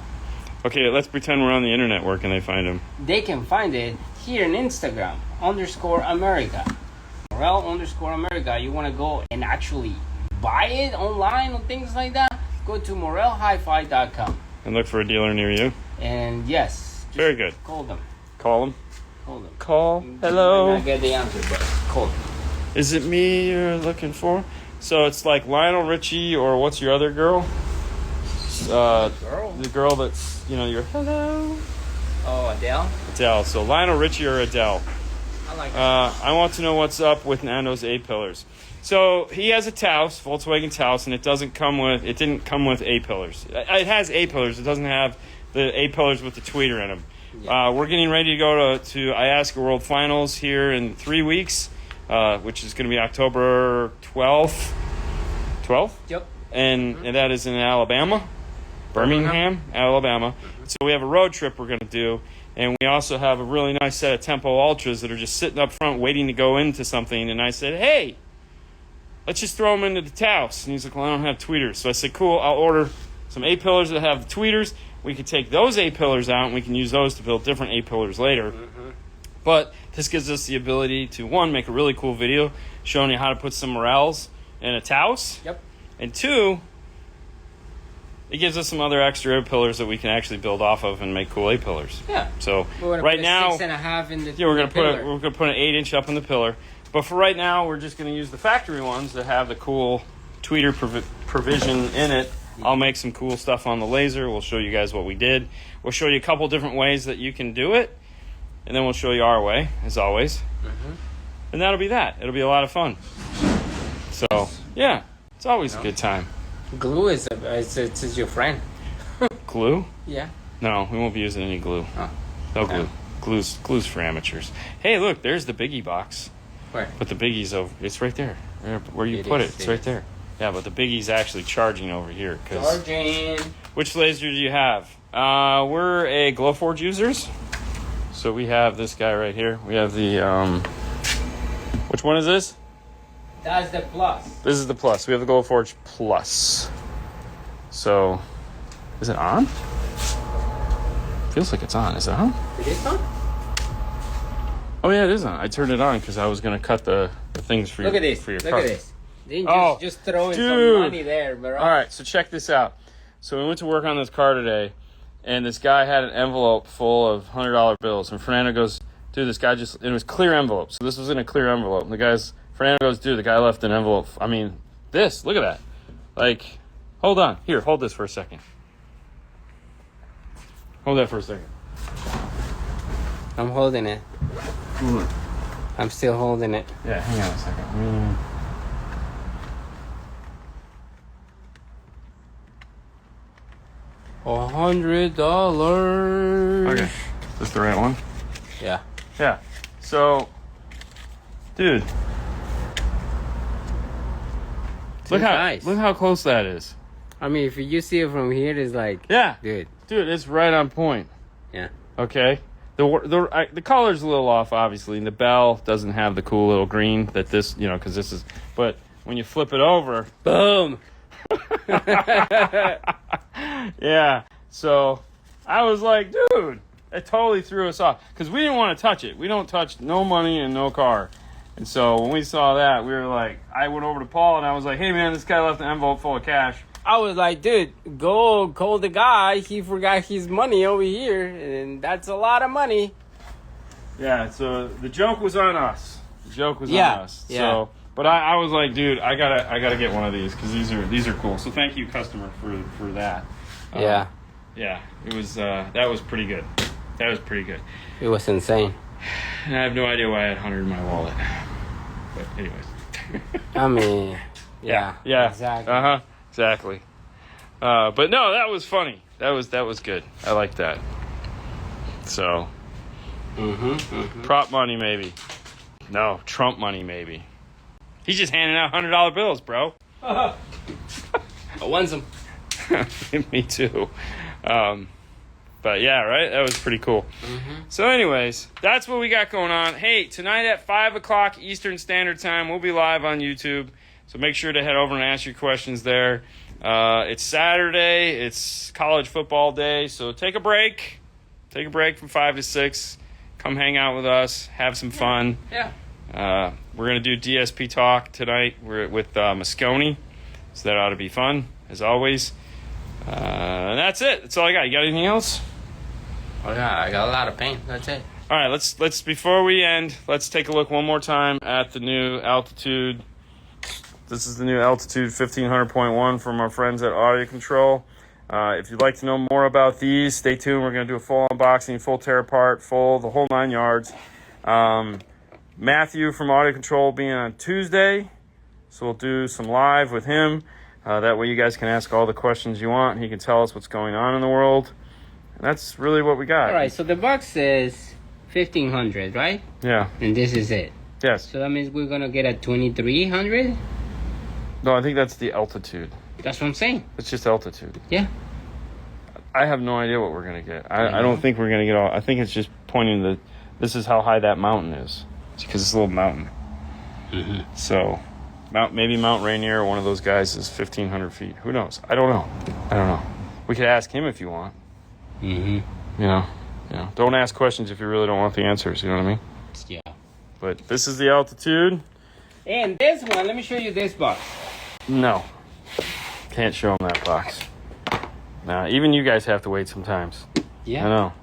Okay, let's pretend we're on the internet. Where can they find them? They can find it here on Instagram _America. Morel _America. You want to go and actually buy it online or things like that? Go to MorelHiFi.com. And look for a dealer near you. And yes. Very good. Call them. Call them. Call them. Call. Hello. You might not get the answer, but call them. Is it me you're looking for? So it's like Lionel Richie or what's your other girl? The girl that's, you're hello. Oh, Adele? Adele. So Lionel Richie or Adele. I like that. I want to know what's up with Nando's A-pillars. So he has a Taos, Volkswagen Taos, and it didn't come with A-pillars. It has A-pillars. It doesn't have the A-pillars with the tweeter in them. Yeah. We're getting ready to go to IASCA World Finals here in 3 weeks, which is going to be October 12th. 12th? Yep. And that is in Alabama. Birmingham, Alabama. So we have a road trip we're going to do, and we also have a really nice set of Tempo Ultras that are just sitting up front waiting to go into something. And I said, hey, let's just throw them into the Taos. And he's like, well, I don't have tweeters. So I said, cool, I'll order some A-pillars that have the tweeters. We can take those A-pillars out, and we can use those to build different A-pillars later. Mm-hmm. But this gives us the ability to, one, make a really cool video showing you how to put some Morels in a Taos. Yep. And two, it gives us some other extra A-pillars that we can actually build off of and make cool A-pillars. Yeah. So right now, 6.5 in the we're gonna pillar. put an 8-inch up in the pillar. But for right now, we're just going to use the factory ones that have the cool tweeter provision in it. I'll make some cool stuff on the laser. We'll show you guys what we did. We'll show you a couple different ways that you can do it. And then we'll show you our way, as always. And that'll be that. It'll be a lot of fun. So, yeah, it's always a good time. Glue is your friend. Glue? Yeah. No, we won't be using any glue. Oh. No glue. Glue's for amateurs. Hey, look, there's the Biggie box. Where? But the Biggie's over. It's right there. Where you put it. It's right there. Yeah, but the Biggie's actually charging over here. Charging. Which laser do you have? We're a Glowforge users. So we have this guy right here. We have the, which one is this? That's the plus. This is the plus. We have the Glowforge Plus. So, is it on? Feels like it's on. Is it on? It is on? Oh yeah, it is on. I turned it on because I was gonna cut the things for Look your at this. for your Look car. at this. Just throwing dude. some money there, bro. All right, so check this out. So we went to work on this car today, and this guy had an envelope full of $100 bills, and Fernando goes, "Dude, this guy just—it was clear envelope. So this was in a clear envelope." And Fernando goes, "Dude, the guy left an envelope. I mean, this. Look at that. Like, hold on. Here, hold this for a second. Hold that for a second. I'm holding it. I'm still holding it. Yeah, hang on a second. $100. Okay, is this the right one? Yeah. Yeah. So, dude, look how close that is. I mean, if you see it from here, it's like, Yeah, good. dude, it's right on point. Yeah. Okay. The color's a little off, obviously, and the bell doesn't have the cool little green that this, because this is. But when you flip it over, Boom. yeah. So I was like, dude, it totally threw us off because we didn't want to touch it. We don't touch no money and no car. And so when we saw that, we were like, I went over to Paul and I was like, hey man, this guy left an envelope full of cash. I was like, dude, go call the guy. He forgot his money over here, and that's a lot of money. Yeah, so the joke was on us. On us. Yeah. So, but I was like, dude, I gotta get one of these because these are cool. So thank you, customer, for that. Yeah. Yeah, it was that was pretty good. That was pretty good. It was insane. And I have no idea why I had 100 in my wallet. But anyways. I mean, yeah. Exactly. Exactly. But no, that was funny. That was good. I like that. So. Prop money, maybe. No, Trump money, maybe. He's just handing out $100 bills, bro. I want some. Me too. But yeah, right? That was pretty cool. So anyways, that's what we got going on. Hey, tonight at 5 o'clock Eastern Standard Time, we'll be live on YouTube. So make sure to head over and ask your questions there. It's Saturday. It's college football day. So take a break. Take a break from 5 to 6. Come hang out with us. Have some fun. Yeah. We're going to do DSP talk tonight. We're with Moscone. So that ought to be fun, as always. And that's it. That's all I got. You got anything else? Oh yeah, I got a lot of paint. That's it. All right, let's before we end, let's take a look one more time at the new Altitude. This is the new Altitude 1500.1 from our friends at Audio Control. If you'd like to know more about these, stay tuned. We're going to do a full unboxing, full tear apart, the whole 9 yards. Matthew from Audio Control will be on Tuesday, so we'll do some live with him. That way you guys can ask all the questions you want, and he can tell us what's going on in the world. And that's really what we got. All right, so the box says 1500, right? Yeah. And this is it. Yes. So that means we're going to get a 2300? No, I think that's the Altitude. That's what I'm saying. It's just Altitude. Yeah. I have no idea what we're going to get. I don't think we're going to get all... I think it's just pointing to... This is how high that mountain is. It's because it's a little mountain. So, maybe Mount Rainier or one of those guys is 1,500 feet. Who knows? I don't know. We could ask him if you want. You know, don't ask questions if you really don't want the answers. You know what I mean? Yeah. But this is the Altitude. And this one, let me show you this box. No. Can't show them that box. Nah, even you guys have to wait sometimes. Yeah. I know.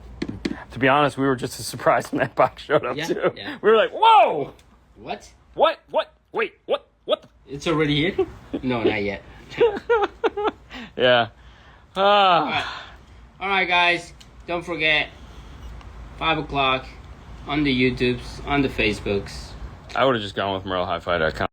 To be honest, we were just as surprised when that box showed up, too. Yeah. We were like, whoa! What? What? Wait, what? What? It's already here? No, not yet. Yeah. All right, guys. Don't forget, 5 o'clock on the YouTubes, on the Facebooks. I would have just gone with MorelHiFi.com.